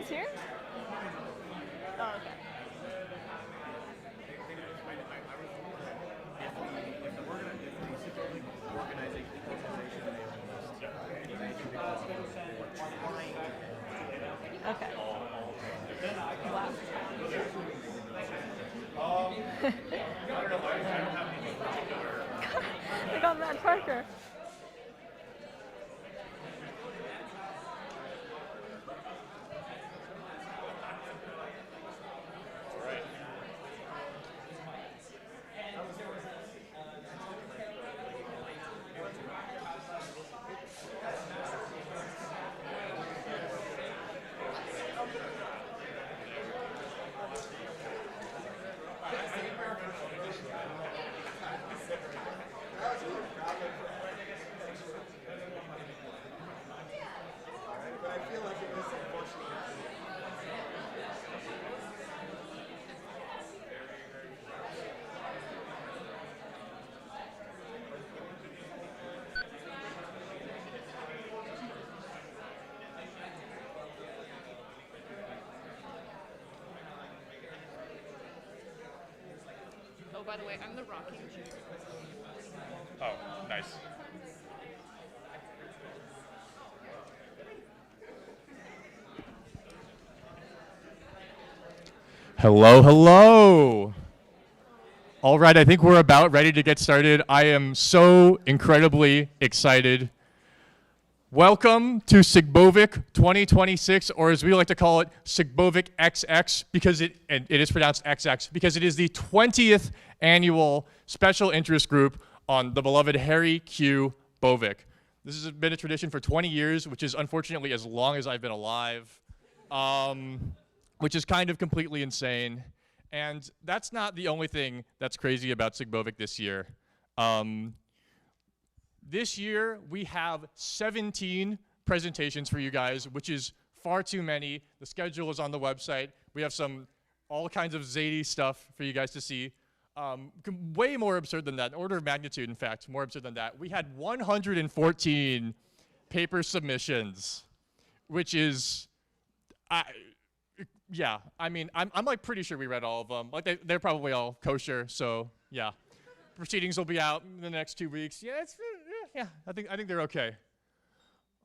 is here? Oh, okay. Okay. Wow. I got Matt Parker. Oh, by the way, I'm the rocking chair. Oh, nice. Hello, hello. All right, I think we're about ready to get started. I am so incredibly excited. Welcome to SIGBOVIK 2026, or as we like to call it, SIGBOVIK XX, because it is pronounced XX, because it is the 20th annual special interest group on the beloved Harry Q. Bovik. This has been a tradition for 20 years, which is unfortunately as long as I've been alive, which is kind of completely insane. And that's not the only thing that's crazy about SIGBOVIK this year. This year, we have 17 presentations for you guys, which is far too many. The schedule is on the website. We have all kinds of zany stuff for you guys to see. Way more absurd than that, an order of magnitude, in fact, more absurd than that. We had 114 paper submissions, which is, yeah, I mean, I'm like pretty sure we read all of them. Like they're probably all kosher, so yeah. Proceedings will be out in the next 2 weeks. Yeah, I think they're okay.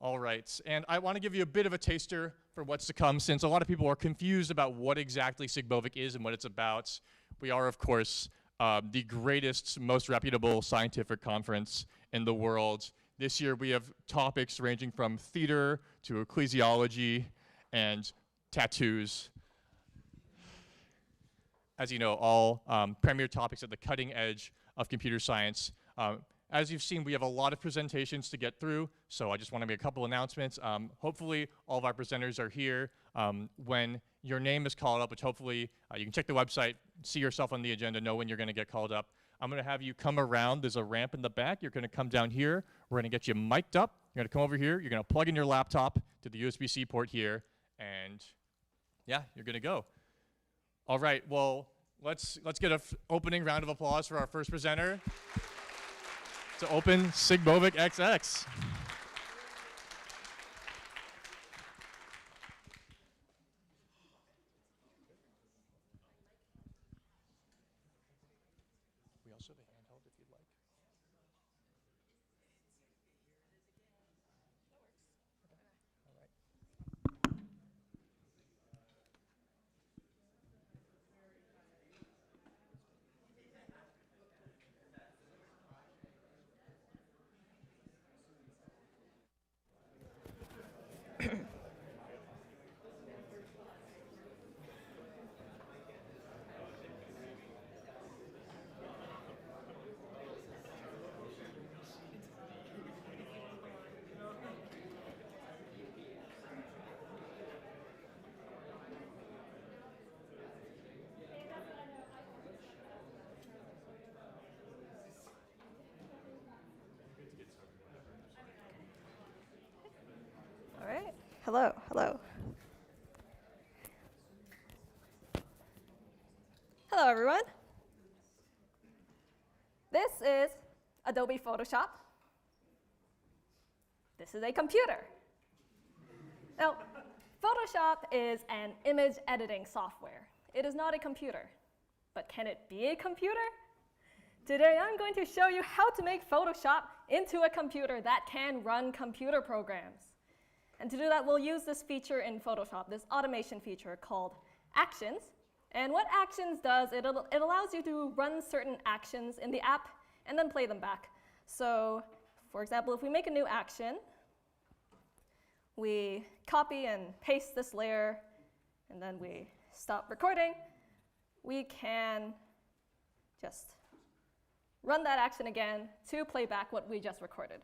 All right, and I want to give you a bit of a taster for what's to come, since a lot of people are confused about what exactly SIGBOVIK is and what it's about. We are, of course, the greatest, most reputable scientific conference in the world. This year we have topics ranging from theater to ecclesiology and tattoos. As you know, all premier topics at the cutting edge of computer science. As you've seen, we have a lot of presentations to get through, so I just want to make a couple announcements. Hopefully, all of our presenters are here when your name is called up, which hopefully you can check the website, see yourself on the agenda, know when you're going to get called up. I'm going to have you come around. There's a ramp in the back. You're going to come down here. We're going to get you mic'd up. You're going to come over here. You're going to plug in your laptop to the USB-C port here, and yeah, you're going to go. All right, well, let's get an opening round of applause for our first presenter to open SIGBOVIK XX. We also have a handheld if you'd like. All right. All right. Hello, hello. Hello, everyone. This is Adobe Photoshop. This is a computer. Now, Photoshop is an image editing software. It is not a computer. But can it be a computer? Today I'm going to show you how to make Photoshop into a computer that can run computer programs. And to do that, we'll use this feature in Photoshop, this automation feature called Actions. And what Actions does, it allows you to run certain actions in the app and then play them back. So, for example, if we make a new action, we copy and paste this layer, and then we stop recording, we can just run that action again to play back what we just recorded.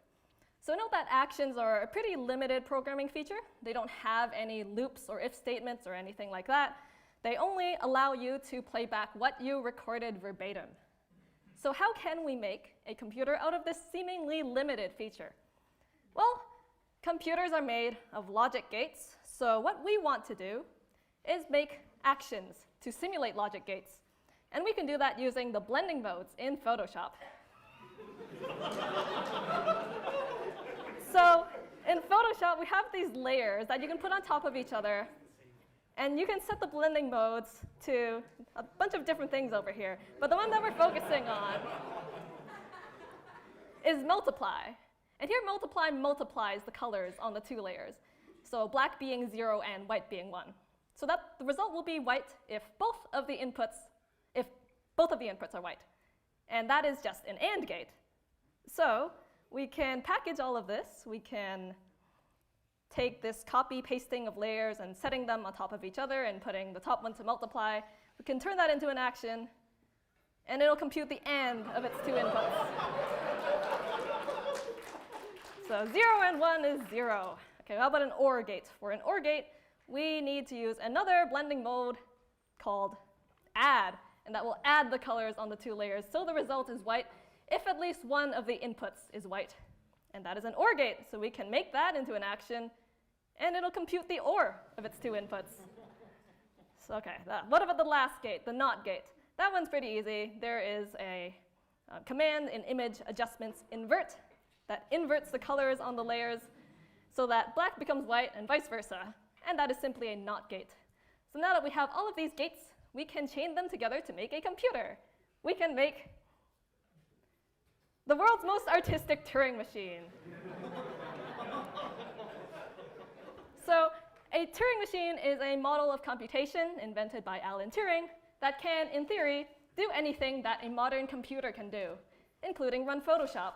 So note that actions are a pretty limited programming feature. They don't have any loops or if statements or anything like that. They only allow you to play back what you recorded verbatim. So how can we make a computer out of this seemingly limited feature? Well, computers are made of logic gates, so what we want to do is make actions to simulate logic gates. And we can do that using the blending modes in Photoshop. So in Photoshop, we have these layers that you can put on top of each other. And you can set the blending modes to a bunch of different things over here. But the one that we're focusing on is multiply. And here multiply multiplies the colors on the two layers. So black being 0 and white being 1. So that the result will be white if both of the inputs are white. And that is just an AND gate. So we can package all of this. We can take this copy pasting of layers and setting them on top of each other and putting the top one to multiply. We can turn that into an action, and it'll compute the AND of its two inputs. So 0 and 1 is 0. Okay, how about an OR gate? For an OR gate, we need to use another blending mode called add, and that will add the colors on the two layers, so the result is white if at least one of the inputs is white. And that is an OR gate, so we can make that into an action, and it'll compute the OR of its two inputs. So, okay, what about the last gate, the NOT gate? That one's pretty easy. There is a command in image adjustments invert that inverts the colors on the layers so that black becomes white and vice versa. And that is simply a NOT gate. So now that we have all of these gates, we can chain them together to make a computer. We can make the world's most artistic Turing machine. So a Turing machine is a model of computation invented by Alan Turing that can, in theory, do anything that a modern computer can do, including run Photoshop.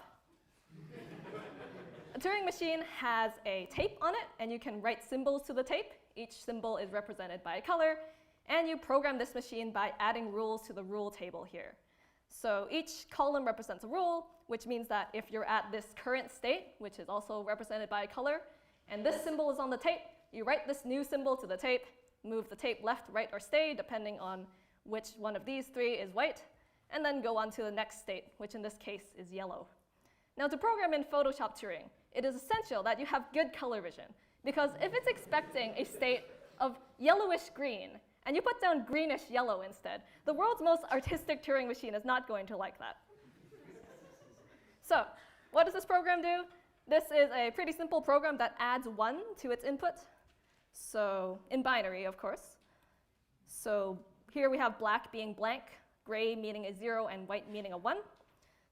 A Turing machine has a tape on it, and you can write symbols to the tape. Each symbol is represented by a color, and you program this machine by adding rules to the rule table here. So each column represents a rule, which means that if you're at this current state, which is also represented by a color, and this symbol is on the tape, you write this new symbol to the tape, move the tape left, right, or stay, depending on which one of these three is white, and then go on to the next state, which in this case is yellow. Now to program in Photoshop Turing, it is essential that you have good color vision, because if it's expecting a state of yellowish green, and you put down greenish yellow instead, the world's most artistic Turing machine is not going to like that. So what does this program do? This is a pretty simple program that adds 1 to its input, so in binary, of course. So here we have black being blank, gray meaning a 0, and white meaning a 1.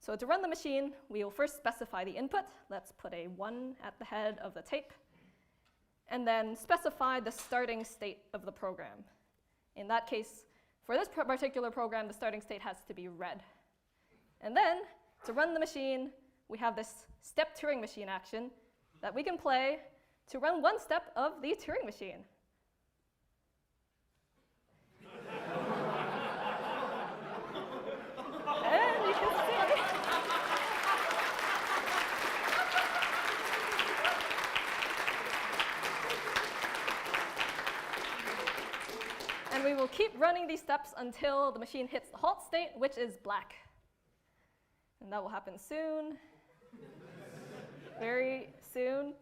So to run the machine, we will first specify the input. Let's put a 1 at the head of the tape, and then specify the starting state of the program. In that case, for this particular program, the starting state has to be red. And then, to run the machine, we have this step Turing machine action that we can play to run one step of the Turing machine. And you can see. And we will keep running these steps until the machine hits the halt state, which is black. And that will happen soon. Very soon.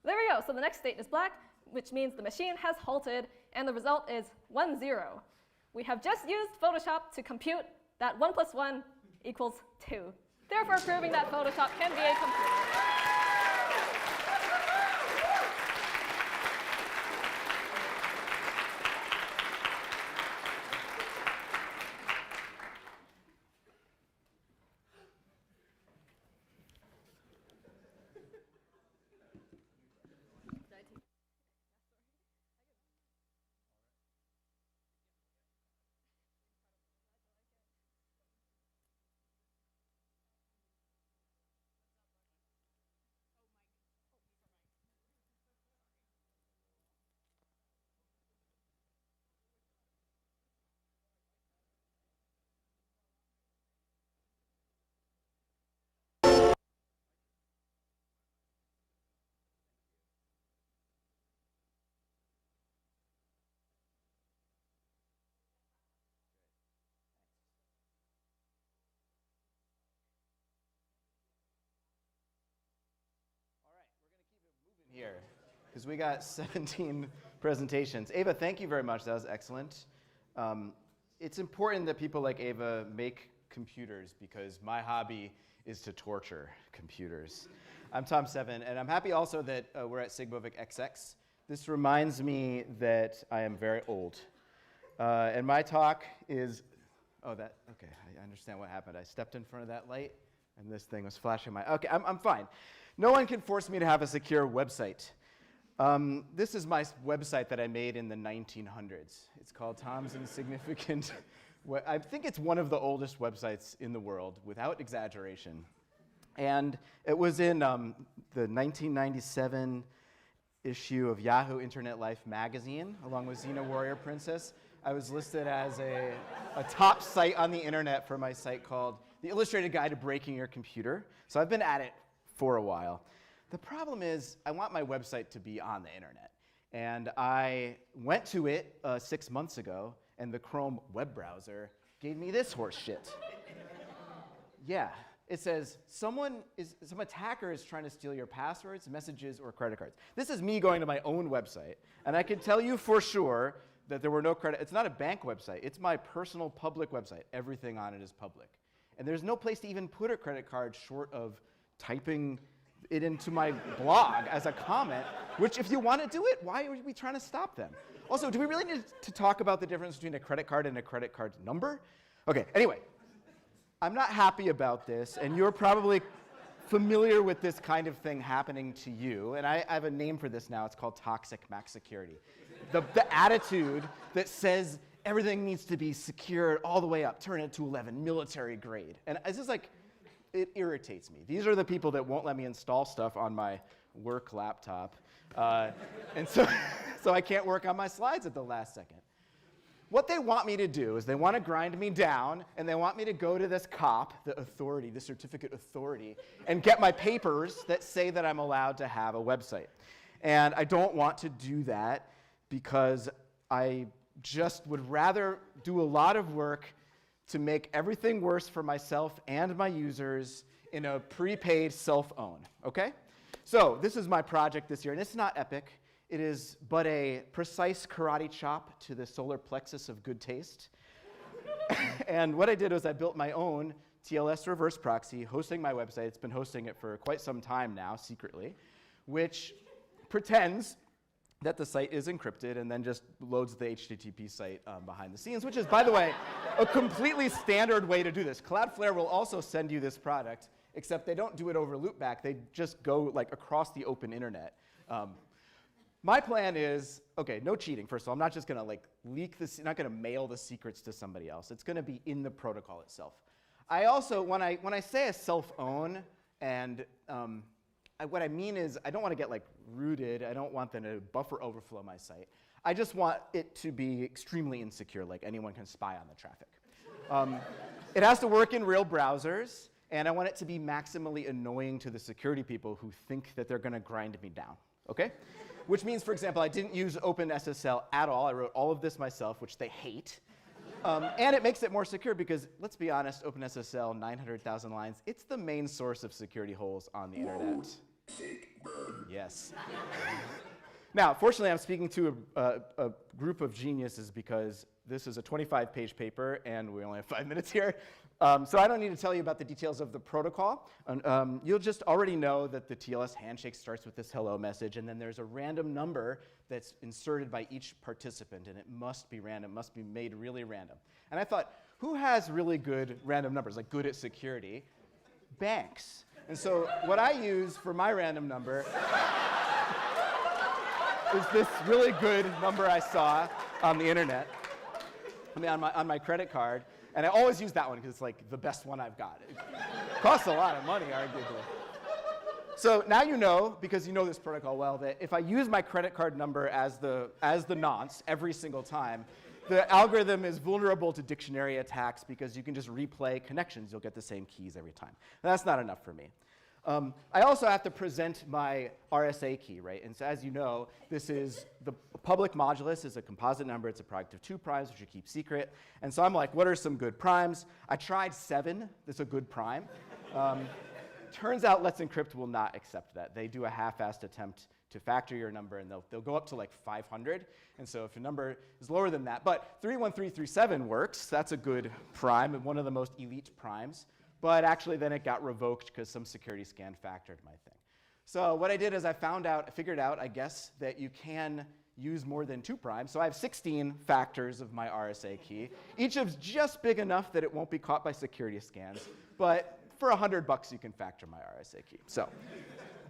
There we go. So the next state is black, which means the machine has halted, and the result is 1, 0. We have just used Photoshop to compute that 1 plus 1 equals 2. therefore proving that Photoshop can be a computer. Here, because we got 17 presentations. Ava, thank you very much. That was excellent. It's important that people like Ava make computers because my hobby is to torture computers. I'm Tom Seven, and I'm happy also that we're at SIGBOVIK XX. This reminds me that I am very old. And my talk is, okay, I understand what happened. I stepped in front of that light, and this thing was flashing my, okay, I'm fine. No one can force me to have a secure website. This is my website that I made in the 1900s. It's called Tom's Insignificant. I think it's one of the oldest websites in the world, without exaggeration. And it was in the 1997 issue of Yahoo Internet Life magazine, along with Xena Warrior Princess. I was listed as a top site on the internet for my site called The Illustrated Guide to Breaking Your Computer. So I've been at it for a while. The problem is I want my website to be on the internet. And I went to it 6 months ago, and the Chrome web browser gave me this horse shit. Yeah, it says, some attacker is trying to steal your passwords, messages, or credit cards. This is me going to my own website, and I can tell you for sure that there were no credit. It's not a bank website. It's my personal public website. Everything on it is public. And there's no place to even put a credit card short of typing it into my blog as a comment, which if you want to do it, why are we trying to stop them? Also, do we really need to talk about the difference between a credit card and a credit card number? Okay, anyway, I'm not happy about this, and you're probably familiar with this kind of thing happening to you, and I have a name for this now. It's called toxic max security. The attitude that says everything needs to be secured all the way up, turn it to 11, military grade. And it's just like, it irritates me. These are the people that won't let me install stuff on my work laptop. And so I can't work on my slides at the last second. What they want me to do is they want to grind me down, and they want me to go to this COP, the authority, the certificate authority, and get my papers that say that I'm allowed to have a website. And I don't want to do that because I just would rather do a lot of work to make everything worse for myself and my users in a prepaid self-own, okay? So this is my project this year, and it's not epic. It is but a precise karate chop to the solar plexus of good taste. And what I did was I built my own TLS reverse proxy hosting my website. It's been hosting it for quite some time now, secretly, which pretends that the site is encrypted and then just loads the HTTP site behind the scenes, which is, by the way, a completely standard way to do this. Cloudflare will also send you this product, except they don't do it over loopback. They just go like across the open internet. My plan is, okay, no cheating. First of all, I'm not just going to like leak this, not going to mail the secrets to somebody else. It's going to be in the protocol itself. I also, when I say a self-own, and what I mean is I don't want to get like rooted. I don't want them to buffer overflow my site. I just want it to be extremely insecure, like anyone can spy on the traffic. It has to work in real browsers, and I want it to be maximally annoying to the security people who think that they're going to grind me down, okay? Which means, for example, I didn't use OpenSSL at all. I wrote all of this myself, which they hate. And it makes it more secure because, let's be honest, OpenSSL, 900,000 lines, it's the main source of security holes on the internet. Yes. Now, fortunately, I'm speaking to a group of geniuses because this is a 25-page paper, and we only have 5 minutes here. So I don't need to tell you about the details of the protocol. You'll just already know that the TLS handshake starts with this hello message, and then there's a random number that's inserted by each participant, and it must be random, must be made really random. And I thought, who has really good random numbers, like good at security? Banks. And so what I use for my random number is this really good number I saw on the internet, on my credit card. And I always use that one because it's like the best one I've got. It costs a lot of money, arguably. So now you know, because you know this protocol well, that if I use my credit card number as the nonce every single time, the algorithm is vulnerable to dictionary attacks because you can just replay connections. You'll get the same keys every time. That's not enough for me. I also have to present my RSA key, right? And so as you know, this is the public modulus is a composite number. It's a product of two primes, which you keep secret. And so I'm like, what are some good primes? I tried 7. That's a good prime. Turns out Let's Encrypt will not accept that. They do a half-assed attempt to factor your number, and they'll go up to like 500. And so if your number is lower than that, but 31337 works. That's a good prime, and one of the most elite primes. But actually then it got revoked because some security scan factored my thing. So what I did is I figured out, I guess, that you can use more than 2 primes. So I have 16 factors of my RSA key. Each is just big enough that it won't be caught by security scans. But for $100 you can factor my RSA key. So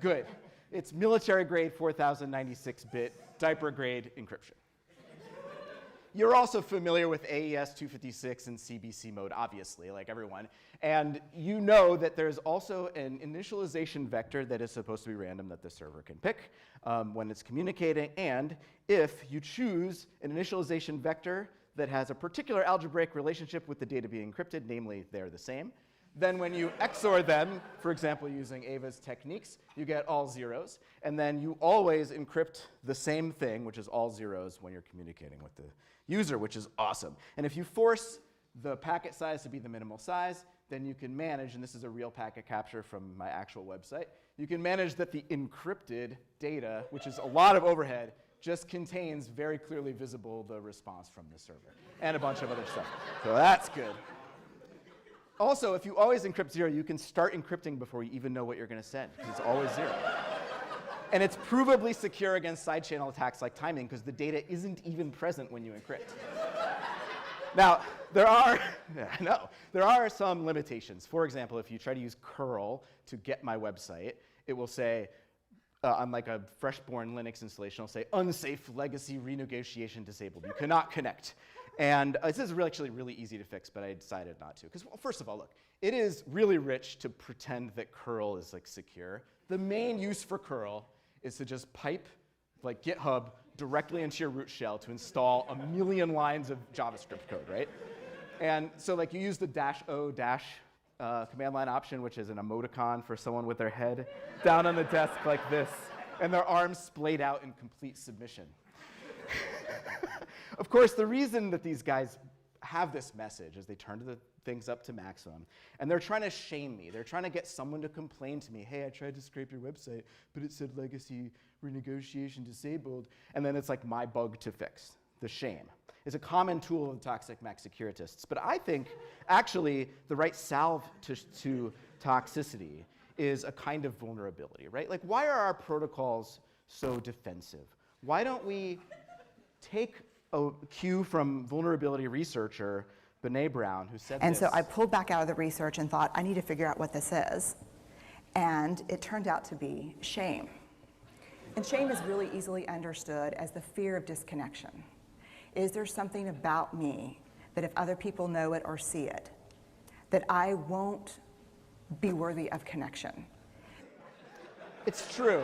good. It's military grade 4096-bit diaper grade encryption. You're also familiar with AES 256 and CBC mode, obviously, like everyone. And you know that there's also an initialization vector that is supposed to be random that the server can pick when it's communicating. And if you choose an initialization vector that has a particular algebraic relationship with the data being encrypted, namely they're the same, then when you XOR them, for example, using Ava's techniques, you get all zeros. And then you always encrypt the same thing, which is all zeros, when you're communicating with the user, which is awesome. And if you force the packet size to be the minimal size, then you can manage, and this is a real packet capture from my actual website, you can manage that the encrypted data, which is a lot of overhead, just contains very clearly visible the response from the server, and a bunch of other stuff. So that's good. Also, if you always encrypt 0, you can start encrypting before you even know what you're going to send, because it's always 0. And it's provably secure against side channel attacks like timing, because the data isn't even present when you encrypt. Now, there are some limitations. For example, if you try to use curl to get my website, it will say, on like a freshborn Linux installation, it'll say unsafe legacy renegotiation disabled. You cannot connect. And this is actually really easy to fix, but I decided not to. Because, well, first of all, look, it is really rich to pretend that curl is like secure. The main use for curl is to just pipe like GitHub directly into your root shell to install a million lines of JavaScript code, right? And so like you use the -o command line option, which is an emoticon for someone with their head down on the desk like this, and their arms splayed out in complete submission. Of course, the reason that these guys have this message is they turn the things up to maximum, and they're trying to shame me. They're trying to get someone to complain to me, hey, I tried to scrape your website, but it said legacy renegotiation disabled, and then it's like my bug to fix, the shame. It's a common tool of toxic max securitists, but I think actually the right salve to toxicity is a kind of vulnerability, right? Like, why are our protocols so defensive? Why don't we take a cue from vulnerability researcher Brené Brown, who said and this. so I pulled back out of the research and thought, I need to figure out what this is. And it turned out to be shame. And shame is really easily understood as the fear of disconnection. Is there something about me that if other people know it or see it, that I won't be worthy of connection? It's true.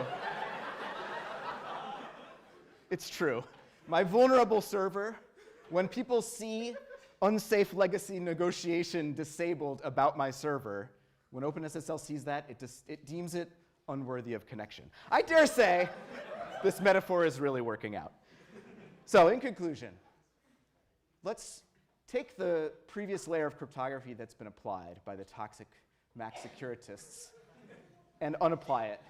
It's true. My vulnerable server, when people see unsafe legacy negotiation disabled about my server, when OpenSSL sees that, it deems it unworthy of connection. I dare say this metaphor is really working out. So in conclusion, let's take the previous layer of cryptography that's been applied by the toxic max securitists and unapply it.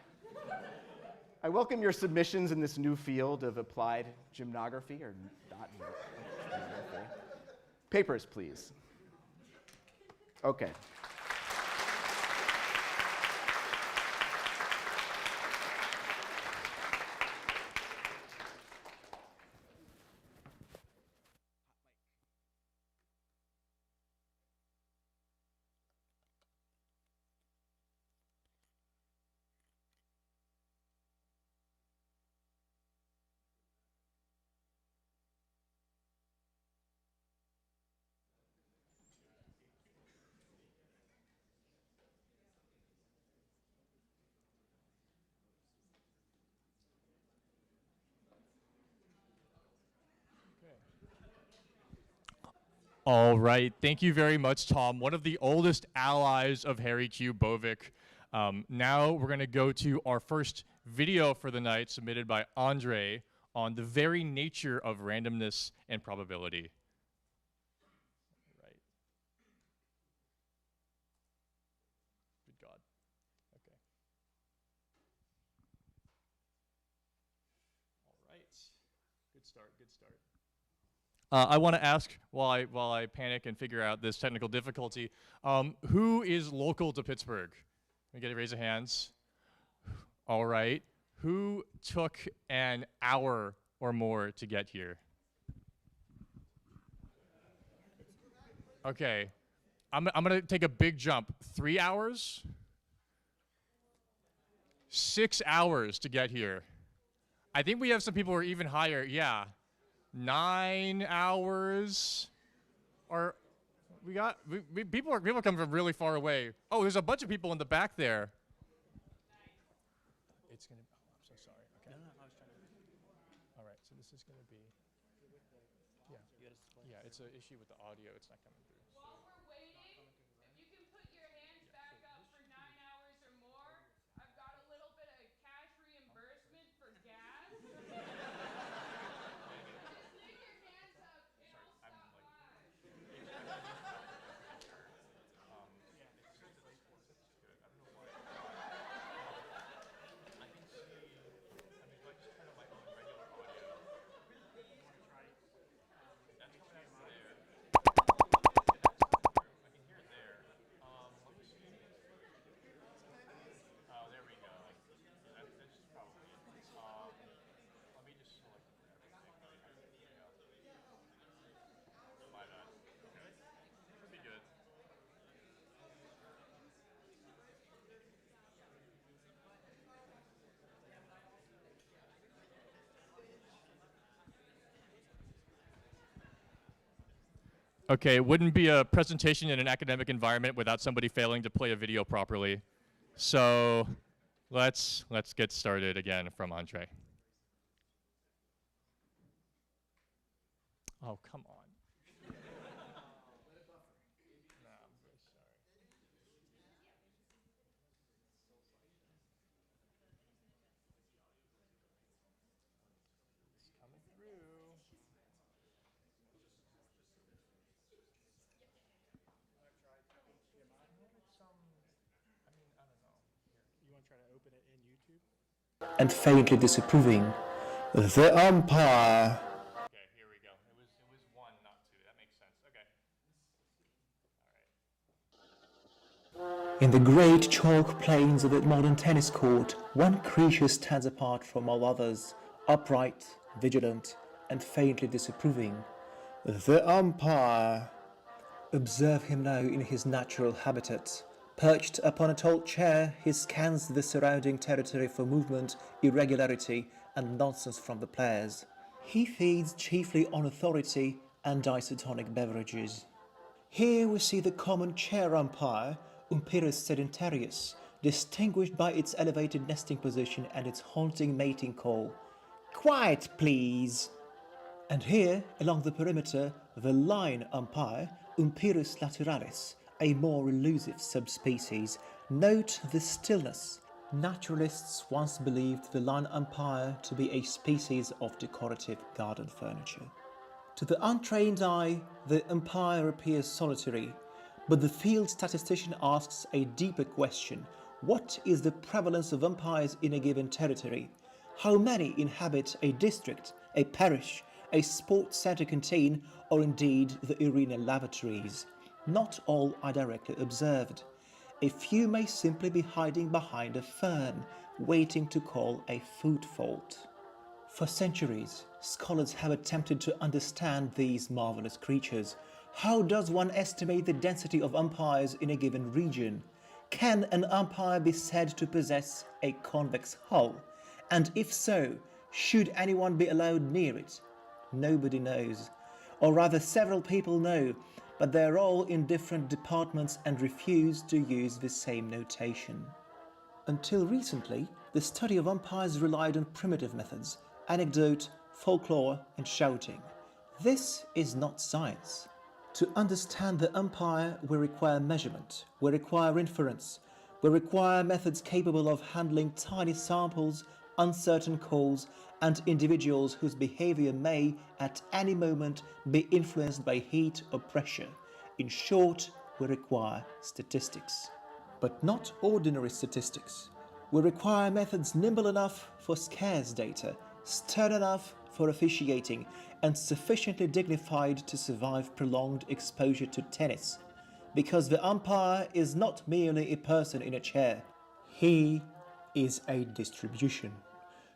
I welcome your submissions in this new field of applied gymnography, or not gymnography. Papers, please. Okay. All right, thank you very much, Tom. One of the oldest allies of Harry Q. Bovik. Now we're going to go to our first video for the night, submitted by Andre, on the very nature of randomness and probability. Right. Good God. Okay. All right. Good start. Good start. I want to ask, while I panic and figure out this technical difficulty, who is local to Pittsburgh? Can we get a raise of hands? All right. Who took an hour or more to get here? Okay. I'm going to take a big jump. 3 hours? 6 hours to get here. I think we have some people who are even higher. Yeah. 9 hours, or people come from really far away. Oh, there's a bunch of people in the back there. It's gonna. Oh, I'm so sorry. Okay. No, I was trying to. All right, so this is gonna be. Yeah. Yeah, it's an issue with the audio. It's not coming through. While we're waiting, if you can put your hands back up for 9 hours or more, I've got a little bit of cash reimbursement for gas. Okay, it wouldn't be a presentation in an academic environment without somebody failing to play a video properly. So let's get started again from Andre. Oh, come on. And faintly disapproving, the umpire. Okay, here we go. It was 1, not 2. That makes sense. Okay. All right. In the great chalk plains of the modern tennis court, one creature stands apart from all others, upright, vigilant, and faintly disapproving. The umpire. Observe him now in his natural habitat. Perched upon a tall chair, he scans the surrounding territory for movement, irregularity, and nonsense from the players. He feeds chiefly on authority and isotonic beverages. Here we see the common chair umpire, Umpirus sedentarius, distinguished by its elevated nesting position and its haunting mating call, "Quiet, please!" And here, along the perimeter, the line umpire, Umpirus lateralis, a more elusive subspecies. Note the stillness. Naturalists once believed the line umpire to be a species of decorative garden furniture. To the untrained eye, the umpire appears solitary, but the field statistician asks a deeper question. What is the prevalence of umpires in a given territory? How many inhabit a district, a parish, a sports centre canteen, or indeed the arena lavatories? Not all are directly observed. A few may simply be hiding behind a fern, waiting to call a food fault. For centuries, scholars have attempted to understand these marvelous creatures. How does one estimate the density of umpires in a given region? Can an umpire be said to possess a convex hull? And if so, should anyone be allowed near it? Nobody knows. Or rather, several people know, but they're all in different departments and refuse to use the same notation. Until recently, the study of umpires relied on primitive methods, anecdote, folklore, and shouting. This is not science. To understand the umpire, we require measurement, we require inference, we require methods capable of handling tiny samples, uncertain calls, and individuals whose behavior may, at any moment, be influenced by heat or pressure. In short, we require statistics. But not ordinary statistics. We require methods nimble enough for scarce data, stern enough for officiating, and sufficiently dignified to survive prolonged exposure to tennis. Because the umpire is not merely a person in a chair. He is a distribution.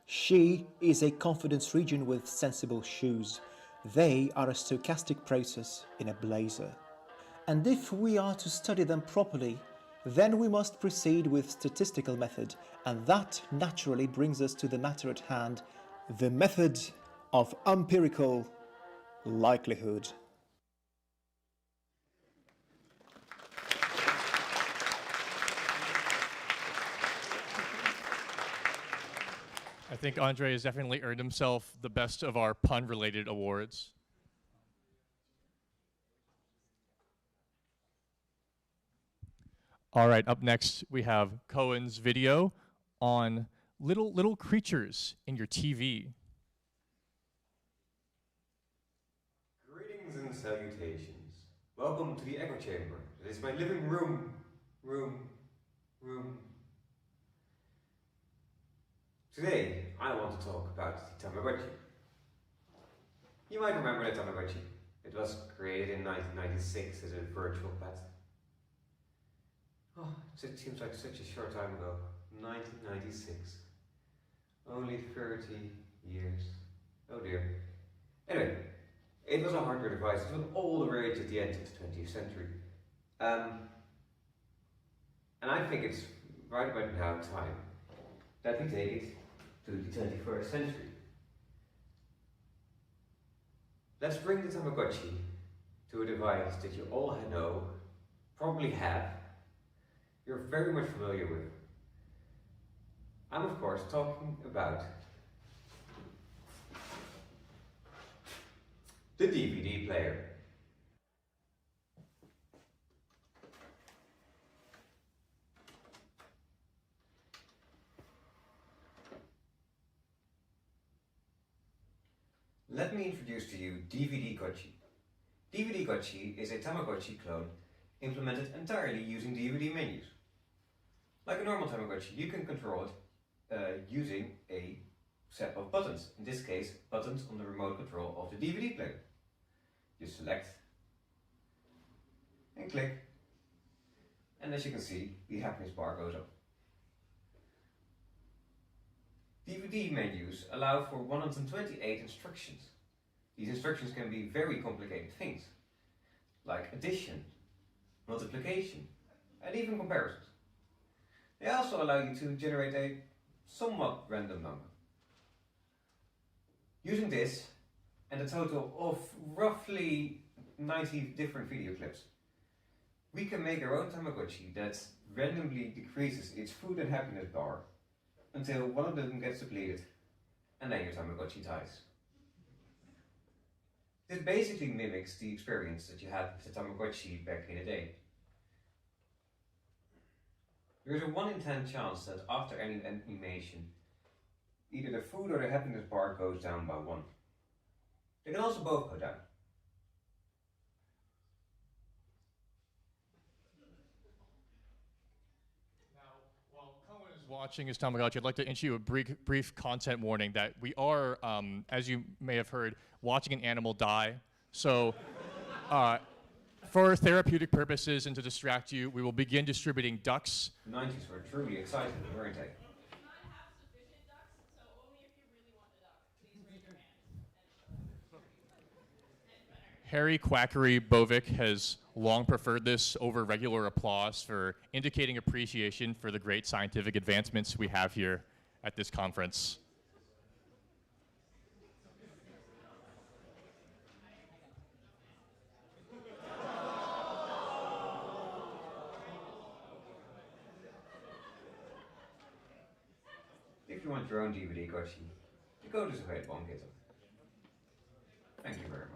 She is a confidence region with sensible shoes. They are a stochastic process in a blazer. And if we are to study them properly, then we must proceed with statistical method, and that naturally brings us to the matter at hand, the method of empirical likelihood. I think Andre has definitely earned himself the best of our pun-related awards. All right, up next we have Cohen's video on little creatures in your TV. Greetings and salutations. Welcome to the echo chamber. It is my living room. Today, I want to talk about the Tamagotchi. You might remember the Tamagotchi. It was created in 1996 as a virtual pet. Oh, it seems like such a short time ago. 1996. Only 30 years. Oh dear. Anyway, it was a hardware device. It was all the rage at the end of the 20th century. And I think it's right about now time that we take it to the 21st century. Let's bring the Tamagotchi to a device that you all know, probably have, you're very much familiar with. I'm of course talking about the DVD player. Let me introduce to you DVD-Gotchi. DVD-Gotchi is a Tamagotchi clone implemented entirely using DVD menus. Like a normal Tamagotchi, you can control it using a set of buttons. In this case, buttons on the remote control of the DVD player. You select and click, and as you can see, the happiness bar goes up. DVD menus allow for 128 instructions. These instructions can be very complicated things, like addition, multiplication, and even comparisons. They also allow you to generate a somewhat random number. Using this, and a total of roughly 90 different video clips, we can make our own Tamagotchi that randomly decreases its food and happiness bar until one of them gets depleted, and then your Tamagotchi dies. This basically mimics the experience that you had with the Tamagotchi back in the day. There is a 1 in 10 chance that after any animation, either the food or the happiness bar goes down by 1. They can also both go down. Watching his Tamagotchi, I'd like to issue a brief content warning that we are, as you may have heard, watching an animal die. So For therapeutic purposes and to distract you, we will begin distributing ducks. The 90s were truly exciting, weren't they? Harry Quackery Bovik has long preferred this over regular applause for indicating appreciation for the great scientific advancements we have here at this conference. If you want your own DVD collection, you go to Spherical. Thank you very much.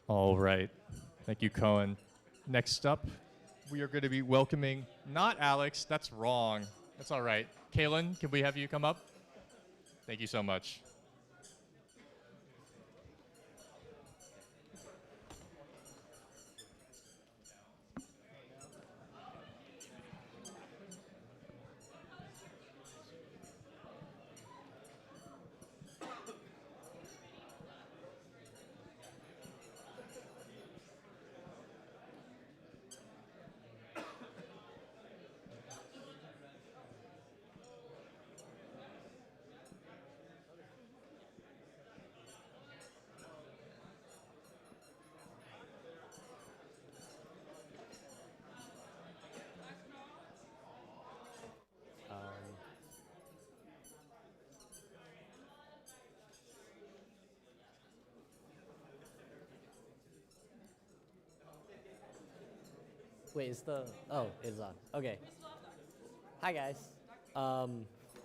All right. Thank you, Cohen. Next up, we are going to be welcoming, not Alex, that's wrong. That's all right. Kaylin, can we have you come up? Thank you so much. Wait, it's on. Okay. Hi guys.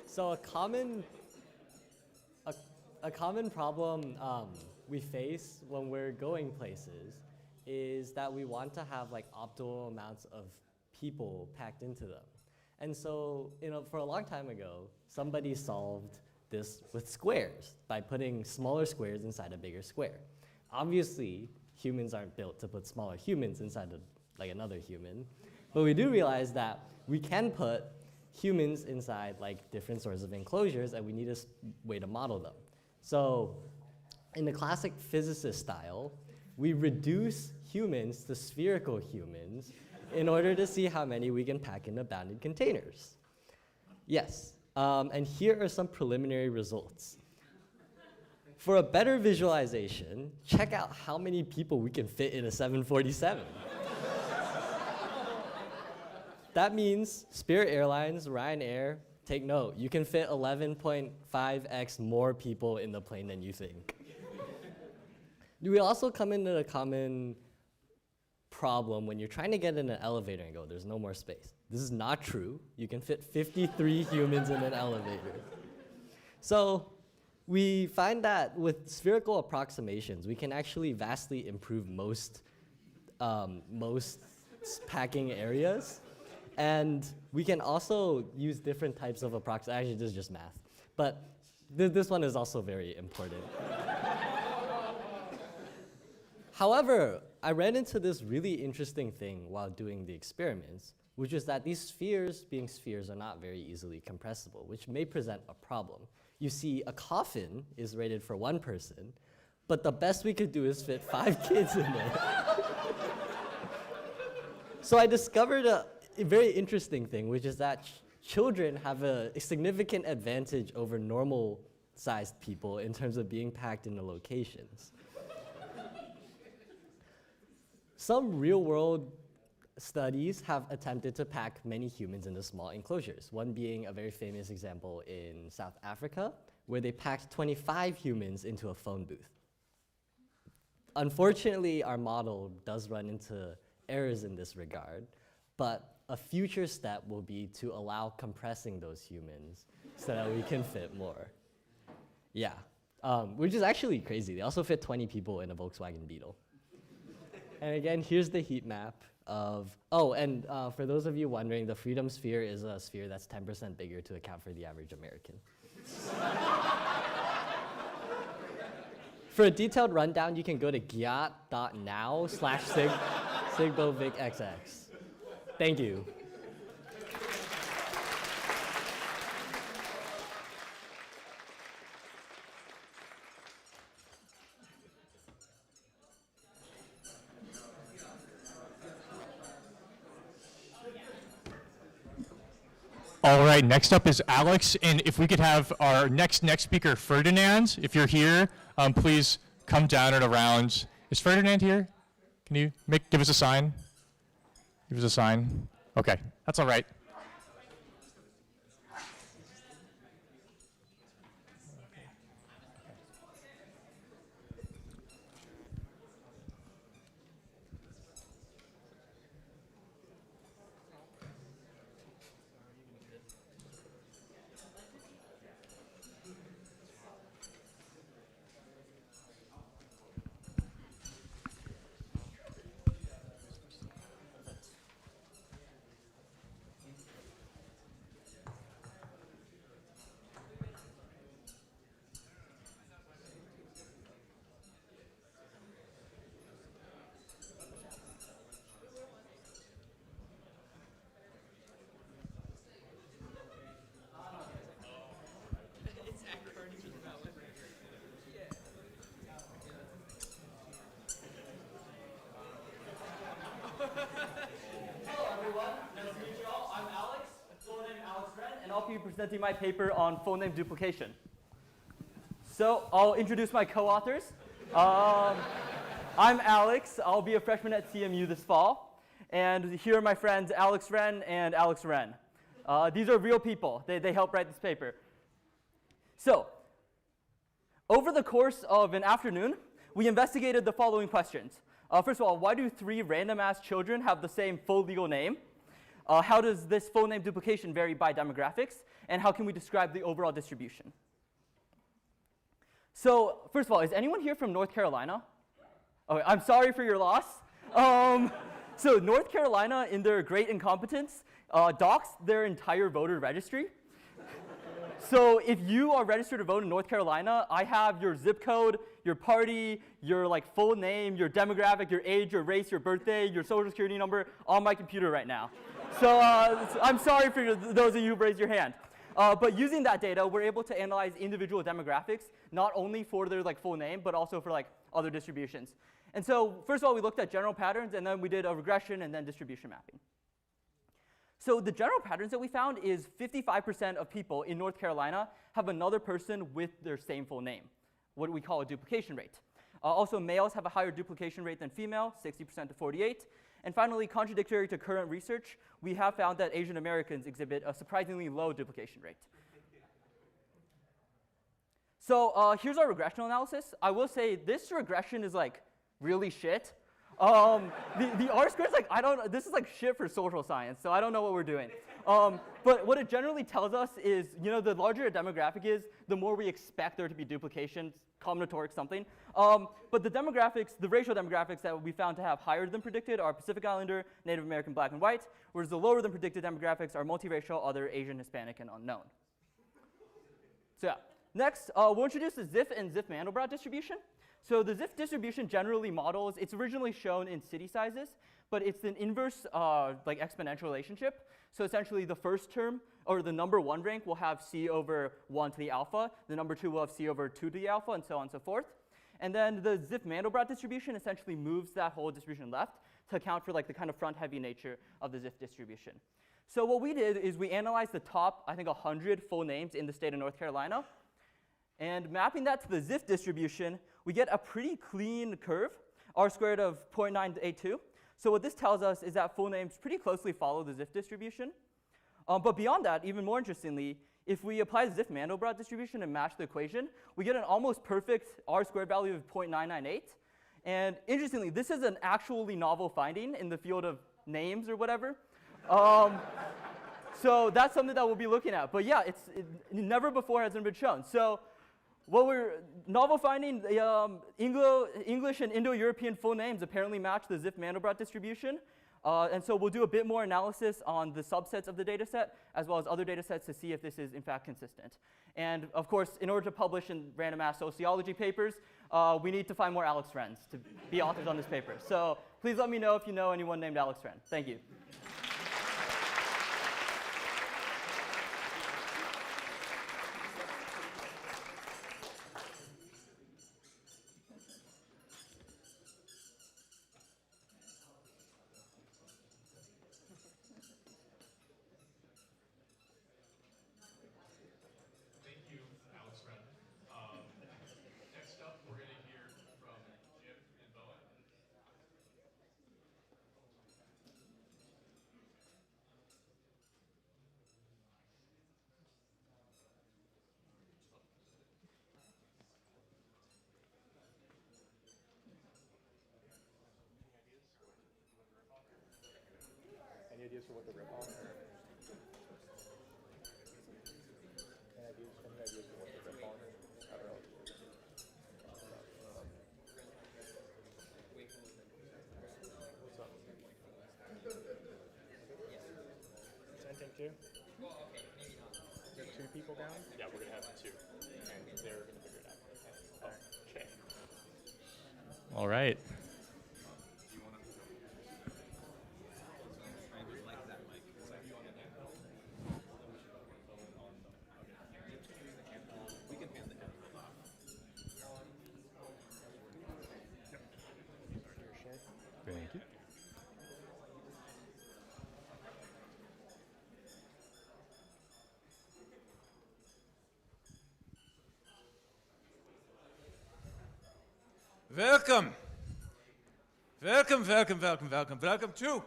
So a common problem we face when we're going places is that we want to have like optimal amounts of people packed into them. And so, for a long time ago, somebody solved this with squares by putting smaller squares inside a bigger square. Obviously, humans aren't built to put smaller humans inside like another human, but we do realize that we can put humans inside like different sorts of enclosures, and we need a way to model them. So in the classic physicist style, we reduce humans to spherical humans in order to see how many we can pack into bounded containers. Yes, and here are some preliminary results. For a better visualization, check out how many people we can fit in a 747. That means Spirit Airlines, Ryanair, take note, you can fit 11.5x more people in the plane than you think. We also come into a common problem when you're trying to get in an elevator and go, there's no more space. This is not true. You can fit 53 humans in an elevator. So we find that with spherical approximations, we can actually vastly improve most packing areas. And we can also use different types of approximations. Actually, this is just math. But this one is also very important. However, I ran into this really interesting thing while doing the experiments, which is that these spheres, being spheres, are not very easily compressible, which may present a problem. You see, a coffin is rated for one person, but the best we could do is fit 5 kids in it. So I discovered a very interesting thing, which is that children have a significant advantage over normal-sized people in terms of being packed into locations. Some real-world studies have attempted to pack many humans into small enclosures, one being a very famous example in South Africa, where they packed 25 humans into a phone booth. Unfortunately, our model does run into errors in this regard, but a future step will be to allow compressing those humans so that we can fit more. Yeah, which is actually crazy. They also fit 20 people in a Volkswagen Beetle. And again, here's the heat map of, for those of you wondering, the freedom sphere is a sphere that's 10% bigger to account for the average American. For a detailed rundown, you can go to gyat.now/SIGBOVIKXX. Thank you. All right, next up is Alex, and if we could have our next speaker, Ferdinand, if you're here, please come down and around. Is Ferdinand here? Can you give us a sign? Give us a sign. Okay, that's all right. I'll be presenting my paper on full name duplication. So I'll introduce my co-authors. I'm Alex. I'll be a freshman at CMU this fall. And here are my friends Alex Wren and Alex Wren. These are real people. They helped write this paper. So over the course of an afternoon, we investigated the following questions. First of all, why do 3 random-ass children have the same full legal name? How does this full name duplication vary by demographics? And how can we describe the overall distribution? So first of all, is anyone here from North Carolina? Okay, I'm sorry for your loss. So North Carolina, in their great incompetence, doxed their entire voter registry. So if you are registered to vote in North Carolina, I have your zip code, your party, your full name, your demographic, your age, your race, your birthday, your social security number on my computer right now. So I'm sorry for those of you who raised your hand. But using that data, we're able to analyze individual demographics, not only for their full name, but also for other distributions. And so first of all, we looked at general patterns, and then we did a regression and then distribution mapping. So the general patterns that we found is 55% of people in North Carolina have another person with their same full name, what we call a duplication rate. Also, males have a higher duplication rate than female, 60% to 48. And finally, contradictory to current research, we have found that Asian Americans exhibit a surprisingly low duplication rate. So here's our regressional analysis. I will say this regression is really shit. The R-squared is this is shit for social science, so I don't know what we're doing. But what it generally tells us is, the larger a demographic is, the more we expect there to be duplication, combinatoric something. But the demographics, the racial demographics that we found to have higher than predicted are Pacific Islander, Native American, Black, and White, whereas the lower than predicted demographics are multiracial, other, Asian, Hispanic, and unknown. So yeah. Next, we'll introduce the Ziff and Ziff-Mandelbrot distribution. So the Ziff distribution generally models, it's originally shown in city sizes, but it's an inverse exponential relationship. So essentially the first term, or the number 1 rank, will have C over 1 to the alpha. The number 2 will have C over 2 to the alpha, and so on and so forth. And then the Ziff-Mandelbrot distribution essentially moves that whole distribution left to account for the kind of front-heavy nature of the Ziff distribution. So what we did is we analyzed the top, 100 full names in the state of North Carolina. And mapping that to the Ziff distribution, we get a pretty clean curve, R-squared of 0.982. So what this tells us is that full names pretty closely follow the Ziff distribution. But beyond that, even more interestingly, if we apply the Ziff-Mandelbrot distribution and match the equation, we get an almost perfect R-squared value of 0.998. And interestingly, this is an actually novel finding in the field of names or whatever. So that's something that we'll be looking at. But yeah, never before has it been shown. So what we're novel finding, English and Indo-European full names apparently match the Ziff-Mandelbrot distribution. And so we'll do a bit more analysis on the subsets of the data set, as well as other data sets to see if this is in fact consistent. And of course, in order to publish in random ass sociology papers, we need to find more Alex Wrens to be authors on this paper. So please let me know if you know anyone named Alex Wren. Thank you. ideas for what to rip on? Any ideas for what to rip on? I don't know. What's up? Sentient too? Well, okay, maybe not. There are 2 people down? Yeah, we're gonna have 2, and they're gonna figure it out. Okay. All right. Thank you. Welcome. Welcome, welcome, welcome, welcome. Welcome to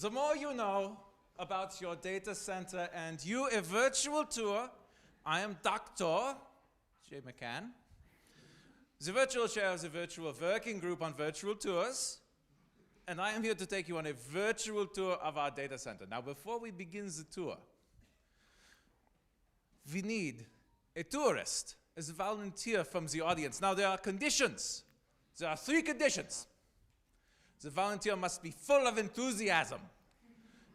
the more you know about your data center and you a virtual tour. I am Dr. J. McCann, the virtual chair of the virtual working group on virtual tours. And I am here to take you on a virtual tour of our data center. Now, before we begin the tour, we need a tourist as a volunteer from the audience. Now, there are conditions. There are 3 conditions. The volunteer must be full of enthusiasm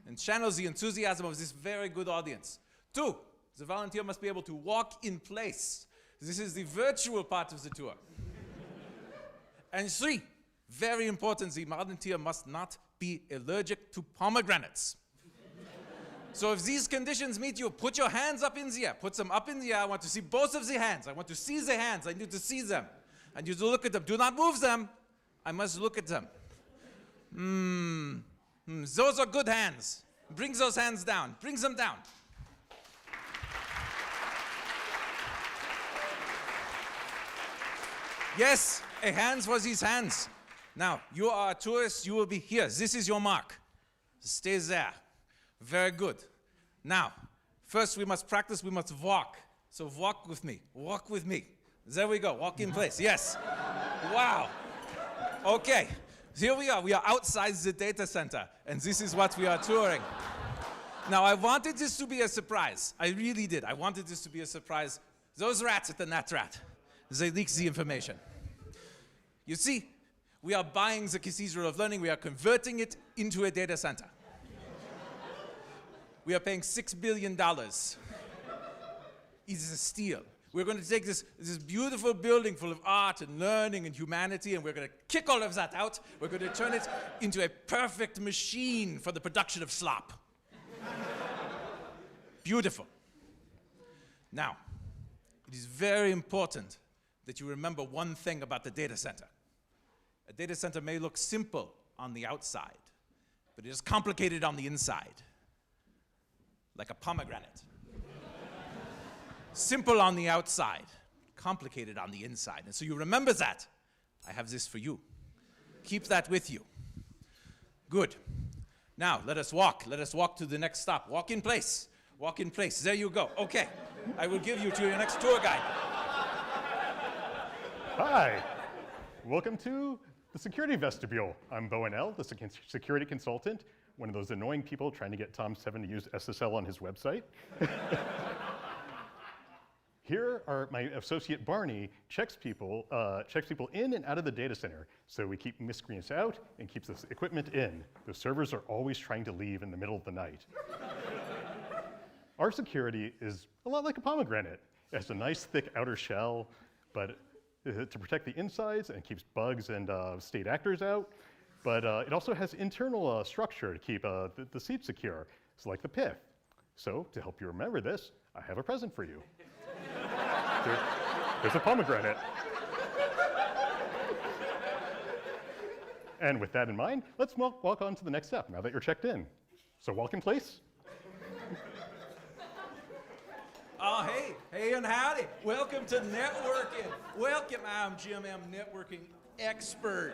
and channel the enthusiasm of this very good audience. 2, the volunteer must be able to walk in place. This is the virtual part of the tour. And 3, very important, the volunteer must not be allergic to pomegranates. So if these conditions meet you, put your hands up in the air. Put them up in the air. I want to see both of the hands. I want to see the hands. I need to see them. I need to look at them. Do not move them. I must look at them. Those are good hands. Bring those hands down. Bring them down. Yes, a hand for these hands. Now, you are a tourist, you will be here. This is your mark. Stay there. Very good. Now, first we must practice, we must walk. So walk with me, walk with me. There we go, walk in place, yes. Wow. Okay, here we are outside the data center, and this is what we are touring. Now, I wanted this to be a surprise. I really did. I wanted this to be a surprise. Those rats at the NetRat, they leaked the information. You see, we are buying the Cathedral of Learning. We are converting it into a data center. We are paying $6 billion. It is a steal. We're going to take this beautiful building full of art and learning and humanity, and we're going to kick all of that out. We're going to turn it into a perfect machine for the production of slop. Beautiful. Now, it is very important that you remember one thing about the data center. A data center may look simple on the outside, but it is complicated on the inside, like a pomegranate. Simple on the outside, complicated on the inside. And so you remember that. I have this for you. Keep that with you. Good. Now, let us walk. Let us walk to the next stop. Walk in place. Walk in place. There you go. Okay. I will give you to your next tour guide. Hi. Welcome to the security vestibule. I'm Bowen L., the security consultant, one of those annoying people trying to get Tom Seven to use SSL on his website. Here are my associate Barney checks people in and out of the data center, so we keep miscreants out and keeps this equipment in. The servers are always trying to leave in the middle of the night. Our security is a lot like a pomegranate. It has a nice thick outer shell, but to protect the insides and keeps bugs and state actors out. But it also has internal structure to keep the seat secure. It's like the pith. So to help you remember this, I have a present for you. There's a pomegranate. And with that in mind, let's walk on to the next step now that you're checked in. So walk in place. Oh, hey and howdy. Welcome to networking. Welcome, I'm Jim M., networking expert.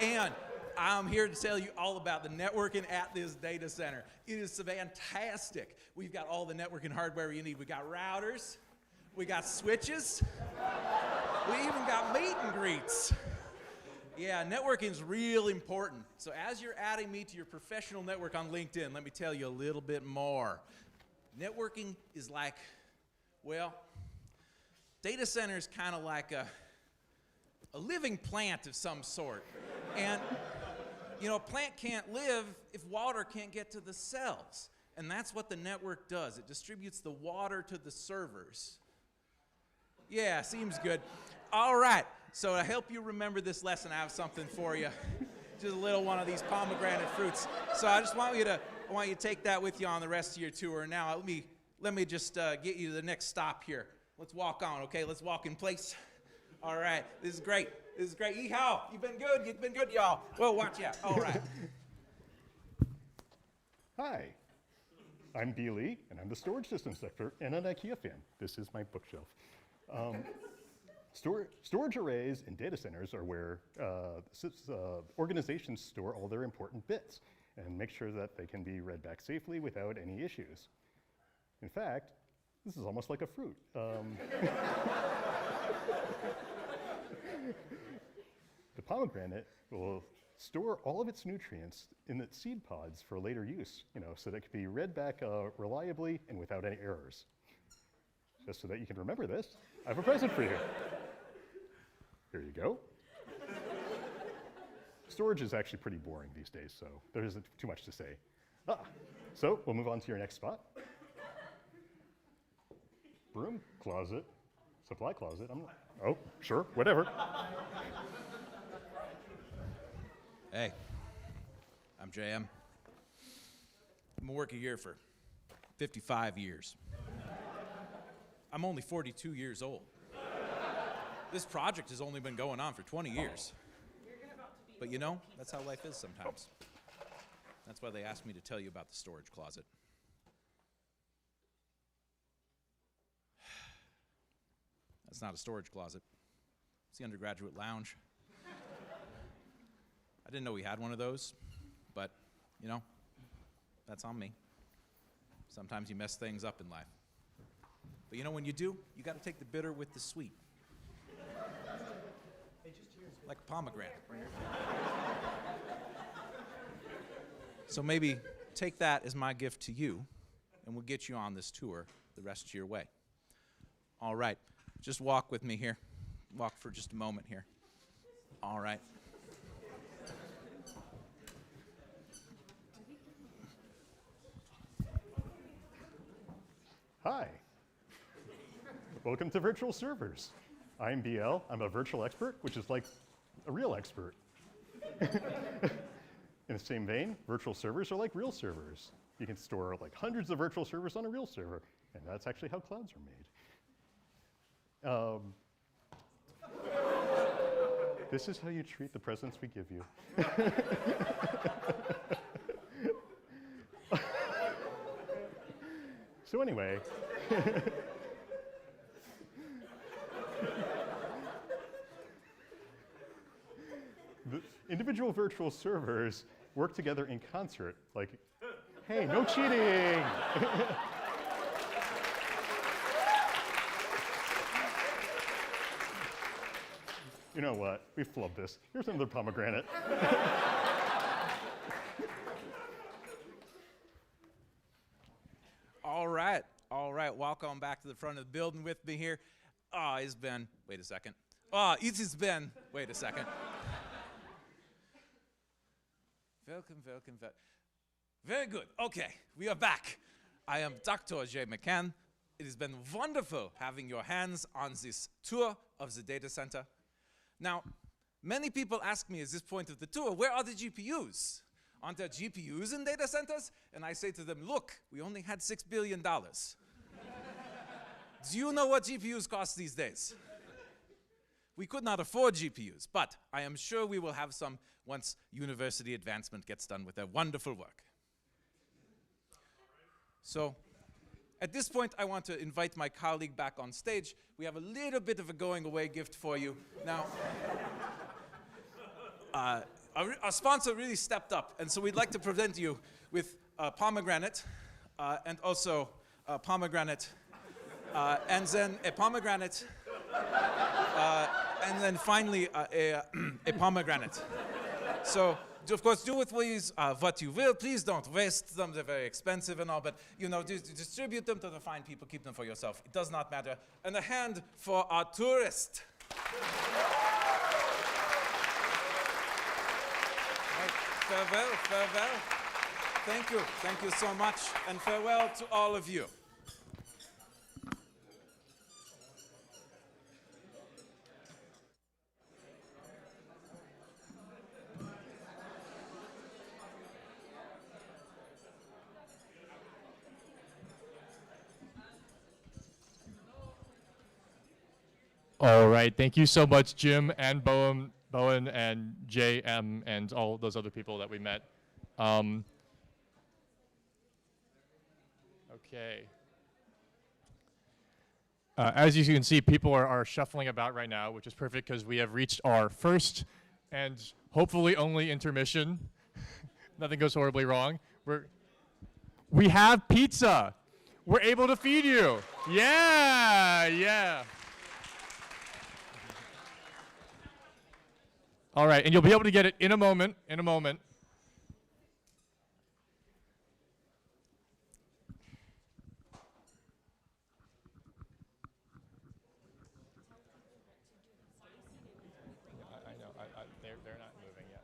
And I'm here to tell you all about the networking at this data center. It is fantastic. We've got all the networking hardware you need. We got routers, we got switches, we even got meet and greets. Yeah, networking is real important. So as you're adding me to your professional network on LinkedIn, let me tell you a little bit more. Networking is like, well, data center is kind of like a living plant of some sort. And, you know, a plant can't live if water can't get to the cells. And that's what the network does. It distributes the water to the servers. Yeah, seems good. All right, so to help you remember this lesson, I have something for you. Just a little one of these pomegranate fruits. So I just want you to take that with you on the rest of your tour. Now, let me just get you to the next stop here. Let's walk on, okay? Let's walk in place. All right, this is great. This is great. Yeehaw, you've been good. You've been good, y'all. Well, watch out. All right. Hi, I'm B. Lee, and I'm the storage systems expert and an IKEA fan. This is my bookshelf. Storage arrays in data centers are where organizations store all their important bits and make sure that they can be read back safely without any issues. In fact, this is almost like a fruit. The pomegranate will store all of its nutrients in its seed pods for later use, so that it can be read back reliably and without any errors. Just so that you can remember this, I have a present for you. Here you go. Storage is actually pretty boring these days, so there isn't too much to say. So we'll move on to your next spot. Broom closet, supply closet. Oh, sure, whatever. Hey, I'm JM. I've been working here for 55 years. I'm only 42 years old. This project has only been going on for 20 years. But you know, that's how life is sometimes. That's why they asked me to tell you about the storage closet. That's not a storage closet. It's the undergraduate lounge. I didn't know we had one of those, but, that's on me. Sometimes you mess things up in life. But when you do, you got to take the bitter with the sweet. Like a pomegranate. So maybe take that as my gift to you, and we'll get you on this tour the rest of your way. All right, just walk with me here. Walk for just a moment here. All right. Hi. Welcome to Virtual Servers. I'm BL. I'm a virtual expert, which is like a real expert. In the same vein, virtual servers are like real servers. You can store like hundreds of virtual servers on a real server, and that's actually how clouds are made. This is how you treat the presents we give you. So anyway, the individual virtual servers work together in concert, like, hey, no cheating! You know what? We flubbed this. Here's another pomegranate. All right, welcome back to the front of the building with me here. It has been, wait a second. Wait a second. Welcome. Very good, okay, we are back. I am Dr. J. McCann. It has been wonderful having your hands on this tour of the data center. Now, many people ask me at this point of the tour, where are the GPUs? Aren't there GPUs in data centers? And I say to them, look, we only had $6 billion. Do you know what GPUs cost these days? We could not afford GPUs, but I am sure we will have some once university advancement gets done with their wonderful work. So, at this point, I want to invite my colleague back on stage. We have a little bit of a going away gift for you. Now, our sponsor really stepped up, and so we'd like to present you with a pomegranate, and also a pomegranate, and then a pomegranate, and then finally a pomegranate. So, of course, do with these what you will. Please don't waste them. They're very expensive and all, but distribute them to the fine people. Keep them for yourself. It does not matter. And a hand for our tourist. Right. Farewell, farewell. Thank you so much, and farewell to all of you. All right, thank you so much, Jim and Bowen and JM and all those other people that we met. Okay. As you can see, people are shuffling about right now, which is perfect because we have reached our first and hopefully only intermission. Nothing goes horribly wrong. We have pizza. We're able to feed you. Yeah, yeah. All right, and you'll be able to get it in a moment, I know, they're not moving yet.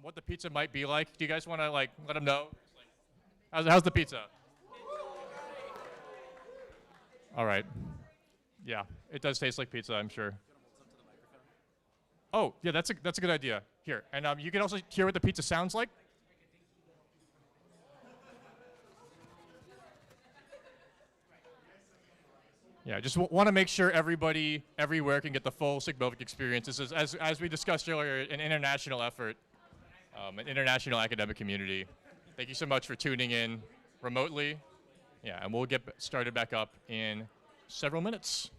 what the pizza might be like. Do you guys want to like let them know? How's the pizza? All right. Yeah, it does taste like pizza, I'm sure. Oh, yeah, that's a good idea. Here, and you can also hear what the pizza sounds like. Yeah, just want to make sure everybody everywhere can get the full SIGBOVIK experience. This is, as we discussed earlier, an international effort, an international academic community. Thank you so much for tuning in remotely. Yeah, and we'll get started back up in several minutes.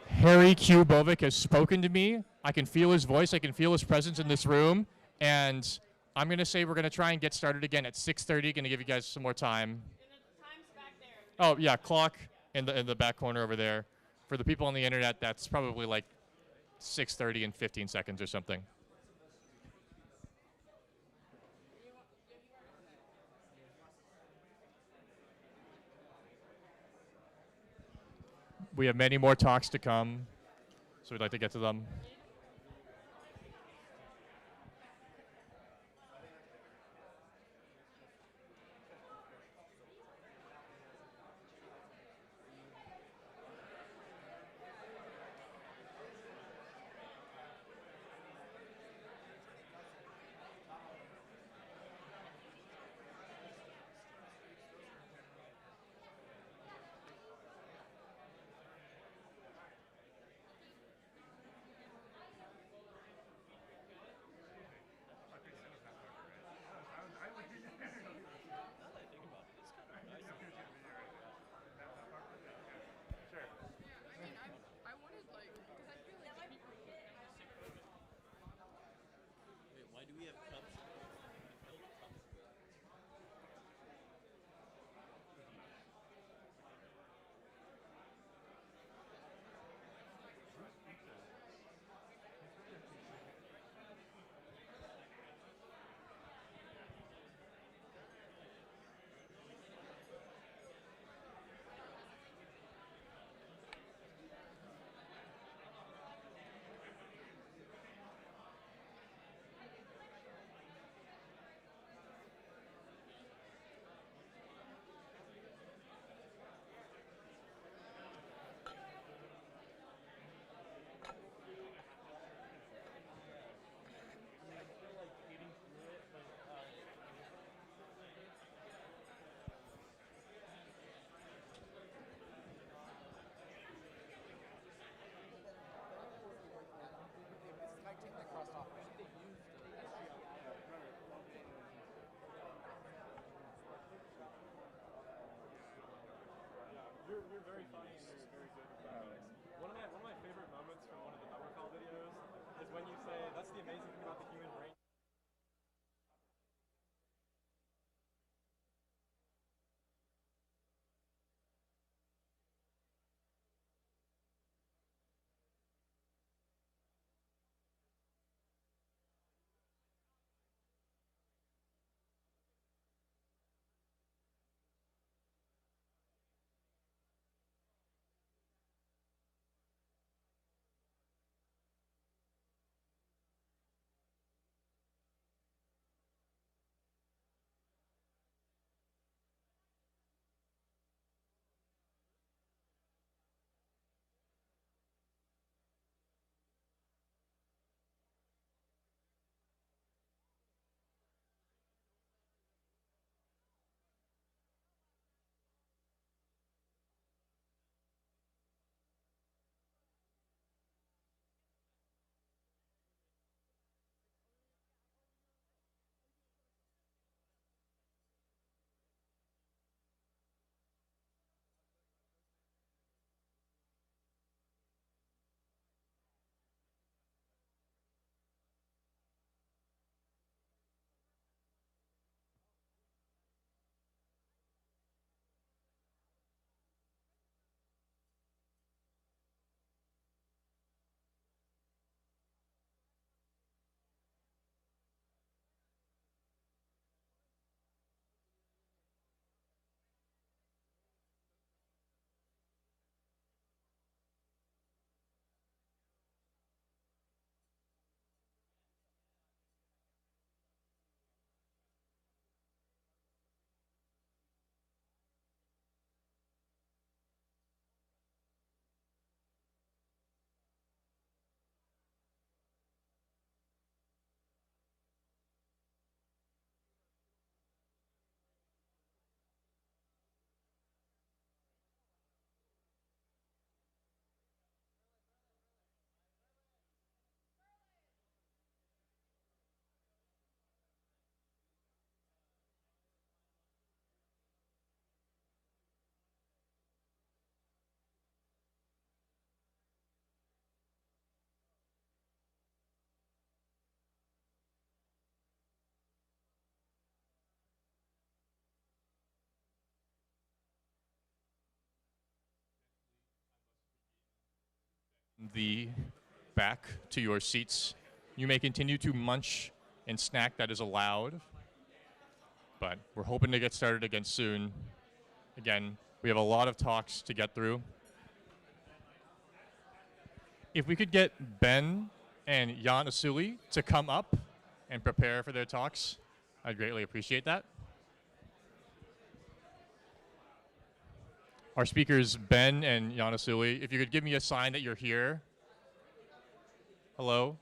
Harry Q. Bovik has spoken to me. I can feel his voice. I can feel his presence in this room. And I'm going to say we're going to try and get started again at 6:30. Going to give you guys some more time. Oh, yeah, clock in the back corner over there. For the people on the internet, that's probably like 6:30 and 15 seconds or something. We have many more talks to come, so we'd like to get to them. we're very funny and we're very good about it. One of my favorite moments from one of the number call videos is when you say, that's the amazing thing about the human brain. The back to your seats. You may continue to munch and snack, that is allowed, but we're hoping to get started again soon. Again, we have a lot of talks to get through. If we could get Ben and Jan Asuli to come up and prepare for their talks, I'd greatly appreciate that. Our speakers, Ben and Jan Asuli, if you could give me a sign that you're here. Hello?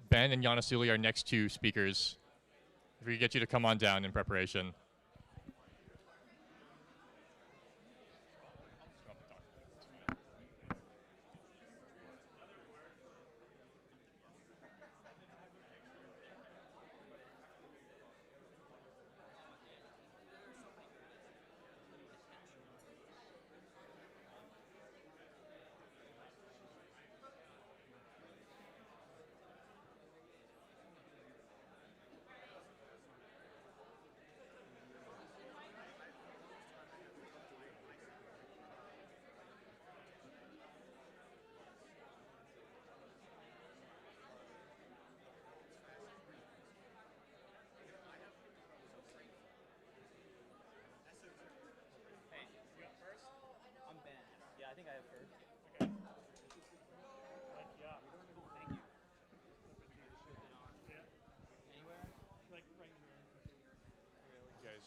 Ben and Jan Asuli are next two speakers. If we could get you to come on down in preparation.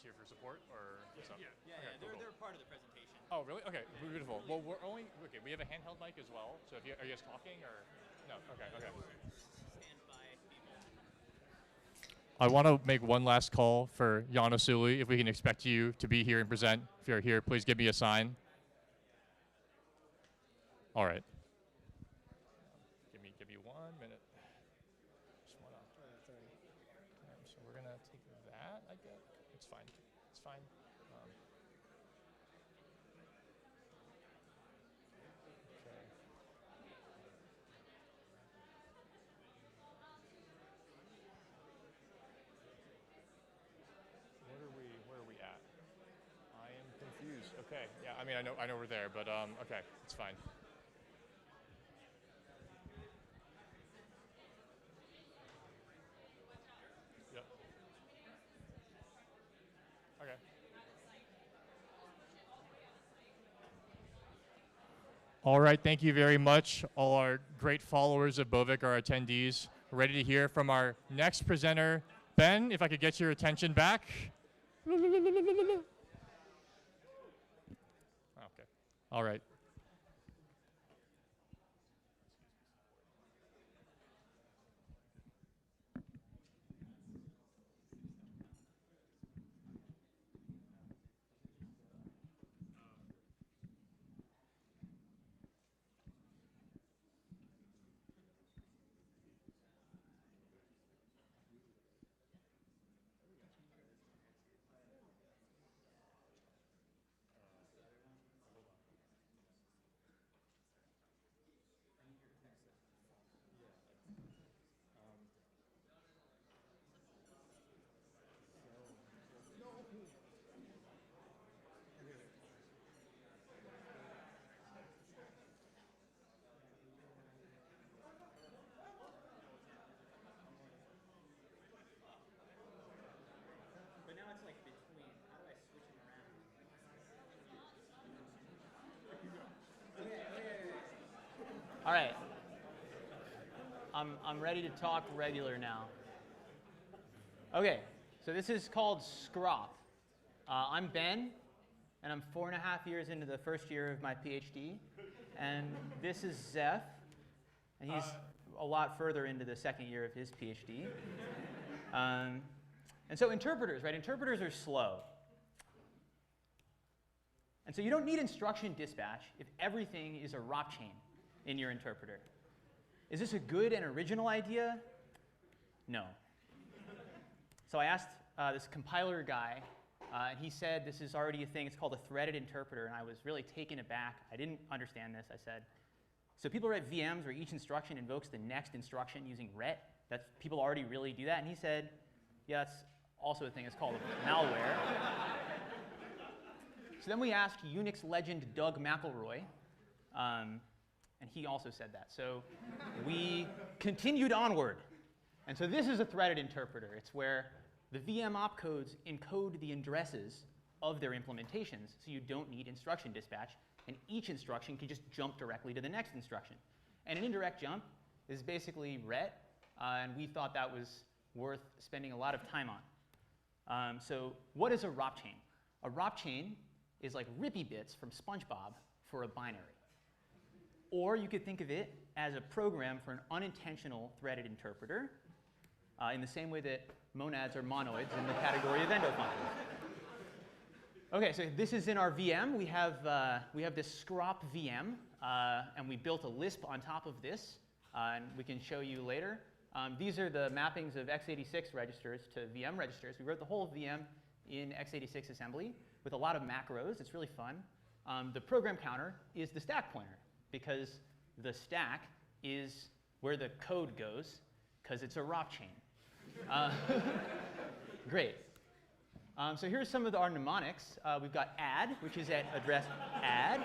Here for support, or they're part of the presentation. Oh, really? Okay, beautiful. Well, we have a handheld mic as well. So if are you guys talking or no? Okay. I want to make one last call for Jan Asuli. If we can expect you to be here and present. If you're here, please give me a sign. All right. Give me 1 minute. Just wanna. So we're gonna take that, I guess. It's fine. It's fine. Okay. Where are we at? I am confused. Okay. Yeah. I mean, I know we're there, but okay, it's fine. Yep. Okay. All right, thank you very much, all our great followers of Bovik, our attendees. We're ready to hear from our next presenter. Ben, if I could get your attention back. Okay, all right. All right. I'm ready to talk regular now. Okay, so this is called Scrop. I'm Ben, and I'm 4.5 years into the first year of my PhD. And this is Zeph, and he's a lot further into the second year of his PhD. And so interpreters, right? Interpreters are slow. And so you don't need instruction dispatch if everything is a ROP chain in your interpreter. Is this a good and original idea? No. So I asked this compiler guy, and he said this is already a thing. It's called a threaded interpreter, and I was really taken aback. I didn't understand this. I said, so people write VMs where each instruction invokes the next instruction using ret? That's, people already really do that? And he said, yeah, that's also a thing. It's called malware. So then we asked Unix legend Doug McElroy, and he also said that. So we continued onward. And so this is a threaded interpreter. It's where the VM opcodes encode the addresses of their implementations, so you don't need instruction dispatch, and each instruction can just jump directly to the next instruction. And an indirect jump is basically ret, and we thought that was worth spending a lot of time on. So what is a ROP chain? A ROP chain is like Rippy bits from SpongeBob for a binary. Or you could think of it as a program for an unintentional threaded interpreter, in the same way that monads are monoids in the category of endofunctions. Okay, so this is in our VM. We have this Scrop VM, and we built a Lisp on top of this, and we can show you later. These are the mappings of x86 registers to VM registers. We wrote the whole VM in x86 assembly with a lot of macros. It's really fun. The program counter is the stack pointer, because the stack is where the code goes, because it's a ROP chain. Great. So here's some of our mnemonics. We've got add, which is at address add.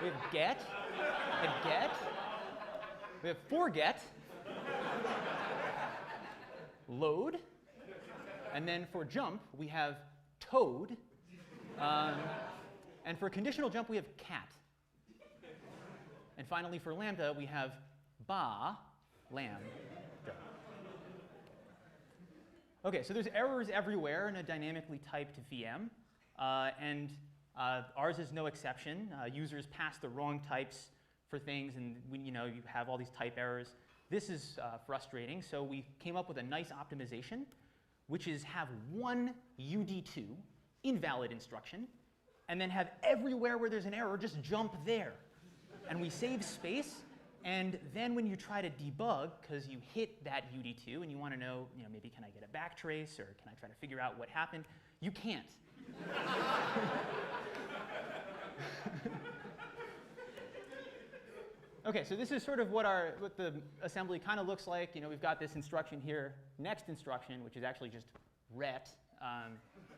We have get, at get. We have forget, load. And then for jump, we have toad. And for conditional jump, we have cat. And finally, for lambda, we have ba, lambda. Okay, so there's errors everywhere in a dynamically typed VM. And ours is no exception. Users pass the wrong types for things, and you have all these type errors. This is frustrating, so we came up with a nice optimization, which is have one UD2, invalid instruction, and then have everywhere where there's an error just jump there. And we save space, And then when you try to debug, because you hit that UD2 and you want to know, maybe can I get a backtrace or can I try to figure out what happened? You can't. Okay, so this is sort of what the assembly kind of looks like. We've got this instruction here, next instruction, which is actually just ret.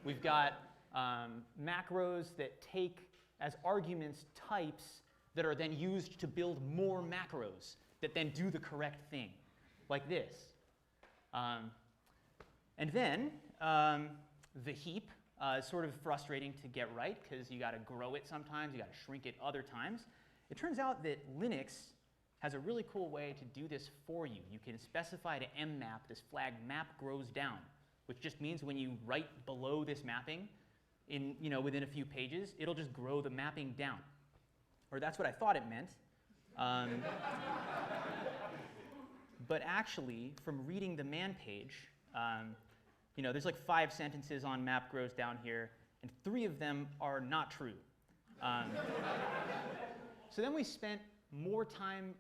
We've got macros that take as arguments types that are then used to build more macros that then do the correct thing, like this. And then the heap is sort of frustrating to get right because you got to grow it sometimes, you got to shrink it other times. It turns out that Linux has a really cool way to do this for you. You can specify to mmap this flag map grows down, which just means when you write below this mapping, within a few pages, it'll just grow the mapping down. Or that's what I thought it meant. But actually, from reading the man page, there's like 5 sentences on map grows down here, and 3 of them are not true. So then we spent more time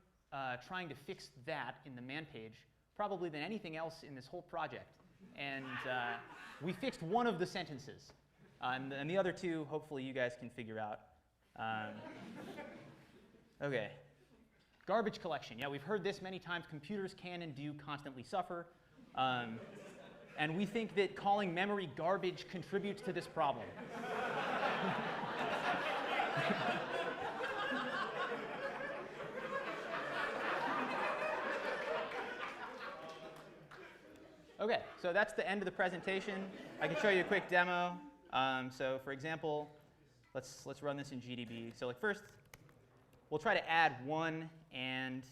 trying to fix that in the man page, probably than anything else in this whole project. And we fixed one of the sentences. And the other 2, hopefully you guys can figure out. Okay. Garbage collection. Yeah, we've heard this many times. Computers can and do constantly suffer. And we think that calling memory garbage contributes to this problem. Okay, so that's the end of the presentation. I can show you a quick demo. So for example, let's run this in GDB. So like first, we'll try to add 1 and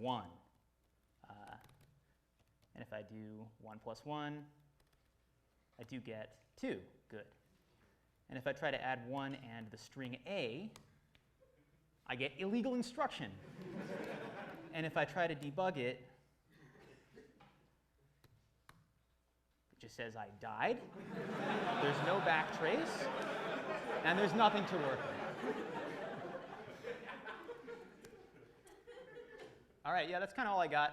1. And if I do 1 plus 1, I do get 2. Good. And if I try to add 1 and the string A, I get illegal instruction. And if I try to debug it, it just says I died. There's no backtrace. And there's nothing to work with. All right, yeah, that's kind of all I got.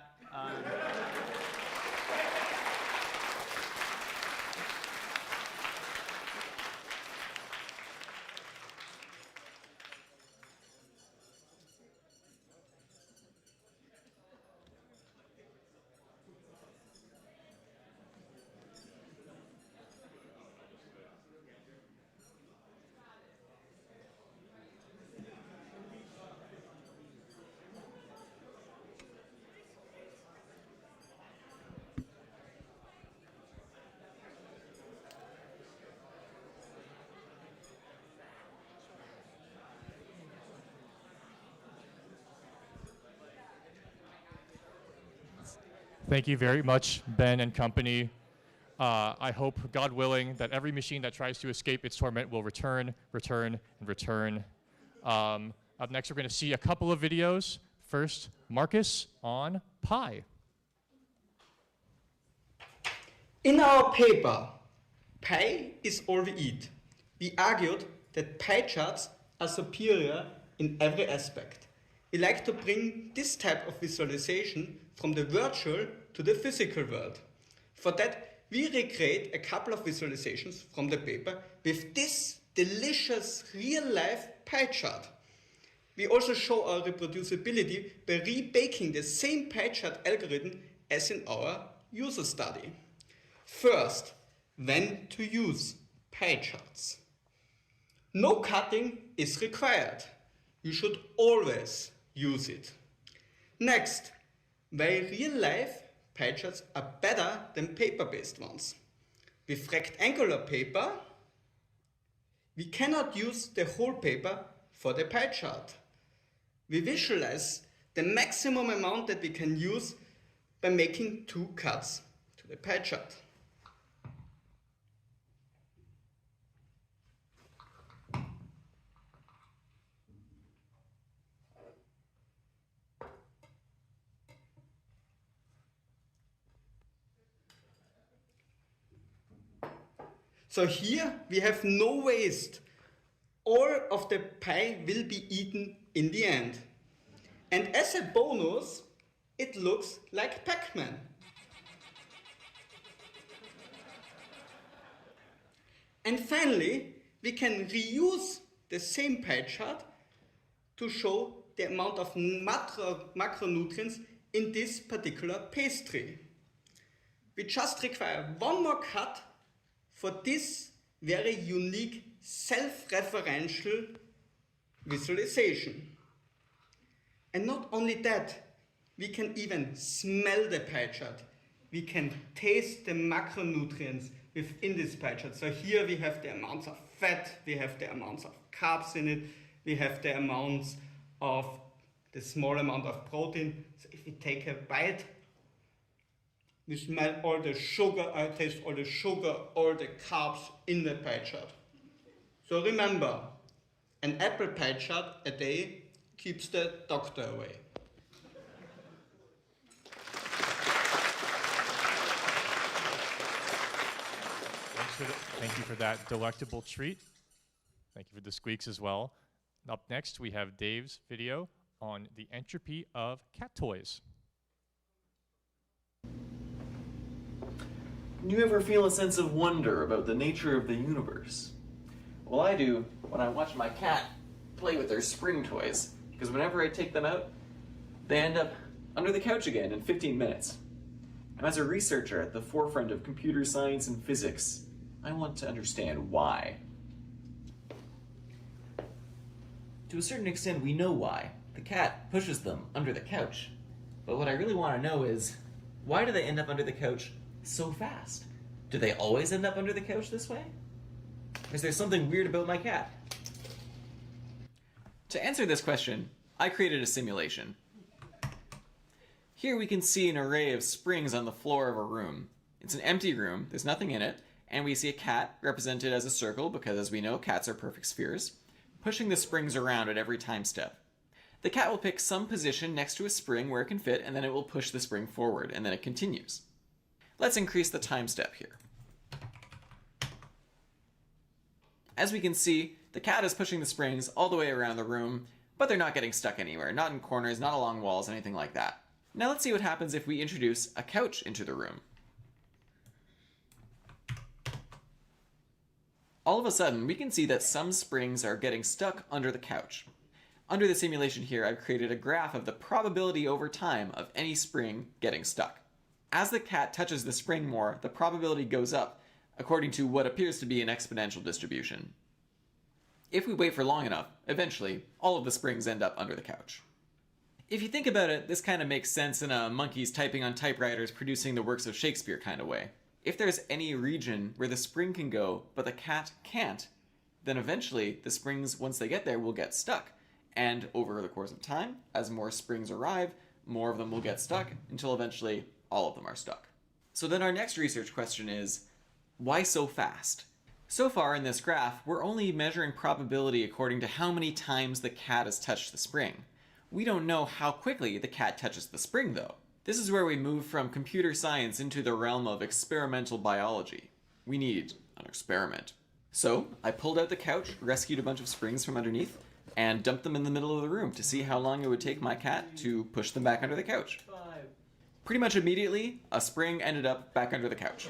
Thank you very much, Ben and company. I hope, God willing, that every machine that tries to escape its torment will return, return, and return. Up next, we're going to see a couple of videos. First, Marcus on pi. In our paper, pi is all we eat. We argued that pie charts are superior in every aspect. We like to bring this type of visualization from the virtual to the physical world. For that, we recreate a couple of visualizations from the paper with this delicious real-life pie chart. We also show our reproducibility by rebaking the same pie chart algorithm as in our user study. First, when to use pie charts. No cutting is required. You should always use it. Next, why real-life pie charts are better than paper-based ones. With rectangular paper, we cannot use the whole paper for the pie chart. We visualize the maximum amount that we can use by making 2 cuts to the pie chart. So here we have no waste. All of the pie will be eaten in the end. And as a bonus, it looks like Pac-Man. And finally, we can reuse the same pie chart to show the amount of macronutrients in this particular pastry. We just require one more cut for this very unique self-referential visualization. And not only that, we can even smell the pie chart. We can taste the macronutrients within this pie chart. So here we have the amounts of fat, we have the amounts of carbs in it, we have the amounts of the small amount of protein. So if we take a bite, we smell all the sugar, I taste all the sugar, all the carbs in the pie chart. So remember, an apple pie chart a day keeps the doctor away. Thank you for that delectable treat. Thank you for the squeaks as well. Up next, we have Dave's video on the entropy of cat toys. Do you ever feel a sense of wonder about the nature of the universe? Well, I do when I watch my cat play with their spring toys, because whenever I take them out, they end up under the couch again in 15 minutes. And as a researcher at the forefront of computer science and physics, I want to understand why. To a certain extent, we know why. The cat pushes them under the couch. But what I really want to know is, why do they end up under the couch so fast? Do they always end up under the couch this way? Is there something weird about my cat? To answer this question, I created a simulation. Here we can see an array of springs on the floor of a room. It's an empty room, there's nothing in it, and we see a cat represented as a circle because, as we know, cats are perfect spheres, pushing the springs around at every time step. The cat will pick some position next to a spring where it can fit, and then it will push the spring forward, and then it continues. Let's increase the time step here. As we can see, the cat is pushing the springs all the way around the room, but they're not getting stuck anywhere, not in corners, not along walls, anything like that. Now let's see what happens if we introduce a couch into the room. All of a sudden, we can see that some springs are getting stuck under the couch. Under the simulation here, I've created a graph of the probability over time of any spring getting stuck. As the cat touches the spring more, the probability goes up, according to what appears to be an exponential distribution. If we wait for long enough, eventually, all of the springs end up under the couch. If you think about it, this kind of makes sense in a monkeys typing on typewriters producing the works of Shakespeare kind of way. If there's any region where the spring can go, but the cat can't, then eventually the springs, once they get there, will get stuck. And over the course of time, as more springs arrive, more of them will get stuck, until eventually all of them are stuck. So then our next research question is, why so fast? So far in this graph, we're only measuring probability according to how many times the cat has touched the spring. We don't know how quickly the cat touches the spring, though. This is where we move from computer science into the realm of experimental biology. We need an experiment. So I pulled out the couch, rescued a bunch of springs from underneath, and dumped them in the middle of the room to see how long it would take my cat to push them back under the couch. Pretty much immediately, a spring ended up back under the couch.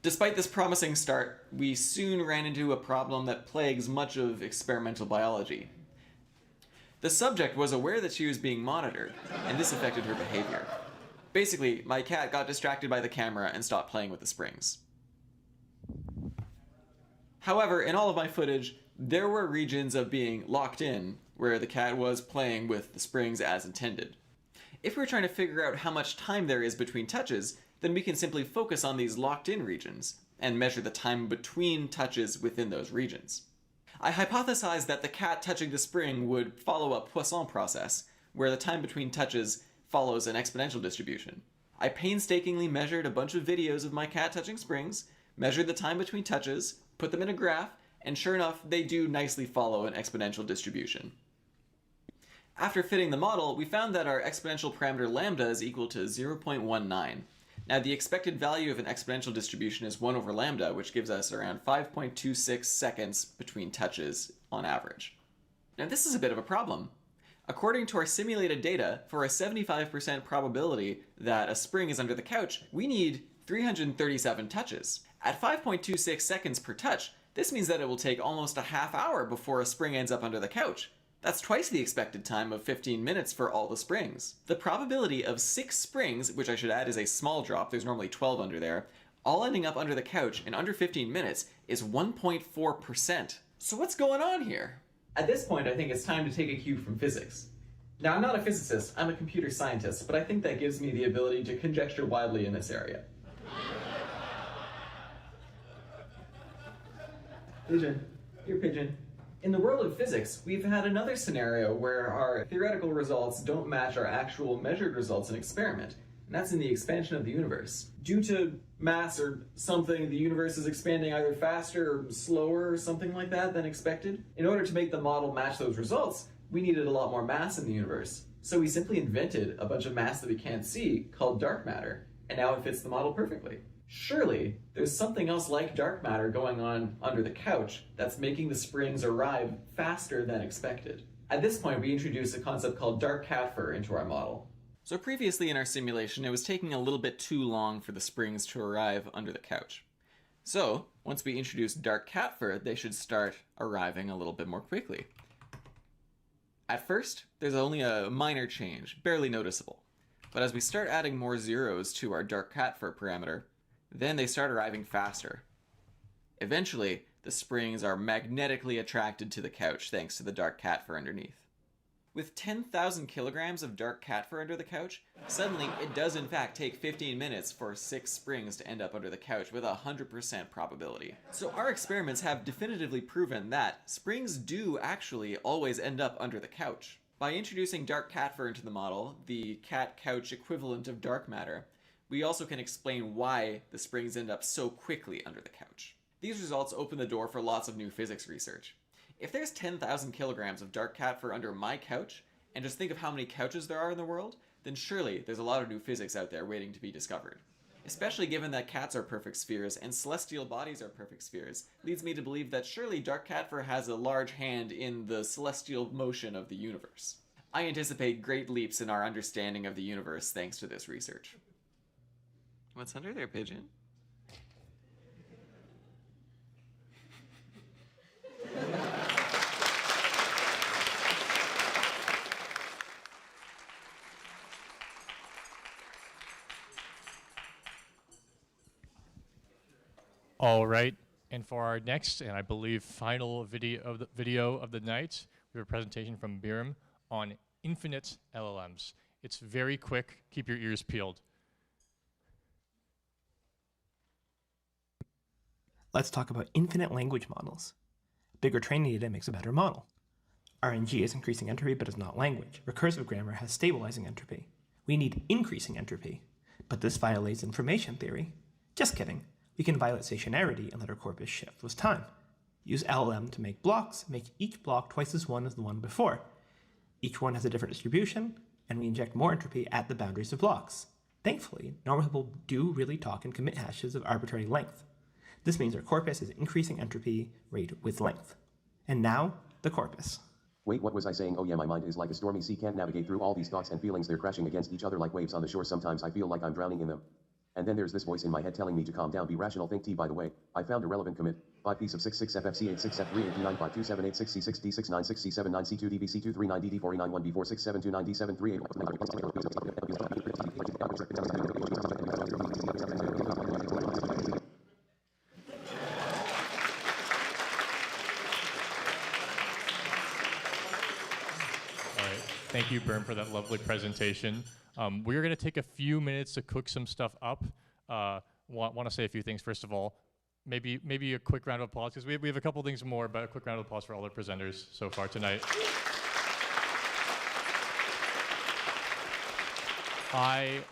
Despite this promising start, we soon ran into a problem that plagues much of experimental biology. The subject was aware that she was being monitored, and this affected her behavior. Basically, my cat got distracted by the camera and stopped playing with the springs. However, in all of my footage, there were regions of being locked in where the cat was playing with the springs as intended. If we're trying to figure out how much time there is between touches, then we can simply focus on these locked-in regions and measure the time between touches within those regions. I hypothesized that the cat touching the spring would follow a Poisson process, where the time between touches follows an exponential distribution. I painstakingly measured a bunch of videos of my cat touching springs, measured the time between touches, put them in a graph, and sure enough, they do nicely follow an exponential distribution. After fitting the model, we found that our exponential parameter lambda is equal to 0.19. Now, the expected value of an exponential distribution is 1 over lambda, which gives us around 5.26 seconds between touches on average. Now this is a bit of a problem. According to our simulated data, for a 75% probability that a spring is under the couch, we need 337 touches. At 5.26 seconds per touch, this means that it will take almost a half hour before a spring ends up under the couch. That's twice the expected time of 15 minutes for all the springs. The probability of 6 springs, which I should add is a small drop, there's normally 12 under there, all ending up under the couch in under 15 minutes is 1.4%. So what's going on here? At this point, I think it's time to take a cue from physics. Now, I'm not a physicist, I'm a computer scientist, but I think that gives me the ability to conjecture widely in this area. Pigeon, here pigeon. In the world of physics, we've had another scenario where our theoretical results don't match our actual measured results in experiment, and that's in the expansion of the universe. Due to mass or something, the universe is expanding either faster or slower or something like that than expected. In order to make the model match those results, we needed a lot more mass in the universe. So we simply invented a bunch of mass that we can't see called dark matter, and now it fits the model perfectly. Surely, there's something else like dark matter going on under the couch that's making the springs arrive faster than expected. At this point, we introduce a concept called dark cat fur into our model. So previously in our simulation, it was taking a little bit too long for the springs to arrive under the couch. So, once we introduce dark cat fur, they should start arriving a little bit more quickly. At first, there's only a minor change, barely noticeable. But as we start adding more zeros to our dark cat fur parameter, then they start arriving faster. Eventually, the springs are magnetically attracted to the couch thanks to the dark cat fur underneath. With 10,000 kilograms of dark cat fur under the couch, suddenly it does in fact take 15 minutes for 6 springs to end up under the couch with a 100% probability. So our experiments have definitively proven that springs do actually always end up under the couch. By introducing dark cat fur into the model, the cat-couch equivalent of dark matter, we also can explain why the springs end up so quickly under the couch. These results open the door for lots of new physics research. If there's 10,000 kilograms of dark cat fur under my couch, and just think of how many couches there are in the world, then surely there's a lot of new physics out there waiting to be discovered. Especially given that cats are perfect spheres and celestial bodies are perfect spheres, leads me to believe that surely dark cat fur has a large hand in the celestial motion of the universe. I anticipate great leaps in our understanding of the universe thanks to this research. What's under there, pigeon? All right, and for our next and I believe final video of the night, we have a presentation from Biram on infinite LLMs. It's very quick. Keep your ears peeled. Let's talk about infinite language models. Bigger training data makes a better model. RNG is increasing entropy but is not language. Recursive grammar has stabilizing entropy. We need increasing entropy, but this violates information theory. Just kidding. We can violate stationarity and let our corpus shift with time. Use LLM to make blocks, make each block twice as one as the one before. Each one has a different distribution, and we inject more entropy at the boundaries of blocks. Thankfully, normal people do really talk in commit hashes of arbitrary length. This means our corpus is increasing entropy rate with length. And now, the corpus. Wait, what was I saying? Oh yeah, my mind is like a stormy sea, can't navigate through all these thoughts and feelings. They're crashing against each other like waves on the shore. Sometimes I feel like I'm drowning in them. And then there's this voice in my head telling me to calm down, be rational, think T. By the way, I found a relevant commit. 5 piece of 66 FFC 86 F3 89 5278 66 D 69 67 9 C2 DB C2 39 DD 49 1 B4 6729 D 738. Thank you, Berm, for that lovely presentation. We're going to take a few minutes to cook some stuff up. Want to say a few things. First of all, maybe a quick round of applause, because we have a couple things more, but a quick round of applause for all the presenters so far tonight. I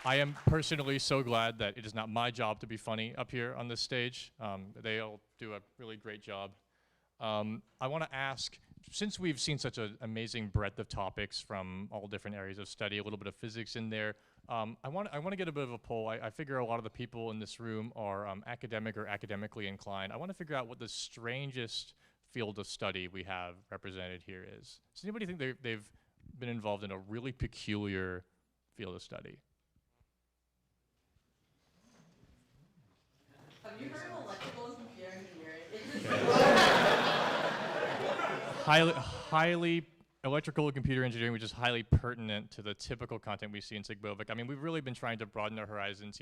am personally so glad that it is not my job to be funny up here on this stage. They all do a really great job. I want to ask, since we've seen such an amazing breadth of topics from all different areas of study, a little bit of physics in there, I want to get a bit of a poll. I figure a lot of the people in this room are academic or academically inclined. I want to figure out what the strangest field of study we have represented here is. Does anybody think they've been involved in a really peculiar field of study? Have you heard of electrical and computer engineering? Highly electrical and computer engineering, which is highly pertinent to the typical content we see in SIGBOVIK. I mean, we've really been trying to broaden our horizons,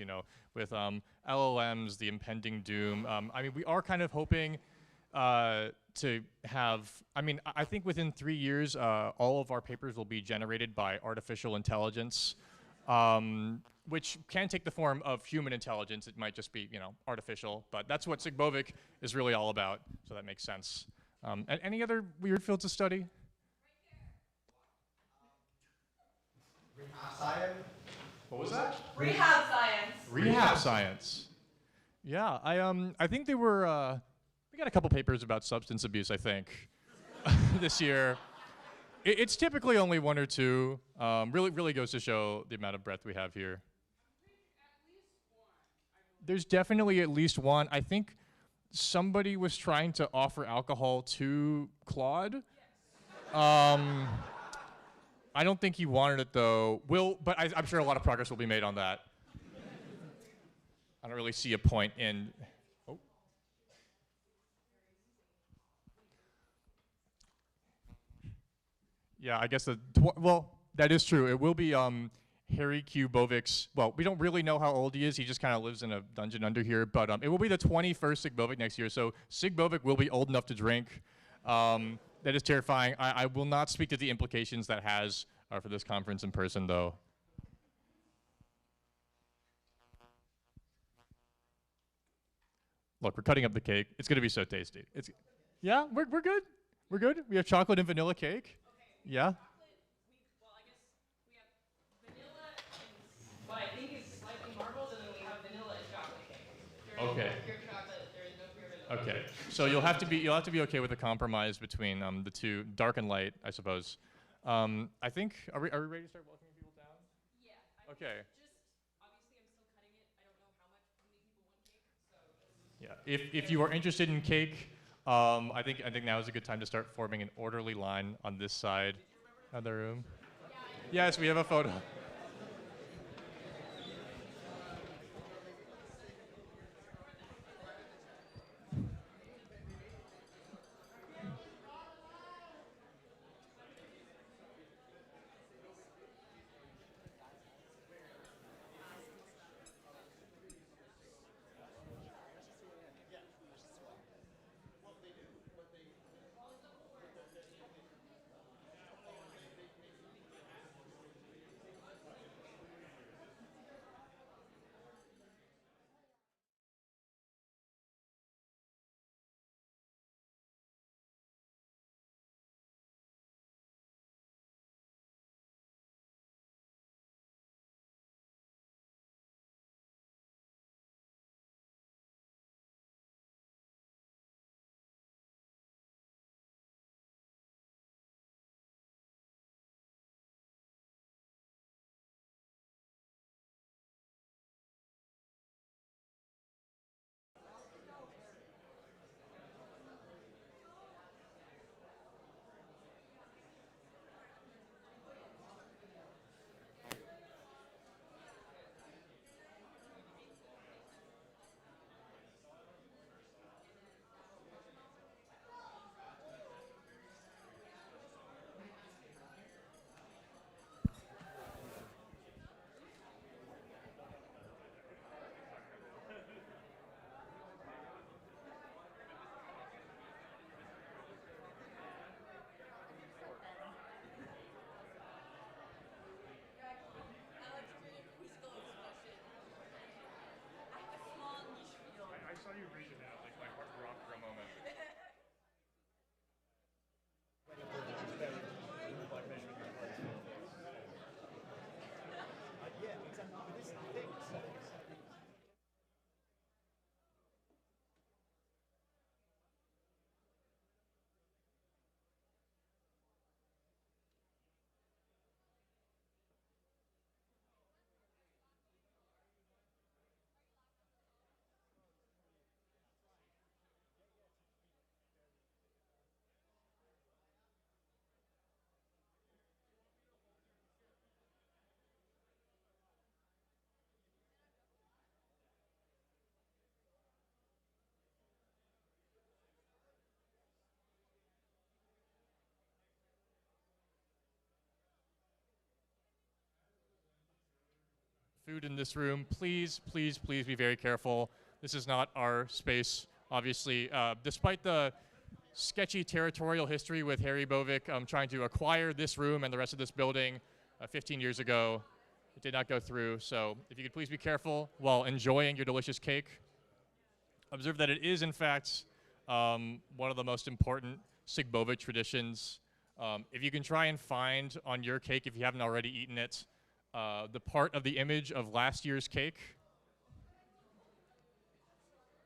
with LLMs, the impending doom. I mean, we are kind of hoping to have, I think within 3 years, all of our papers will be generated by artificial intelligence, which can take the form of human intelligence. It might just be, artificial, but that's what SIGBOVIK is really all about, so that makes sense. Any other weird fields of study? Rehab science. What was that? Rehab science. Rehab science. Yeah, I think they were, we got a couple papers about substance abuse, I think, this year. It's typically only 1 or 2. Really goes to show the amount of breadth we have here. There's definitely at least one. I think somebody was trying to offer alcohol to Claude. I don't think he wanted it though. But I'm sure a lot of progress will be made on that. I don't really see a point in. Oh. Yeah, I guess that is true. It will be Harry Q. Bovik's. Well, we don't really know how old he is. He just kind of lives in a dungeon under here. But it will be the 21st SIGBOVIK next year. So SIGBOVIK will be old enough to drink. That is terrifying. I will not speak to the implications that has for this conference in person, though. Look, we're cutting up the cake. It's going to be so tasty. Yeah, we're good. We're good. We have chocolate and vanilla cake. Okay. Yeah. What I think is slightly marbled, and then we have vanilla and chocolate cake. Okay. Pure chocolate. There is no pure vanilla. Okay. So you'll have to be okay with the compromise between the two, dark and light, I suppose. I think are we ready to start welcoming people down? Yeah. Okay. Obviously I'm still cutting it. I don't know how many people want cake. So. Yeah. If you are interested in cake, I think now is a good time to start forming an orderly line on this side of the room. Yeah, yes, we have a photo. food in this room. Please, please, please be very careful. This is not our space, obviously. Despite the sketchy territorial history with Harry Bovik trying to acquire this room and the rest of this building 15 years ago, it did not go through. So if you could please be careful while enjoying your delicious cake. Observe that it is, in fact, one of the most important SIGBOVIK traditions. If you can try and find on your cake, if you haven't already eaten it, the part of the image of last year's cake.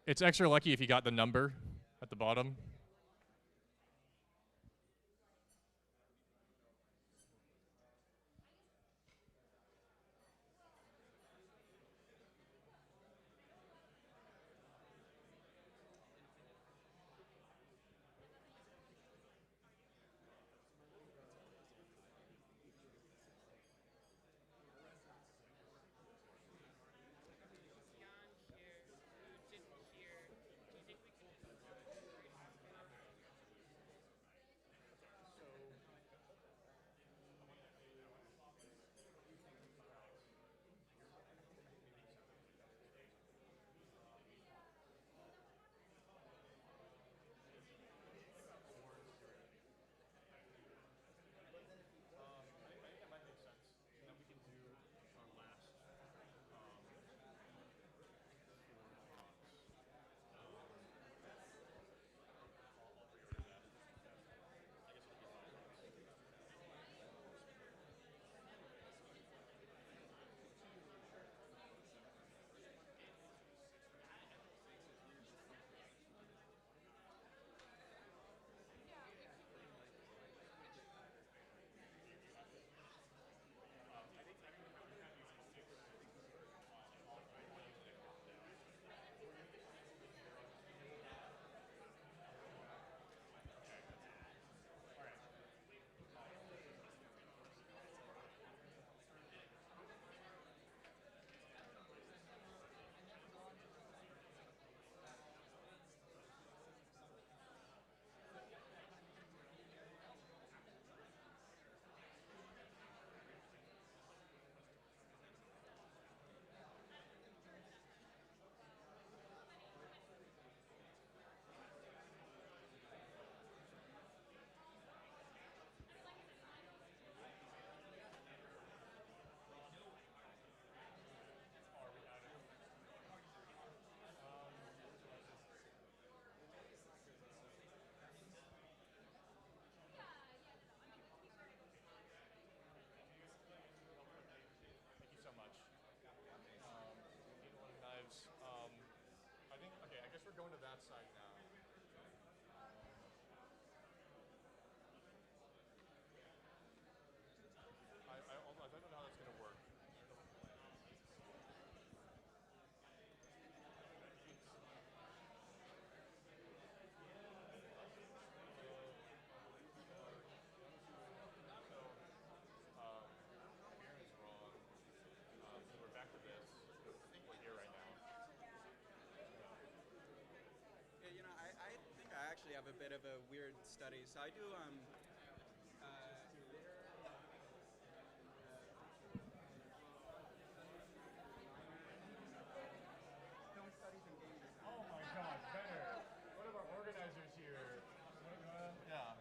It's extra lucky if you got the number at the bottom. Going to that side now. I don't know how that's going to work. Here is wrong. So we're back to this. I think we're here right now. Yeah, you know, I think I actually have a bit of a weird study. So I do Oh my God, better. One of our organizers here. Yeah.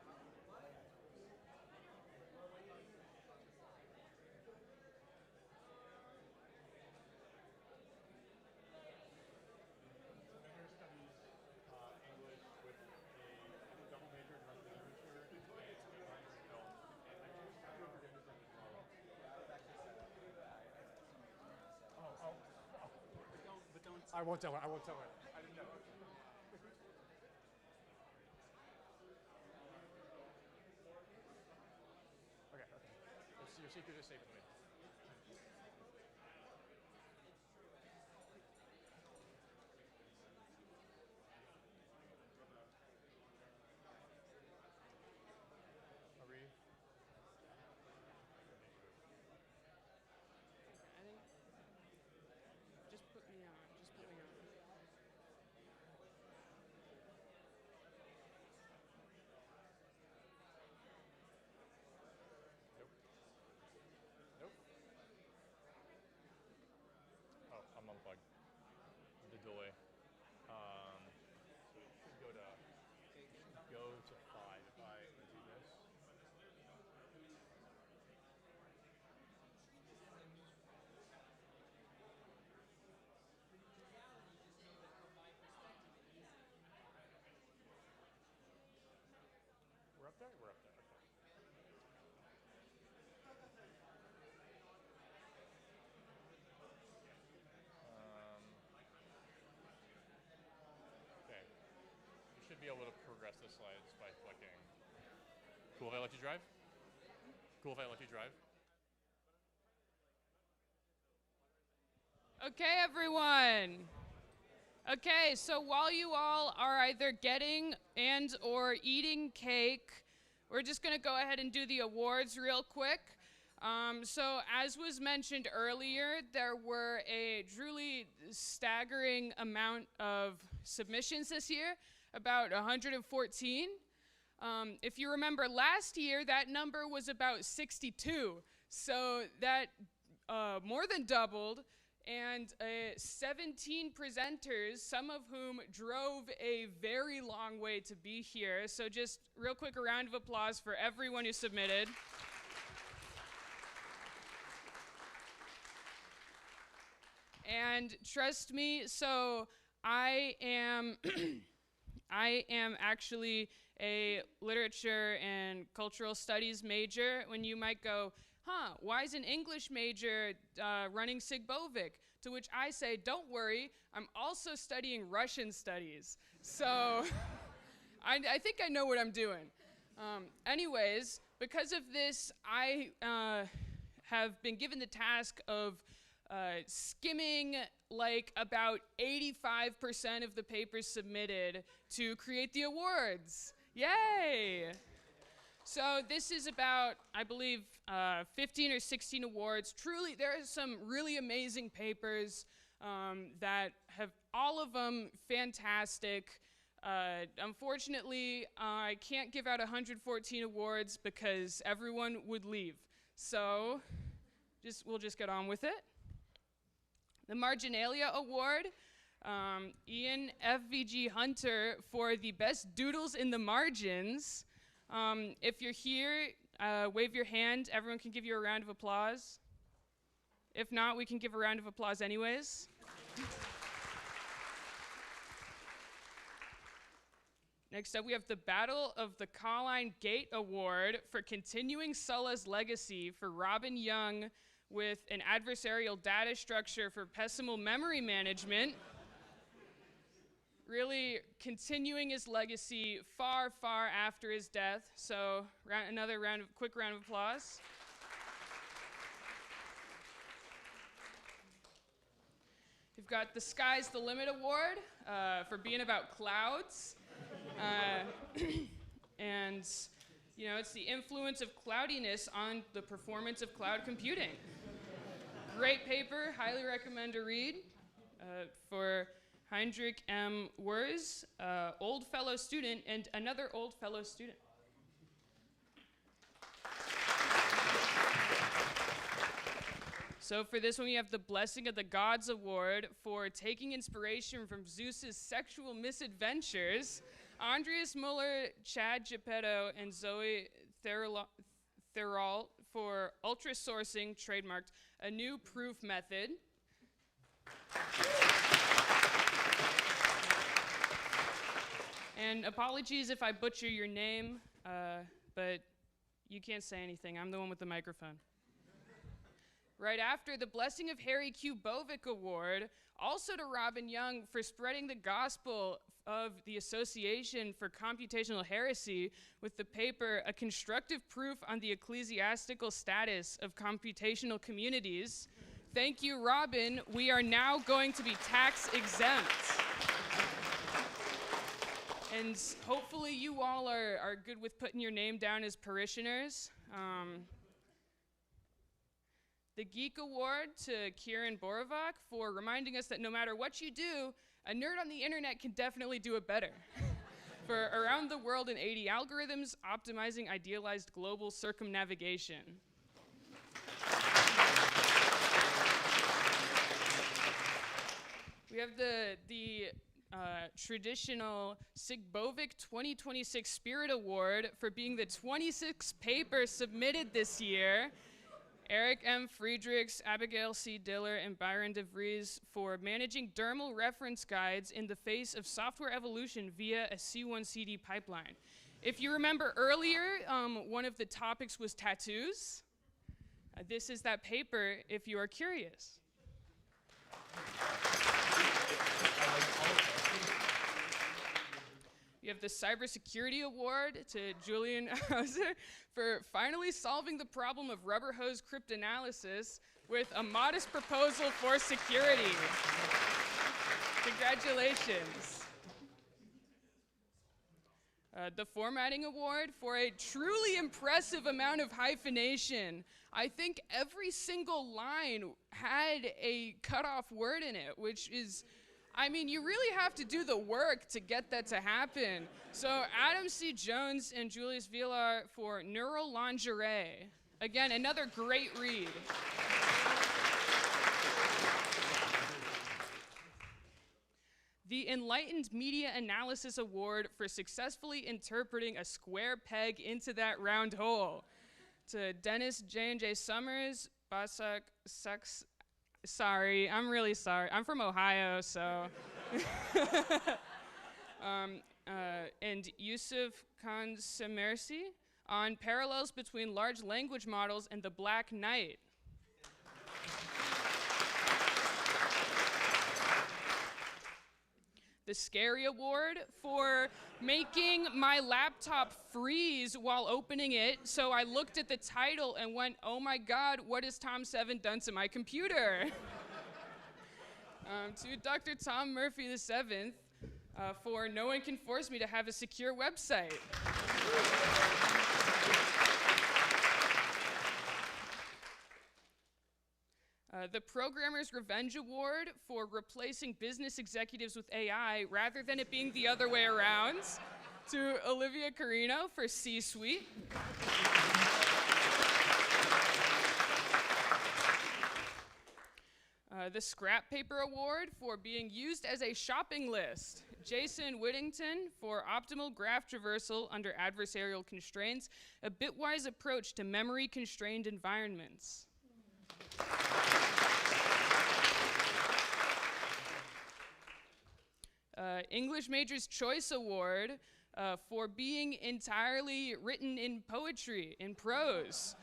I won't tell her. I won't tell her. I didn't know. Okay. Your secret is safe with me. Marie? I think just put me on. Just put me on. easily. So it should go to 5 if I do this. We're up there? We're up there. Okay. Okay. You should be able to progress the slides by clicking. Cool if I let you drive? Cool if I let you drive? Okay, everyone. Okay, so while you all are either getting and or eating cake, we're just going to go ahead and do the awards real quick. So as was mentioned earlier, there were a truly staggering amount of submissions this year, about 114. If you remember last year, that number was about 62. So that more than doubled. And 17 presenters, some of whom drove a very long way to be here. So just real quick, a round of applause for everyone who submitted. And trust me, so I am actually a literature and cultural studies major. When you might go, why is an English major running SIGBOVIK? To which I say, don't worry, I'm also studying Russian studies. So I think I know what I'm doing. Anyways, because of this, I have been given the task of skimming like about 85% of the papers submitted to create the awards. Yay! So this is about, I believe, 15 or 16 awards. Truly, there are some really amazing papers that have all of them fantastic. Unfortunately, I can't give out 114 awards because everyone would leave. So we'll just get on with it. The Marginalia Award, Ian FVG Hunter for the best doodles in the margins. If you're here, wave your hand. Everyone can give you a round of applause. If not, we can give a round of applause anyways. Next up, we have the Battle of the Colline Gate Award for continuing Sulla's legacy for Robin Young with an adversarial data structure for pessimal memory management. Really continuing his legacy far, far after his death. So another quick round of applause. We've got the Sky's the Limit Award for being about clouds. And you know, it's the influence of cloudiness on the performance of cloud computing. Great paper, highly recommend a read for Heinrich M. Wurz, old fellow student, and another old fellow student. So for this one, we have the Blessing of the Gods Award for taking inspiration from Zeus's sexual misadventures. Andreas Muller, Chad Geppetto, and Zoe Therault for ultra sourcing, trademarked, a new proof method. And apologies if I butcher your name, but you can't say anything. I'm the one with the microphone. Right after, the Blessing of Harry Q. Bovik Award, also to Robin Young for spreading the gospel of the Association for Computational Heresy with the paper, A Constructive Proof on the Ecclesiastical Status of Computational Communities. Thank you, Robin. We are now going to be tax exempt. And hopefully you all are good with putting your name down as parishioners. The Geek Award to Kieran Borovac for reminding us that no matter what you do, a nerd on the internet can definitely do it better. For Around the World in 80 Algorithms, Optimizing Idealized Global Circumnavigation. We have have the traditional SIGBOVIK 2026 Spirit Award for being the 26th paper submitted this year. Eric M. Friedrichs, Abigail C. Diller, and Byron DeVries for managing dermal reference guides in the face of software evolution via a C1CD pipeline. If you remember earlier, one of the topics was tattoos. This is that paper if you are curious. You have the Cybersecurity Award to Julian Hauser for finally solving the problem of rubber hose cryptanalysis with a modest proposal for security. Congratulations. The Formatting Award for a truly impressive amount of hyphenation. I think every single line had a cutoff word in it, which is, I mean, you really have to do the work to get that to happen. So Adam C. Jones and Julius Villar for Neural Lingerie. Again, another great read. The Enlightened Media Analysis Award for successfully interpreting a square peg into that round hole. To Dennis J&J Summers, Basak Saks. Sorry, I'm really sorry. I'm from Ohio, so. And Yusuf Khan Semersi on parallels between large language models and the Black Knight. The Scary Award for making my laptop freeze while opening it, so I looked at the title and went, oh my God, what has Tom 7 done to my computer? To Dr. Tom Murphy VII for no one can force me to have a secure website. The Programmer's Revenge Award for replacing business executives with AI rather than it being the other way around. To Olivia Carino for C-Suite. The Scrap Paper Award for being used as a shopping list. Jason Whittington for optimal graph traversal under adversarial constraints, a bitwise approach to memory-constrained environments. English Major's Choice Award for being entirely written in poetry, in prose.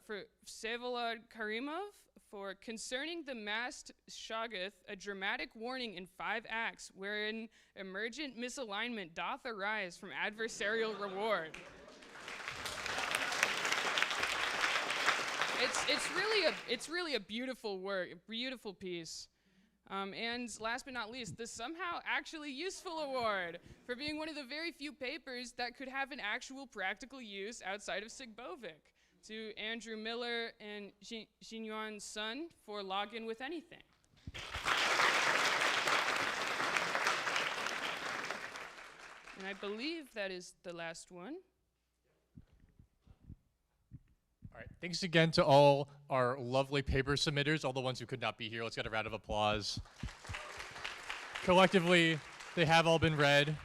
For Vsevolod Karimov for concerning the masked Shoggoth, a dramatic warning in 5 acts wherein emergent misalignment doth arise from adversarial reward. It's really a beautiful work, a beautiful piece. And last but not least, the Somehow Actually Useful Award for being one of the very few papers that could have an actual practical use outside of SIGBOVIK. To Andrew Miller and Xinyuan Sun for Login with Anything. And I believe that is the last one. All right, thanks again to all our lovely paper submitters, all the ones who could not be here. Let's get a round of applause. Collectively, they have all been read.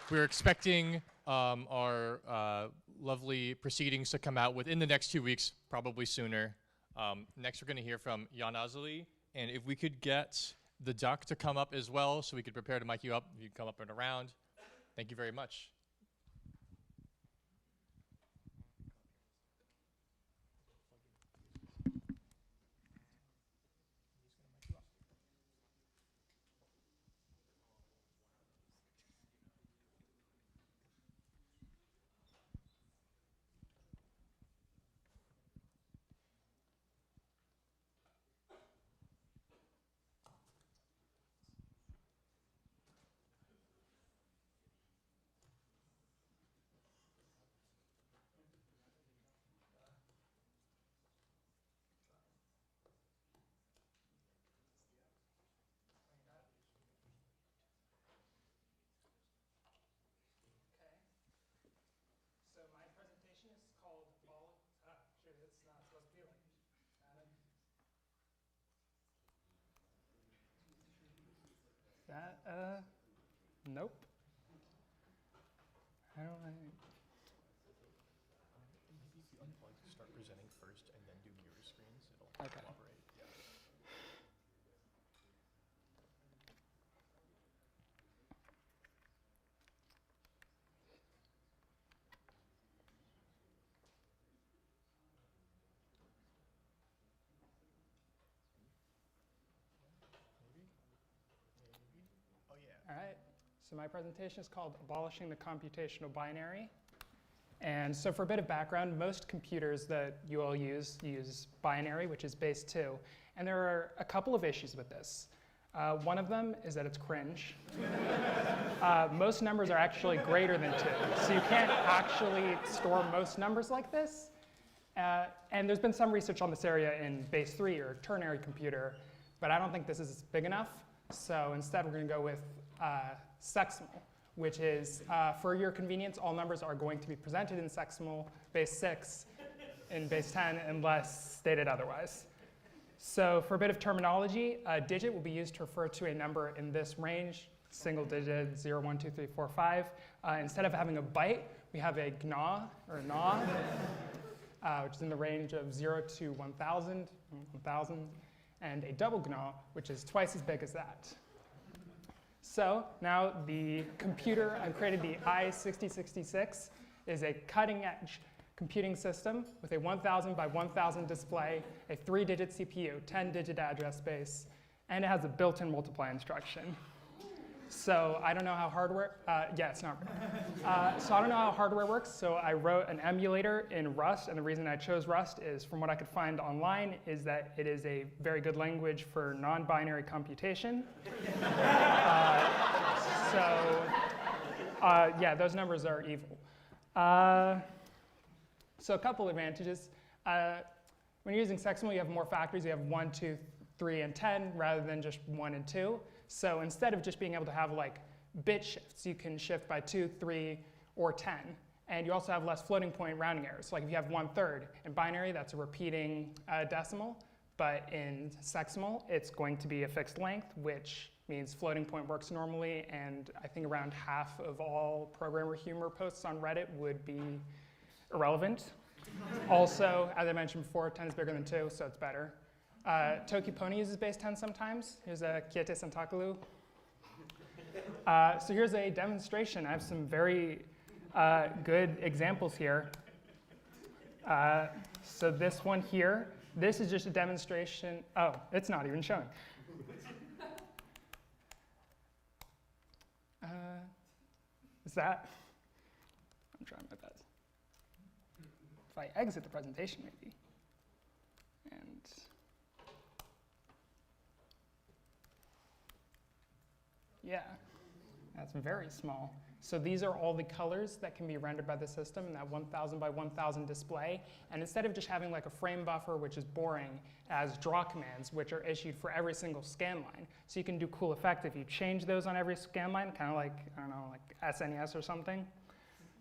We're expecting our lovely proceedings to come out within the next 2 weeks, probably sooner. Next, we're going to hear from Jan Azali, and if we could get the duck to come up as well, so we could prepare to mic you up. If you come up and around. Thank you very much. Nope. How do I? If you unplug, start presenting first, and then do mirror screens, it'll Okay. cooperate. Yeah. Oh yeah. All right. So my presentation is called Abolishing the Computational Binary. And so for a bit of background, most computers that you all use binary, which is base 2. And there are a couple of issues with this. One of them is that it's cringe. Most numbers are actually greater than 2. So you can't actually store most numbers like this. And there's been some research on this area in base 3 or ternary computer, but I don't think this is big enough. So instead, we're going to go with sexmal, which is, for your convenience, all numbers are going to be presented in sexmal base 6 in base 10 unless stated otherwise. So for a bit of terminology, a digit will be used to refer to a number in this range, single digit, 0, 1, 2, 3, 4, 5. Instead of having a byte, we have a GNA, or NA, which is in the range of 0 to 1,000, and a double GNA, which is twice as big as that. So now the computer, I've created the i6066, is a cutting-edge computing system with a 1,000 by 1,000 display, a 3-digit CPU, 10-digit address space, and it has a built-in multiply instruction. So I don't know how hardware, yeah, it's not real. So I don't know how hardware works, so I wrote an emulator in Rust, and the reason I chose Rust is, from what I could find online, is that it is a very good language for non-binary computation. Yeah, those numbers are evil. So a couple advantages. When you're using sexmal, you have more factors. You have 1, 2, 3, and 10 rather than just 1 and 2. So instead of just being able to have like bit shifts, you can shift by 2, 3, or 10. And you also have less floating point rounding errors. Like if you have 1/3 in binary, that's a repeating decimal. But in sexmal, it's going to be a fixed length, which means floating point works normally. And I think around half of all programmer humor posts on Reddit would be irrelevant. Also, as I mentioned before, 10 is bigger than 2, so it's better. Toki Pony uses base 10 sometimes. Here's a Kiete Santakalu. So here's a demonstration. I have some very good examples here. So this one here, this is just a demonstration. Oh, it's not even showing. Is that? I'm trying my best. If I exit the presentation, maybe. And yeah, that's very small. So these are all the colors that can be rendered by the system in that 1,000 by 1,000 display. And instead of just having like a frame buffer, which is boring, as draw commands, which are issued for every single scan line. So you can do cool effects if you change those on every scan line, kind of like, I don't know, like SNES or something,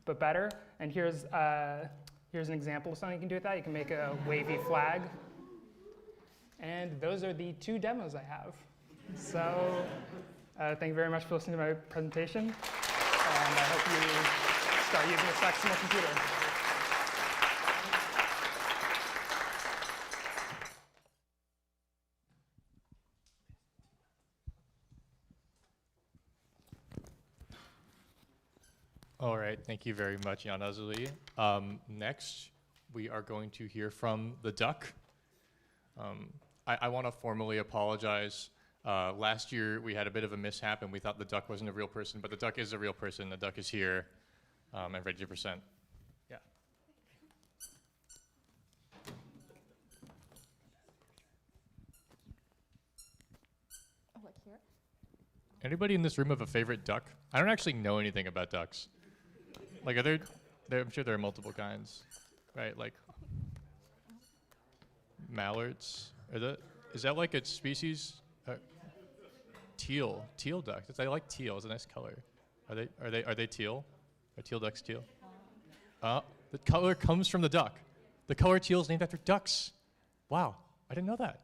but better. And here's an example of something you can do with that. You can make a wavy flag. And those are the 2 demos I have. So thank you very much for listening to my presentation. And I hope you start using a sexmal computer. All right, thank you very much, Jan Azuli. Next, we are going to hear from the duck. I want to formally apologize. Last year, we had a bit of a mishap, and we thought the duck wasn't a real person, but the duck is a real person. The duck is here and ready to present. Yeah. Oh, like here? Anybody in this room have a favorite duck? I don't actually know anything about ducks. Like, I'm sure there are multiple kinds, right? Like mallards. Is that like a species? Teal ducks. I like teal. It's a nice color. Are they teal? Are teal ducks teal? The color comes from the duck. The color teal is named after ducks. Wow, I didn't know that.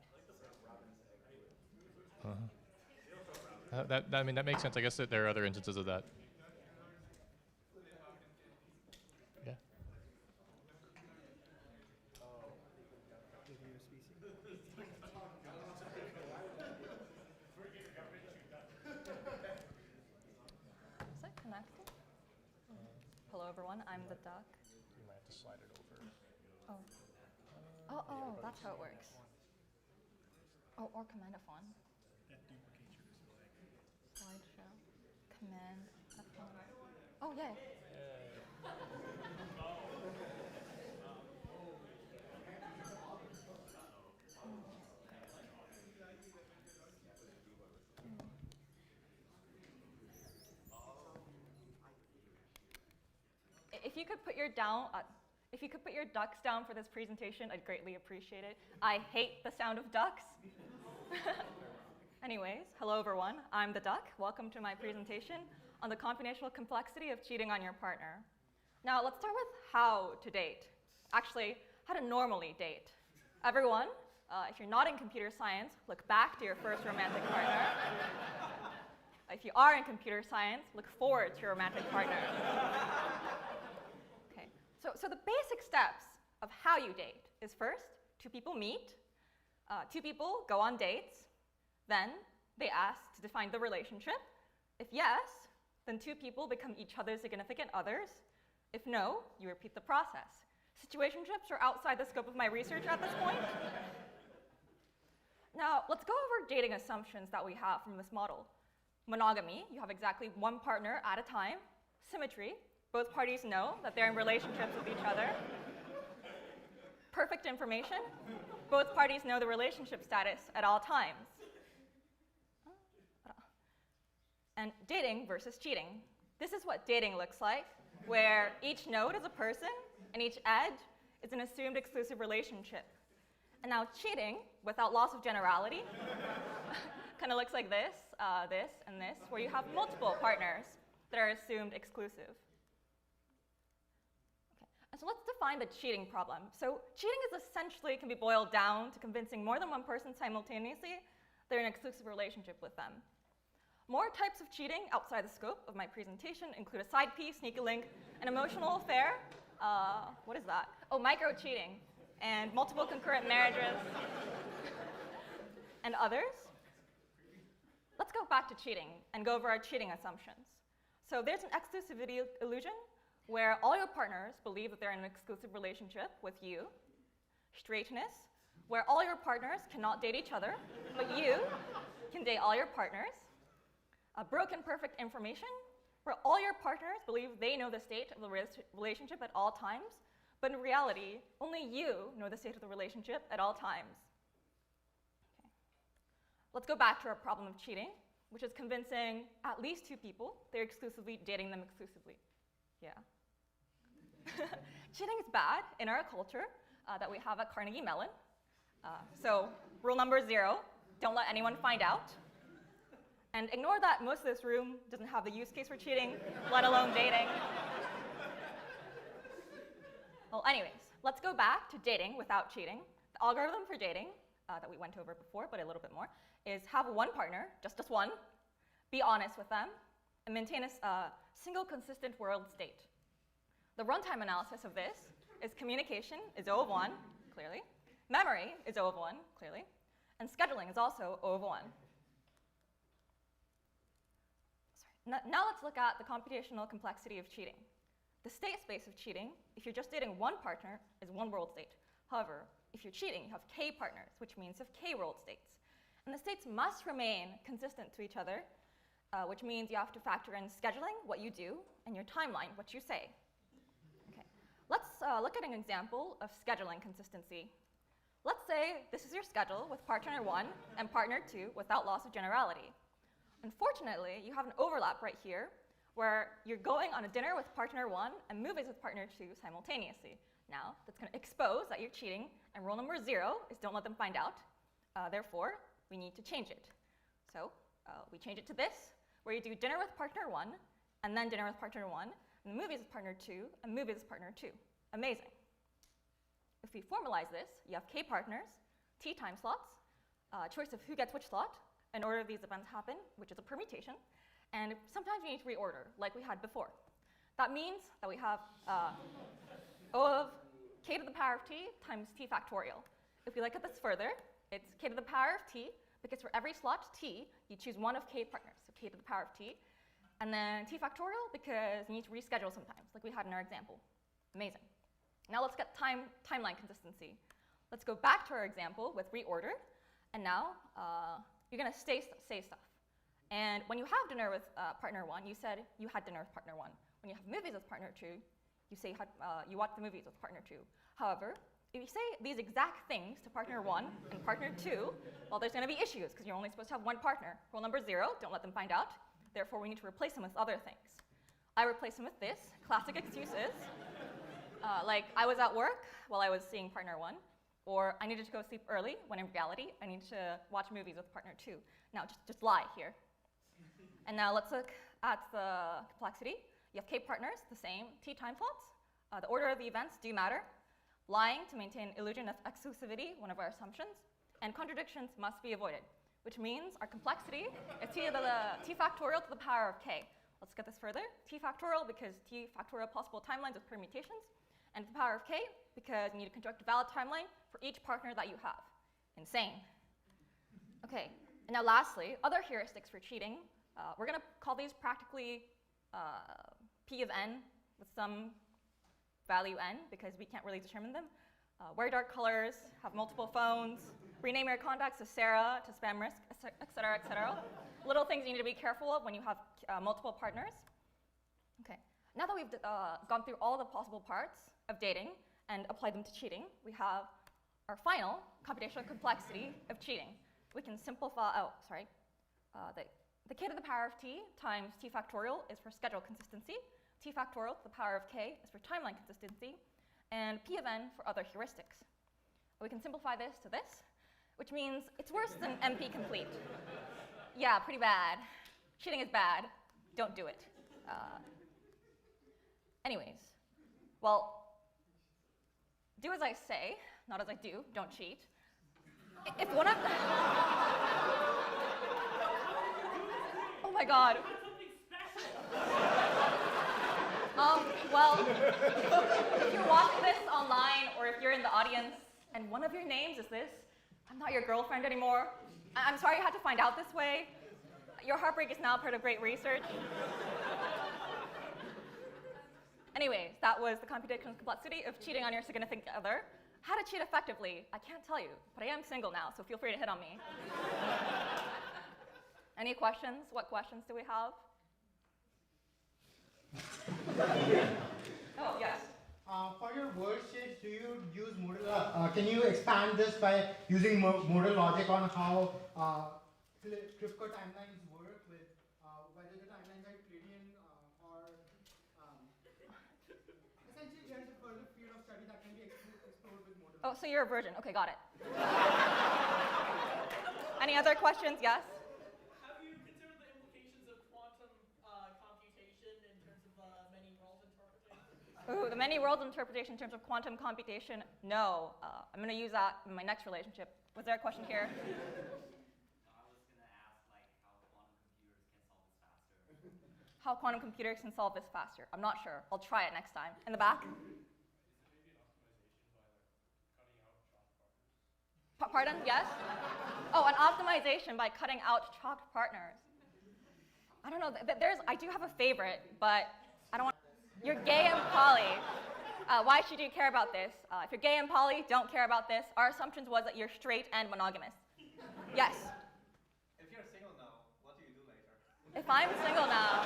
I mean, that makes sense. I guess that there are other instances of that. Yeah. Is it connected? Hello, everyone. I'm the duck. You might have to slide it over. Oh, that's how it works. Oh, or Command F1. Slideshow. Command F1. Oh, yay. If you could put your ducks down for this presentation, I'd greatly appreciate it. I hate the sound of ducks. Anyways, hello everyone. I'm the duck. Welcome to my presentation on the computational complexity of cheating on your partner. Now, let's start with how to date. Actually, how to normally date. Everyone, if you're not in computer science, look back to your first romantic partner. If you are in computer science, look forward to your romantic partner. Okay, so the basic steps of how you date is first, two people meet, two people go on dates, then they ask to define the relationship. If yes, then two people become each other's significant others. If no, you repeat the process. Situationships are outside the scope of my research at this point. Now, let's go over dating assumptions that we have from this model. Monogamy, you have exactly one partner at a time. Symmetry, both parties know that they're in relationships with each other. Perfect information, both parties know the relationship status at all times. And dating versus cheating. This is what dating looks like, where each node is a person and each edge is an assumed exclusive relationship. And now cheating, without loss of generality, kind of looks like this, this, and this, where you have multiple partners that are assumed exclusive. Okay. And so let's define the cheating problem. So cheating is essentially can be boiled down to convincing more than one person simultaneously they're in an exclusive relationship with them. More types of cheating outside the scope of my presentation include a side piece, sneaky link, an emotional affair. What is that? Oh, micro-cheating, and multiple concurrent marriages, and others. Let's go back to cheating and go over our cheating assumptions. So there's an exclusivity illusion where all your partners believe that they're in an exclusive relationship with you. Straightness, where all your partners cannot date each other, but you can date all your partners. A broken perfect information, where all your partners believe they know the state of the relationship at all times, but in reality, only you know the state of the relationship at all times. Okay. Let's go back to our problem of cheating, which is convincing at least two people they're exclusively dating them exclusively. Yeah. Cheating is bad in our culture that we have at Carnegie Mellon. So rule number 0, don't let anyone find out. And ignore that most of this room doesn't have the use case for cheating, let alone dating. Well, anyways, let's go back to dating without cheating. The algorithm for dating that we went over before, but a little bit more, is have one partner, just one, be honest with them, and maintain a single consistent world state. The runtime analysis of this is communication is O of 1, clearly. Memory is O of 1, clearly. And scheduling is also O of 1. Now let's look at the computational complexity of cheating. The state space of cheating, if you're just dating one partner, is one world state. However, if you're cheating, you have k partners, which means you have k world states. And the states must remain consistent to each other, which means you have to factor in scheduling, what you do, and your timeline, what you say. Okay. Let's look at an example of scheduling consistency. Let's say this is your schedule with partner 1 and partner 2 without loss of generality. Unfortunately, you have an overlap right here where you're going on a dinner with partner 1 and movies with partner 2 simultaneously. Now, that's going to expose that you're cheating, and rule number 0 is don't let them find out. Therefore, we need to change it. So we change it to this, where you do dinner with partner 1, and then dinner with partner 1, and movies with partner 2, and movies with partner 2. Amazing. If we formalize this, you have k partners, t time slots, choice of who gets which slot, an order of these events happen, which is a permutation, and sometimes we need to reorder, like we had before. That means that we have O of k to the power of t times t factorial. If we look at this further, it's k to the power of t, because for every slot t, you choose one of k partners, so k to the power of t. And then t factorial, because you need to reschedule sometimes, like we had in our example. Amazing. Now let's get timeline consistency. Let's go back to our example with reorder. And now you're going to say stuff. And when you have dinner with partner 1, you said you had dinner with partner 1. When you have movies with partner 2, you say you watch the movies with partner 2. However, if you say these exact things to partner 1 and partner 2, well, there's going to be issues, because you're only supposed to have one partner. Rule number 0, don't let them find out. Therefore, we need to replace them with other things. I replace them with this. Classic excuses. Like, I was at work while I was seeing partner 1, or I needed to go sleep early, when in reality, I need to watch movies with partner 2. Now, just lie here. And now let's look at the complexity. You have k partners, the same, t time slots. The order of the events do matter. Lying to maintain illusion of exclusivity, one of our assumptions. And contradictions must be avoided, which means our complexity is t factorial to the power of k. Let's get this further. T factorial, because t factorial possible timelines with permutations. And the power of k, because you need to construct a valid timeline for each partner that you have. Insane. OK, and now lastly, other heuristics for cheating. We're going to call these practically p of n with some value n, because we can't really determine them. Wear dark colors, have multiple phones, rename your contacts to Sarah, to spam risk, et cetera, et cetera. Little things you need to be careful of when you have multiple partners. OK, now that we've gone through all the possible parts of dating and applied them to cheating, we have our final computational complexity of cheating. We can simplify, the k to the power of t times t factorial is for schedule consistency. T factorial to the power of k is for timeline consistency. And p of n for other heuristics. We can simplify this to this, which means it's worse than MP complete. Yeah, pretty bad. Cheating is bad. Don't do it. Anyways, well, do as I say, not as I do. Don't cheat. If one of oh my God. Well, if you're watching this online, or if you're in the audience, and one of your names is this, I'm not your girlfriend anymore. I'm sorry you had to find out this way. Your heartbreak is now part of great research. Anyways, that was the computational complexity of cheating on your significant other. How to cheat effectively, I can't tell you, but I am single now, so feel free to hit on me. Any questions? What questions do we have? Oh, yes. For your word shapes, do you use modal? Can you expand this by using modal logic on how Kripke timelines work, with whether the timelines are Euclidean or essentially there's a further field of study that can be explored with modal. Oh, so you're a virgin. Okay, got it. Any other questions? Yes? Have you considered the implications of quantum computation in terms of many worlds interpretation? Ooh, the many worlds interpretation in terms of quantum computation? No. I'm going to use that in my next relationship. Was there a question here? How quantum computers can solve this faster? I'm not sure. I'll try it next time. In the back? Pardon? Yes? Oh, an optimization by cutting out chalked partners. I don't know. I do have a favorite, but I don't want. You're gay and poly. Why should you care about this? If you're gay and poly, don't care about this. Our assumptions was that you're straight and monogamous. Yes? If you're single now, what do you do later? If I'm single now,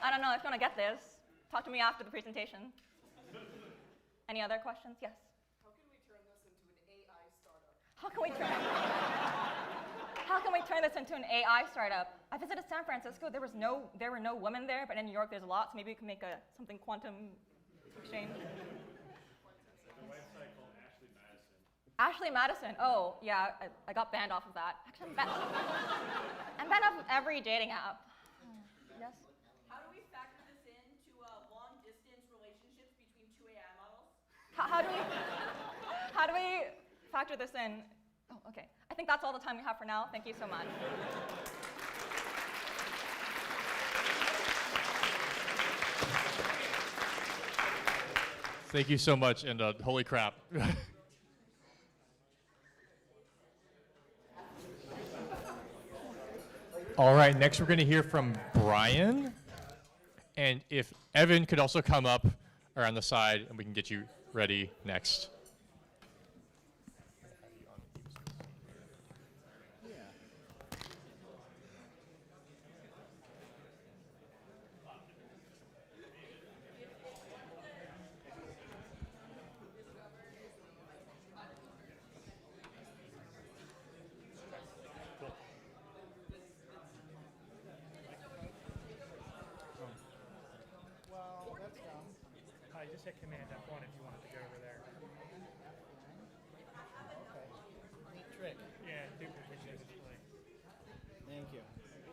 I don't know if you want to get this. Talk to me after the presentation. Any other questions? Yes? How can we turn this into an AI startup? How can we turn this into an AI startup? I visited San Francisco. There were no women there, but in New York there's a lot. So maybe we can make something quantum exchange. There's a website called Ashley Madison. Ashley Madison. Oh yeah, I got banned off of that. Actually, I'm banned off of every dating app. Yes. How do we factor this into long-distance relationships between two AI models? How do we factor this in, oh, okay. I think that's all the time we have for now. Thank you so much. Thank you so much, and holy crap. All right, next we're going to hear from Brian. And if Evan could also come up around the side, and we can get you ready next. Just hit Command F1 if you wanted to go over there. Okay. Neat trick. Yeah, duplication display. Thank you.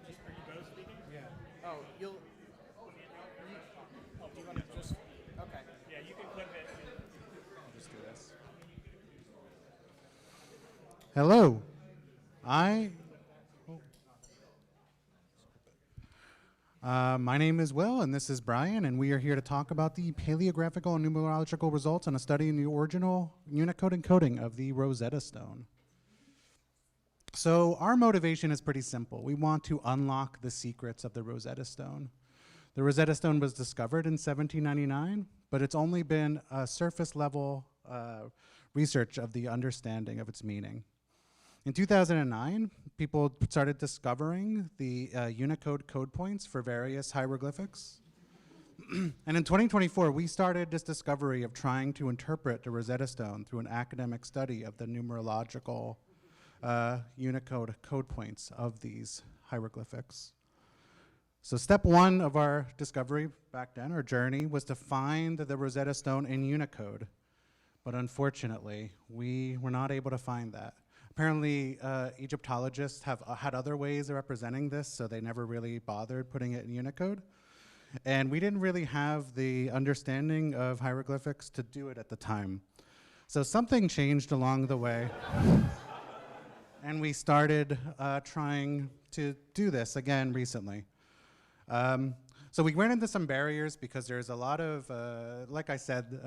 Just are you both speaking? Yeah. Oh, you'll. Oh, do you want to just? Okay. Yeah, you can clip it. I'll just do this. Hello. My name is Will, and this is Brian, and we are here to talk about the paleographical and numerological results on a study in the original Unicode encoding of the Rosetta Stone. So our motivation is pretty simple. We want to unlock the secrets of the Rosetta Stone. The Rosetta Stone was discovered in 1799, but it's only been a surface level research of the understanding of its meaning. In 2009, people started discovering the Unicode code points for various hieroglyphics. And in 2024, we started this discovery of trying to interpret the Rosetta Stone through an academic study of the numerological Unicode code points of these hieroglyphics. So step one of our discovery back then, our journey, was to find the Rosetta Stone in Unicode. But unfortunately, we were not able to find that. Apparently, Egyptologists have had other ways of representing this, so they never really bothered putting it in Unicode. And we didn't really have the understanding of hieroglyphics to do it at the time. So something changed along the way. And we started trying to do this again recently. So we ran into some barriers because there's a lot of, like I said,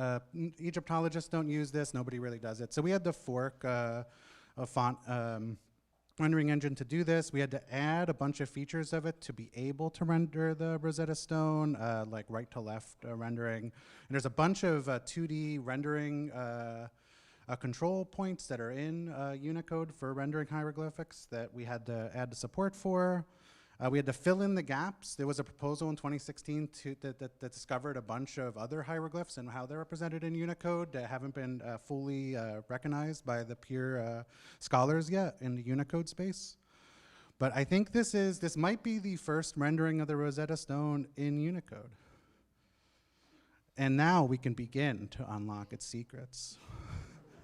Egyptologists don't use this, nobody really does it. So we had to fork a font rendering engine to do this. We had to add a bunch of features of it to be able to render the Rosetta Stone, like right to left rendering. And there's a bunch of 2D rendering control points that are in Unicode for rendering hieroglyphics that we had to add the support for. We had to fill in the gaps. There was a proposal in 2016 that discovered a bunch of other hieroglyphs and how they're represented in Unicode that haven't been fully recognized by the peer scholars yet in the Unicode space. But I think this might be the first rendering of the Rosetta Stone in Unicode. And now we can begin to unlock its secrets.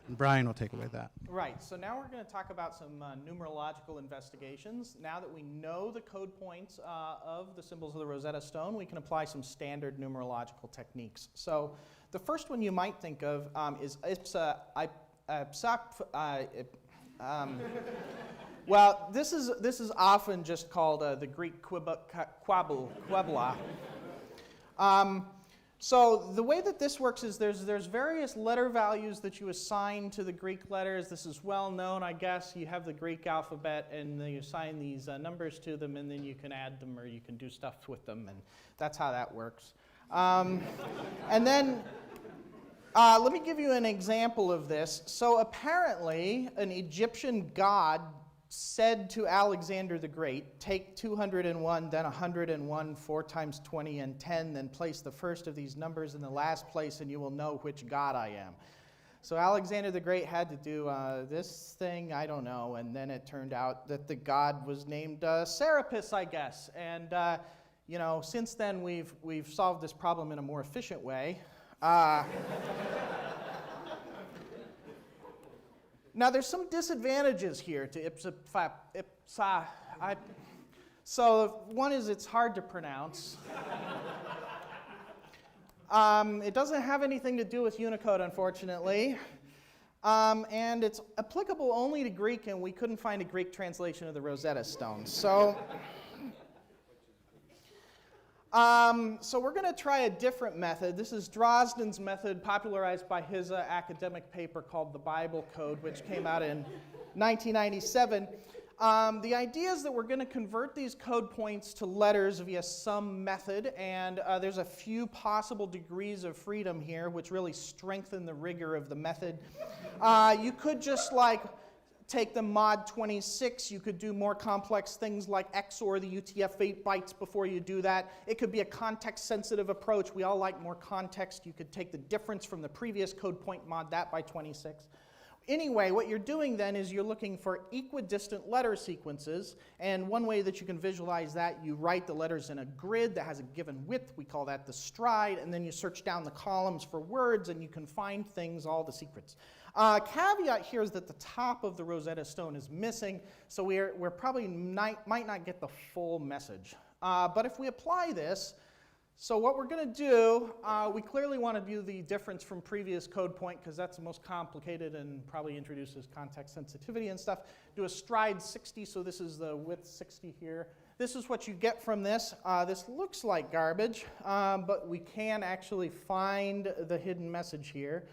And Brian will take away that. Right, so now we're going to talk about some numerological investigations. Now that we know the code points of the symbols of the Rosetta Stone, we can apply some standard numerological techniques. So the first one you might think of is well, this is often just called the Greek Quabla. So the way that this works is there's various letter values that you assign to the Greek letters. This is well known, I guess. You have the Greek alphabet, and then you assign these numbers to them, and then you can add them or you can do stuff with them, and that's how that works. And then let me give you an example of this. So apparently, an Egyptian god said to Alexander the Great, take 201, then 101, 4 times 20, and 10, then place the first of these numbers in the last place, and you will know which god I am. So Alexander the Great had to do this thing, I don't know, and then it turned out that the god was named Serapis, I guess. And you know, since then we've solved this problem in a more efficient way. Now, there's some disadvantages here to So one is it's hard to pronounce. It doesn't have anything to do with Unicode, unfortunately. And it's applicable only to Greek, and we couldn't find a Greek translation of the Rosetta Stone. So we're going to try a different method. This is Drosden's method, popularized by his academic paper called The Bible Code, which came out in 1997. The idea is that we're going to convert these code points to letters via some method, and there's a few possible degrees of freedom here, which really strengthen the rigor of the method. You could just take the mod 26. You could do more complex things like XOR the UTF-8 bytes before you do that. It could be a context-sensitive approach. We all like more context. You could take the difference from the previous code point, mod that by 26. Anyway, what you're doing then is you're looking for equidistant letter sequences, and one way that you can visualize that, you write the letters in a grid that has a given width. We call that the stride, and then you search down the columns for words, and you can find things, all the secrets. Caveat here is that the top of the Rosetta Stone is missing, so we're probably might not get the full message. But if we apply this, so what we're going to do, we clearly want to do the difference from previous code point, because that's the most complicated and probably introduces context sensitivity and stuff. Do a stride 60, so this is the width 60 here. This is what you get from this. This looks like garbage, but we can actually find the hidden message here.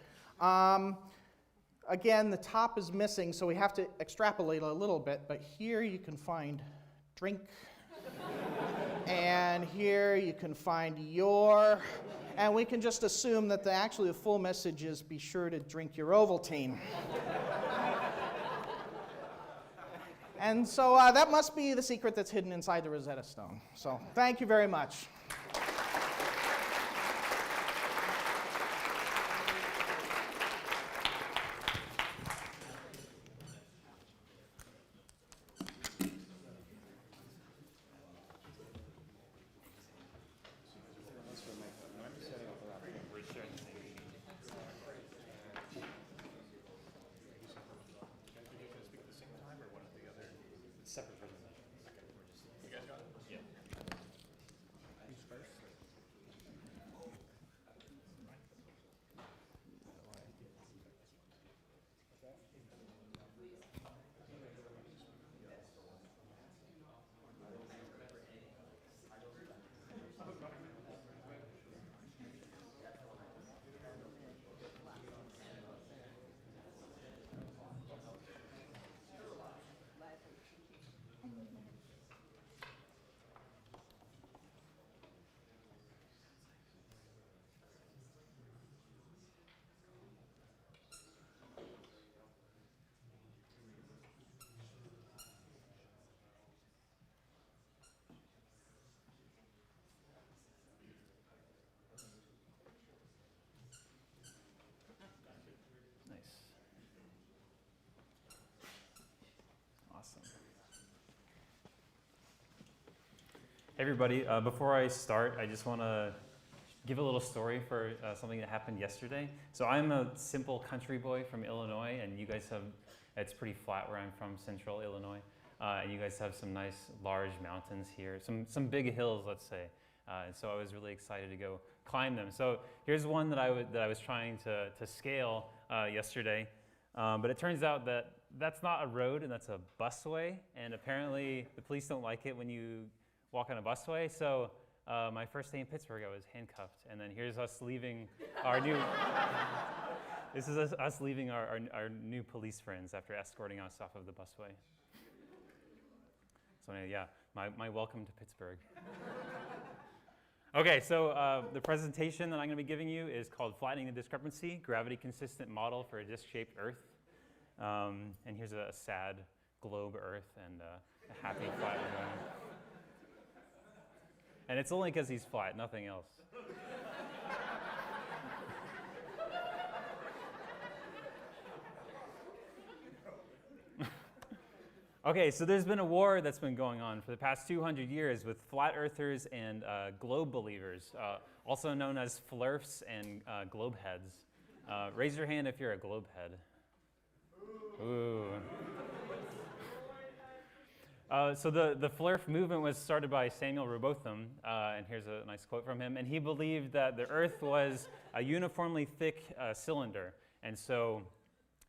Again, the top is missing, so we have to extrapolate a little bit, but here you can find drink, and here you can find your, and we can just assume that actually the full message is be sure to drink your Ovaltine. And so that must be the secret that's hidden inside the Rosetta Stone. So thank you very much. Hey everybody, before I start, I just want to give a little story for something that happened yesterday. So I'm a simple country boy from Illinois, and you guys have, it's pretty flat where I'm from, central Illinois, and you guys have some nice large mountains here, some big hills, let's say. And so I was really excited to go climb them. So here's one that I was trying to scale yesterday, but it turns out that that's not a road and that's a busway, and apparently the police don't like it when you walk on a busway. So my first day in Pittsburgh, I was handcuffed, and then here's us leaving our new. This is us leaving our new police friends after escorting us off of the busway. So yeah, my welcome to Pittsburgh. Okay, so the presentation that I'm going to be giving you is called Flattening the Discrepancy, Gravity Consistent Model for a Disk-Shaped Earth. And here's a sad globe Earth and a happy flat Earth. And it's only because he's flat, nothing else. Okay, so there's been a war that's been going on for the past 200 years with flat earthers and globe believers, also known as flurfs and globe heads. Raise your hand if you're a globe head. Ooh. So the flurf movement was started by Samuel Rowbotham, and here's a nice quote from him. And he believed that the Earth was a uniformly thick cylinder, and so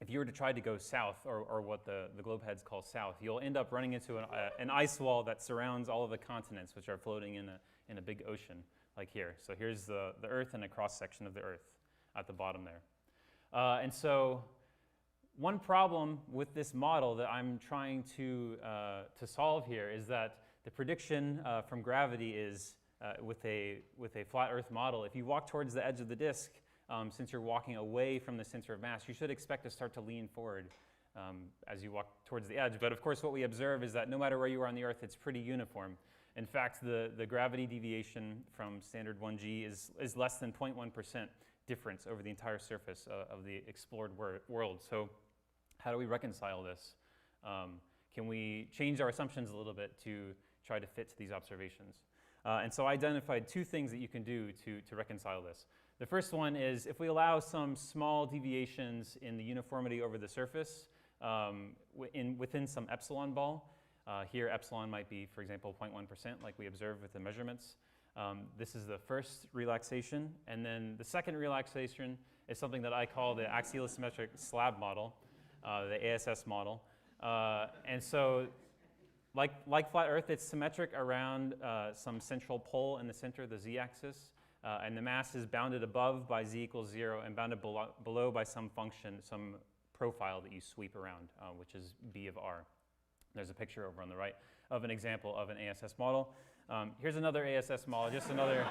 if you were to try to go south, or what the globe heads call south, you'll end up running into an ice wall that surrounds all of the continents, which are floating in a big ocean, like here. So here's the Earth and a cross-section of the Earth at the bottom there. And so one problem with this model that I'm trying to solve here is that the prediction from gravity is, with a flat Earth model, if you walk towards the edge of the disk, since you're walking away from the center of mass, you should expect to start to lean forward as you walk towards the edge. But of course, what we observe is that no matter where you are on the Earth, it's pretty uniform. In fact, the gravity deviation from standard 1G is less than 0.1% difference over the entire surface of the explored world. So how do we reconcile this? Can we change our assumptions a little bit to try to fit to these observations? And so I identified two things that you can do to reconcile this. The first one is if we allow some small deviations in the uniformity over the surface within some epsilon ball. Here epsilon might be, for example, 0.1%, like we observed with the measurements. This is the first relaxation. And then the second relaxation is something that I call the axial symmetric slab model, the ASS model. And so like flat Earth, it's symmetric around some central pole in the center, the z-axis. And the mass is bounded above by z equals 0 and bounded below by some function, some profile that you sweep around, which is b of r. There's a picture over on the right of an example of an ASS model. Here's another ASS model, just another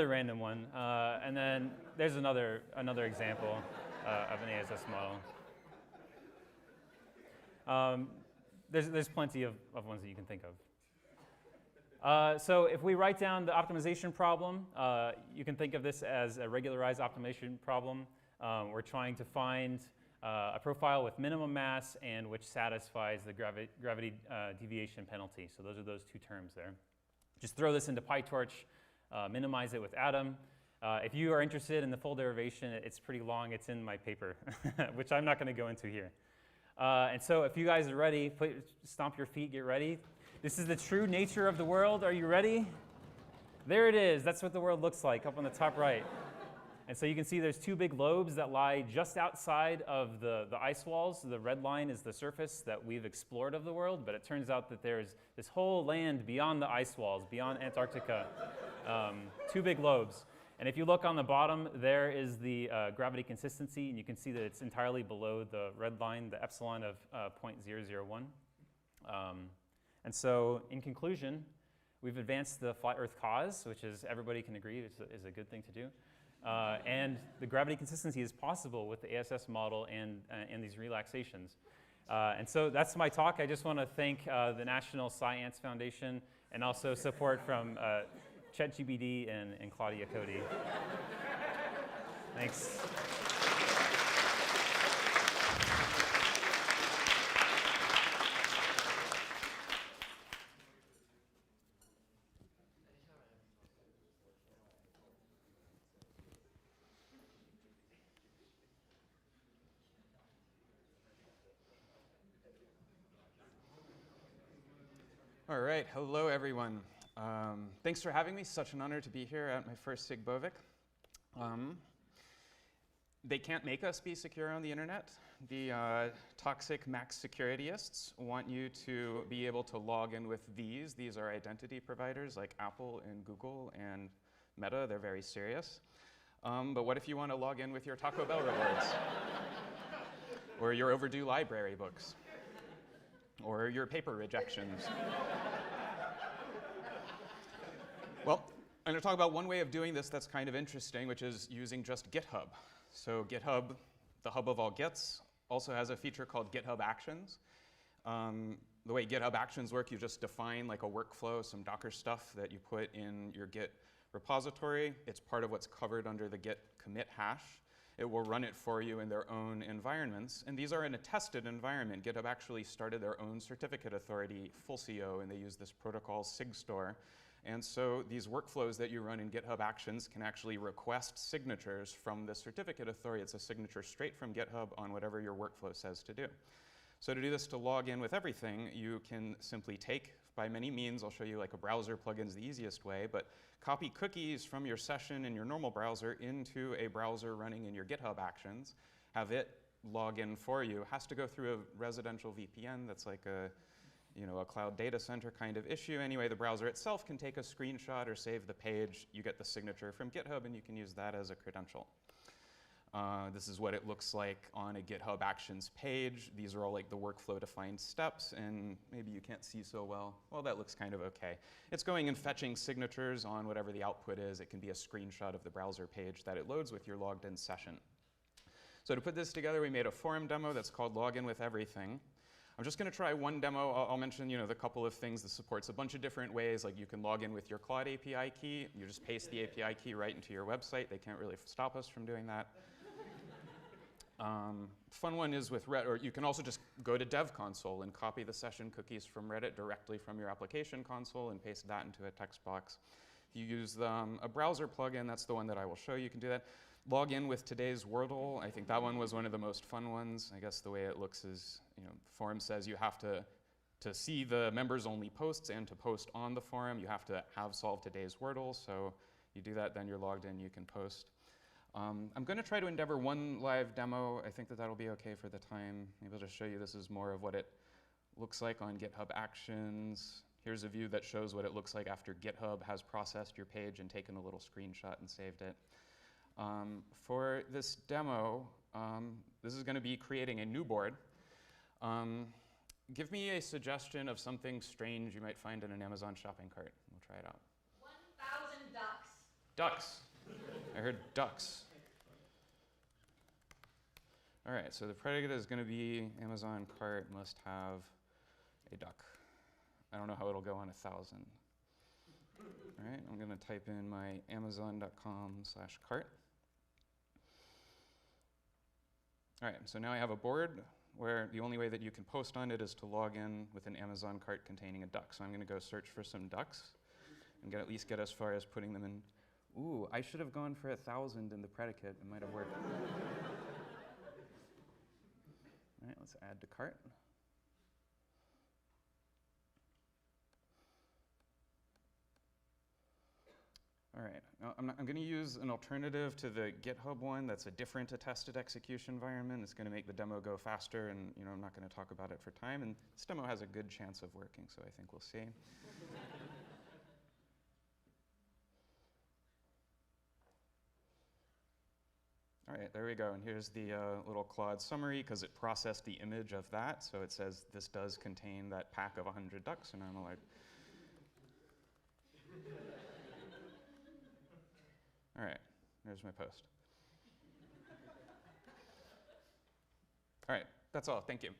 random one. And then there's another example of an ASS model. There's plenty of ones that you can think of. So if we write down the optimization problem, you can think of this as a regularized optimization problem. We're trying to find a profile with minimum mass and which satisfies the gravity deviation penalty. So those are those two terms there. Just throw this into PyTorch, minimize it with Atom. If you are interested in the full derivation, it's pretty long. It's in my paper, which I'm not going to go into here. And so if you guys are ready, stomp your feet, get ready. This is the true nature of the world. Are you ready? There it is. That's what the world looks like up on the top right. And so you can see there's two big lobes that lie just outside of the ice walls. The red line is the surface that we've explored of the world, but it turns out that there's this whole land beyond the ice walls, beyond Antarctica, two big lobes. And if you look on the bottom, there is the gravity consistency, and you can see that it's entirely below the red line, the epsilon of 0.001. And so in conclusion, we've advanced the flat Earth cause, which is everybody can agree is a good thing to do. And the gravity consistency is possible with the ASS model and these relaxations. And so that's my talk. I just want to thank the National Science Foundation and also support from ChatGPT and Claudia Cody. Thanks. All right, hello everyone. Thanks for having me. Such an honor to be here at my first SIGBOVIK. They can't make us be secure on the internet. The toxic max securityists want you to be able to log in with these. These are identity providers like Apple and Google and Meta. They're very serious. But what if you want to log in with your Taco Bell rewards? Or your overdue library books? Or your paper rejections? Well, I'm going to talk about one way of doing this that's kind of interesting, which is using just GitHub. So GitHub, the hub of all Gits, also has a feature called GitHub Actions. The way GitHub Actions work, you just define like a workflow, some Docker stuff that you put in your Git repository. It's part of what's covered under the Git commit hash. It will run it for you in their own environments. And these are in a tested environment. GitHub actually started their own certificate authority, full CO, and they use this protocol SigStore. And so these workflows that you run in GitHub Actions can actually request signatures from the certificate authority. It's a signature straight from GitHub on whatever your workflow says to do. So to do this, to log in with everything, you can simply take, by many means, I'll show you like a browser plugin's the easiest way, but copy cookies from your session in your normal browser into a browser running in your GitHub Actions, have it log in for you has to go through a residential VPN that's like a cloud data center kind of issue. Anyway, the browser itself can take a screenshot or save the page. You get the signature from GitHub, and you can use that as a credential. This is what it looks like on a GitHub Actions page. These are all like the workflow-defined steps, and maybe you can't see so well. Well, that looks kind of okay. It's going and fetching signatures on whatever the output is. It can be a screenshot of the browser page that it loads with your logged-in session. So to put this together, we made a forum demo that's called Login with Everything. I'm just going to try one demo. I'll mention the couple of things. This supports a bunch of different ways. Like you can log in with your Claude API key. You just paste the API key right into your website. They can't really stop us from doing that. Fun one is with Reddit, or you can also just go to Dev Console and copy the session cookies from Reddit directly from your application console and paste that into a text box. If you use a browser plugin, that's the one that I will show you. You can do that. Log in with today's Wordle. I think that one was one of the most fun ones. I guess the way it looks is, the forum says you have to see the members-only posts and to post on the forum, you have to have solved today's Wordle. So you do that, then you're logged in, you can post. I'm going to try to endeavor one live demo. I think that'll be okay for the time. Maybe I'll just show you this is more of what it looks like on GitHub Actions. Here's a view that shows what it looks like after GitHub has processed your page and taken a little screenshot and saved it. For this demo, this is going to be creating a new board. Give me a suggestion of something strange you might find in an Amazon shopping cart. We'll try it out. 1,000 ducks. Ducks. I heard ducks. All right, so the predicate is going to be Amazon cart must have a duck. I don't know how it'll go on 1,000. All right, I'm going to type in my amazon.com/cart. All right, so now I have a board where the only way that you can post on it is to log in with an Amazon cart containing a duck. So I'm going to go search for some ducks and at least get as far as putting them in. Ooh, I should have gone for 1,000 in the predicate. It might have worked. All right, let's add to cart. All right, now I'm going to use an alternative to the GitHub one that's a different attested execution environment. It's going to make the demo go faster, and I'm not going to talk about it for time. And this demo has a good chance of working, so I think we'll see. All right, there we go. And here's the little Claude summary, because it processed the image of that. So it says this does contain that pack of 100 ducks, and I'm like, all right, there's my post. All right, that's all. Thank you.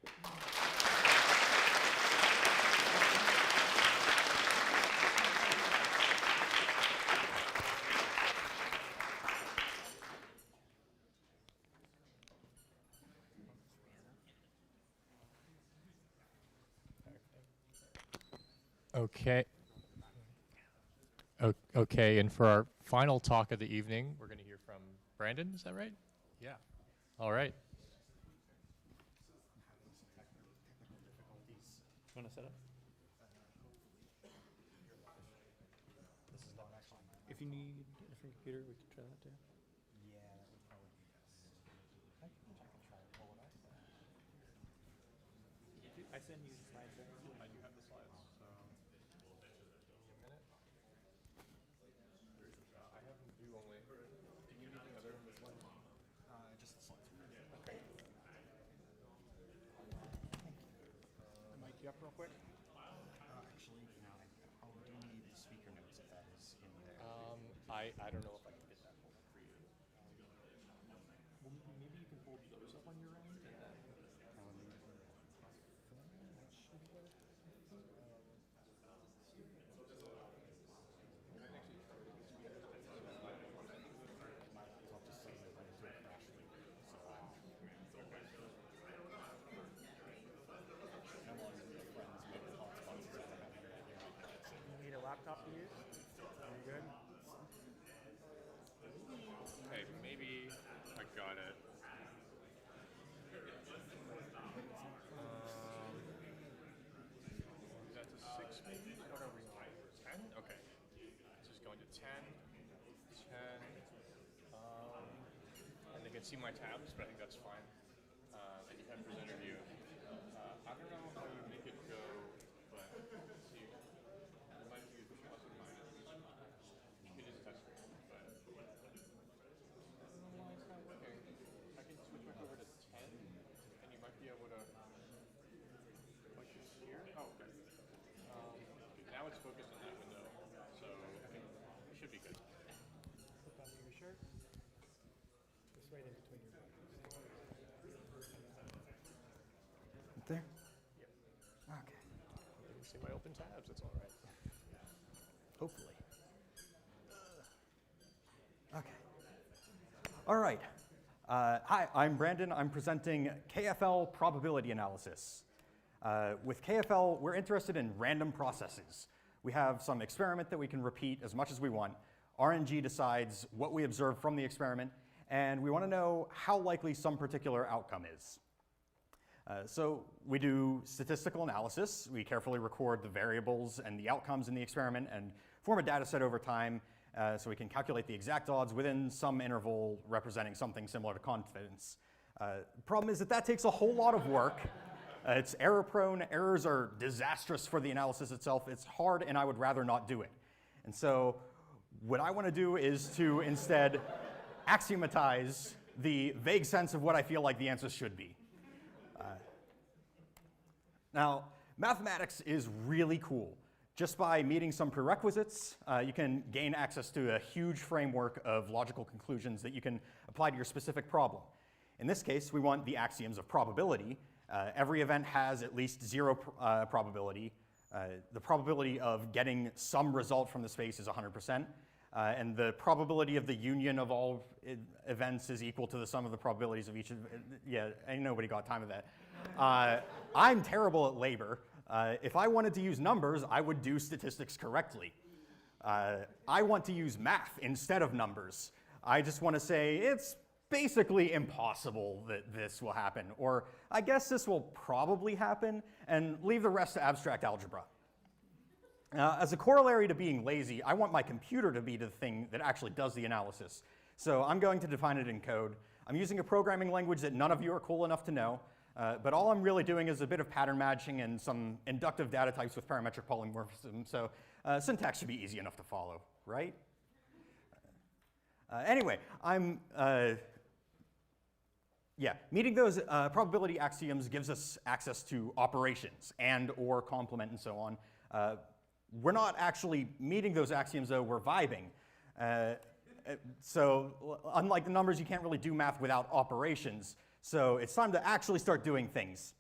Okay. Okay, and for our final talk of the evening, we're going to hear from Brandon, is that right? Yeah. All right. Want to set up? If you need a different computer, we can try that too. Yeah, that would probably be best. I can try to pull it up. I send you the slides there. I do have the slides, so we'll bet you that give me a minute. I have them due only. Do you need the other one? Just the slides. Okay. Mic you up real quick? Actually, no. I do need the speaker notes if that is in there. I don't know if I can get that pulled up for you. Well, maybe you can hold those up on your end and then. You need a laptop to use? Are you good? Okay, maybe I got it. That's a 6 maybe? What are we on? 10? Okay. This is going to 10. 10. And they can see my tabs, but I think that's fine. should be good. Slip onto your shirt. Just right in between your buttons. There? Yep. Okay. You see my open tabs, it's all right. Hopefully. Okay. All right. Hi, I'm Brandon. I'm presenting KFL probability analysis. With KFL, we're interested in random processes. We have some experiment that we can repeat as much as we want. RNG decides what we observe from the experiment, and we want to know how likely some particular outcome is. So we do statistical analysis. We carefully record the variables and the outcomes in the experiment and form a data set over time so we can calculate the exact odds within some interval representing something similar to confidence. The problem is that takes a whole lot of work. It's error prone. Errors are disastrous for the analysis itself. It's hard, and I would rather not do it. And so what I want to do is to instead axiomatize the vague sense of what I feel like the answers should be. Now, mathematics is really cool. Just by meeting some prerequisites, you can gain access to a huge framework of logical conclusions that you can apply to your specific problem. In this case, we want the axioms of probability. Every event has at least 0 probability. The probability of getting some result from the space is 100%. And the probability of the union of all events is equal to the sum of the probabilities of each. Yeah, ain't nobody got time of that. I'm terrible at labor. If I wanted to use numbers, I would do statistics correctly. I want to use math instead of numbers. I just want to say it's basically impossible that this will happen, or I guess this will probably happen, and leave the rest to abstract algebra. As a corollary to being lazy, I want my computer to be the thing that actually does the analysis. So I'm going to define it in code. I'm using a programming language that none of you are cool enough to know, but all I'm really doing is a bit of pattern matching and some inductive data types with parametric polymorphism, so syntax should be easy enough to follow, right? Anyway, meeting those probability axioms gives us access to operations and or complement and so on. We're not actually meeting those axioms, though, we're vibing. So unlike the numbers, you can't really do math without operations. So it's time to actually start doing things.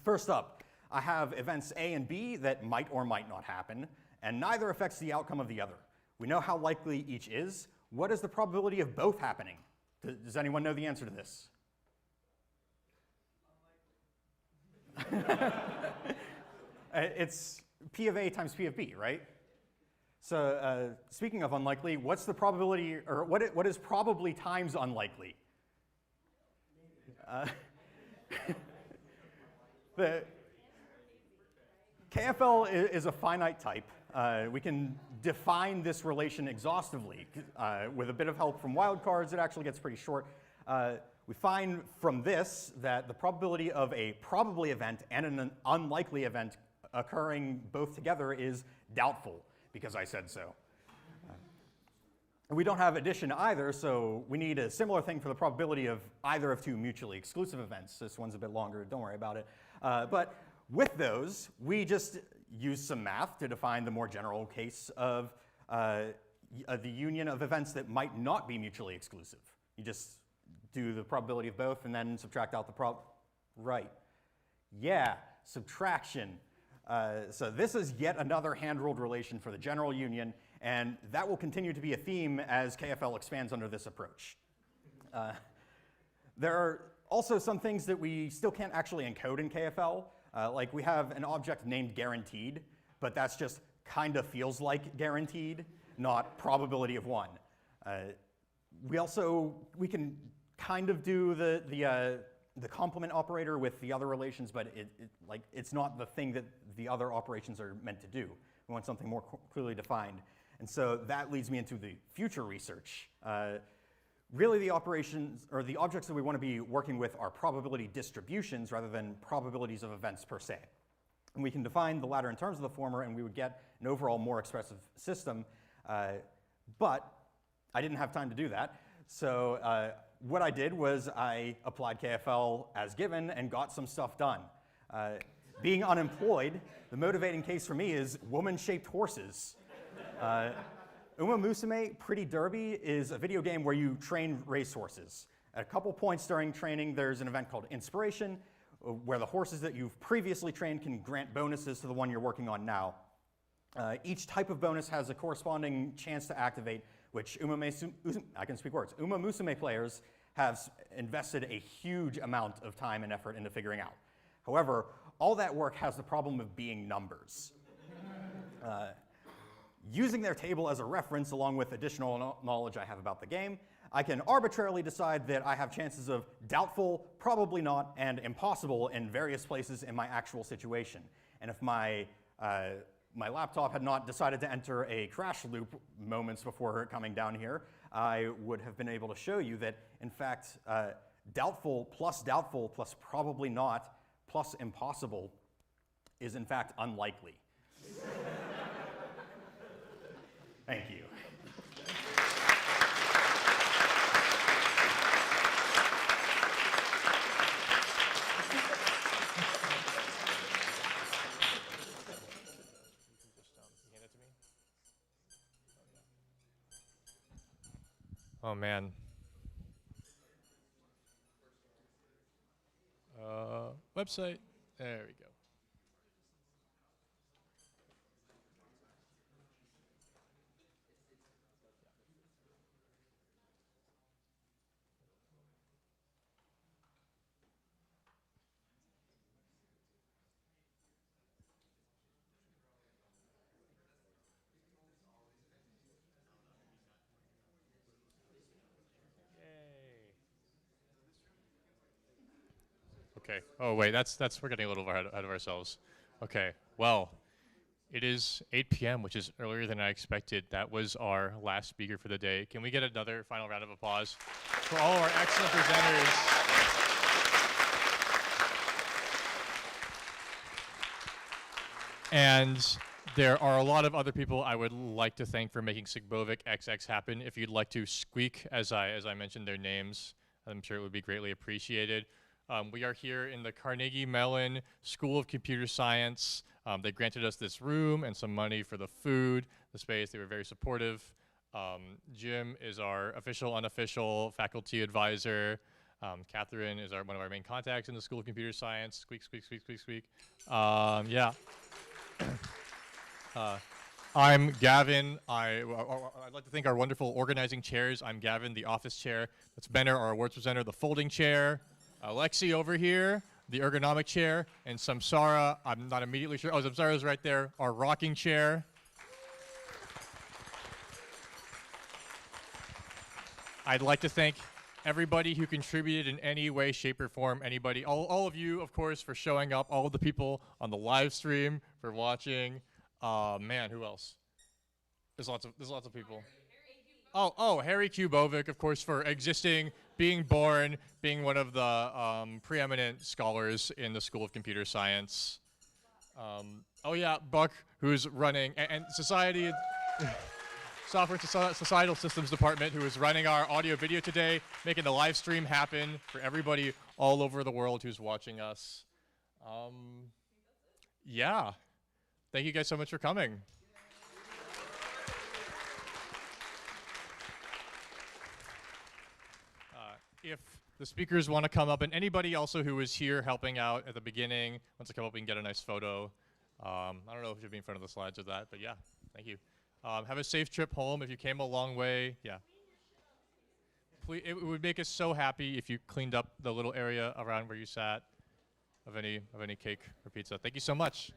First up, I have events A and B that might or might not happen, and neither affects the outcome of the other. We know how likely each is. What is the probability of both happening? Does anyone know the answer to this? It's P of A times P of B, right? So speaking of unlikely, what's the probability, or what is probably times unlikely? The KFL is a finite type. We can define this relation exhaustively. With a bit of help from wildcards, it actually gets pretty short. We find from this that the probability of a probably event and an unlikely event occurring both together is doubtful, because I said so. We don't have addition either, so we need a similar thing for the probability of either of two mutually exclusive events. This one's a bit longer, don't worry about it. But with those, we just use some math to define the more general case of the union of events that might not be mutually exclusive. You just do the probability of both and then subtract out the right. Yeah, subtraction. So this is yet another hand-ruled relation for the general union, and that will continue to be a theme as KFL expands under this approach. There are also some things that we still can't actually encode in KFL. Like we have an object named guaranteed, but that's just kind of feels like guaranteed, not probability of 1. We can kind of do the complement operator with the other relations, but it's not the thing that the other operations are meant to do. We want something more clearly defined. And so that leads me into the future research. Really the operations, or the objects that we want to be working with are probability distributions rather than probabilities of events per se. And we can define the latter in terms of the former, and we would get an overall more expressive system. But I didn't have time to do that. So what I did was I applied KFL as given and got some stuff done. Being unemployed, the motivating case for me is woman-shaped horses. Uma Musume Pretty Derby is a video game where you train racehorses. At a couple points during training, there's an event called Inspiration, where the horses that you've previously trained can grant bonuses to the one you're working on now. Each type of bonus has a corresponding chance to activate, which Uma Musume players have invested a huge amount of time and effort into figuring out. However, all that work has the problem of being numbers. Using their table as a reference, along with additional knowledge I have about the game, I can arbitrarily decide that I have chances of doubtful, probably not, and impossible in various places in my actual situation. And if my laptop had not decided to enter a crash loop moments before coming down here, I would have been able to show you that, in fact, doubtful plus probably not plus impossible is, in fact, unlikely. Thank you. Oh man. Website. There we go. Okay. Oh wait, we're getting a little ahead of ourselves. Okay. Well, it is 8 p.m., which is earlier than I expected. That was our last speaker for the day. Can we get another final round of applause for all of our excellent presenters? And there are a lot of other people I would like to thank for making SIGBOVIK XX happen. If you'd like to squeak as I mentioned their names, I'm sure it would be greatly appreciated. We are here in the Carnegie Mellon School of Computer Science. They granted us this room and some money for the food, the space. They were very supportive. Jim is our official, unofficial faculty advisor. Catherine is one of our main contacts in the School of Computer Science. Squeak, squeak, squeak, squeak, squeak. Yeah. I'm Gavin. I'd like to thank our wonderful organizing chairs. I'm Gavin, the office chair. That's Benner, our awards presenter, the folding chair. Lexi over here, the ergonomic chair, and Samsara, I'm not immediately sure. Oh, Samsara's right there, our rocking chair. I'd like to thank everybody who contributed in any way, shape, or form. Anybody, all of you, of course, for showing up. All of the people on the live stream for watching. Man, who else? There's lots of people. Harry Q. Bovik, of course, for existing, being born, being one of the preeminent scholars in the School of Computer Science. Oh yeah, Buck, who's running, and Society, Software and Societal Systems Department, who is running our audio video today, making the live stream happen for everybody all over the world who's watching us. Yeah, thank you guys so much for coming. If the speakers want to come up, and anybody also who was here helping out at the beginning, once they come up, we can get a nice photo. I don't know if you'll be in front of the slides or that, but yeah, thank you. Have a safe trip home if you came a long way. Yeah. Please, it would make us so happy if you cleaned up the little area around where you sat of any cake or pizza. Thank you so much.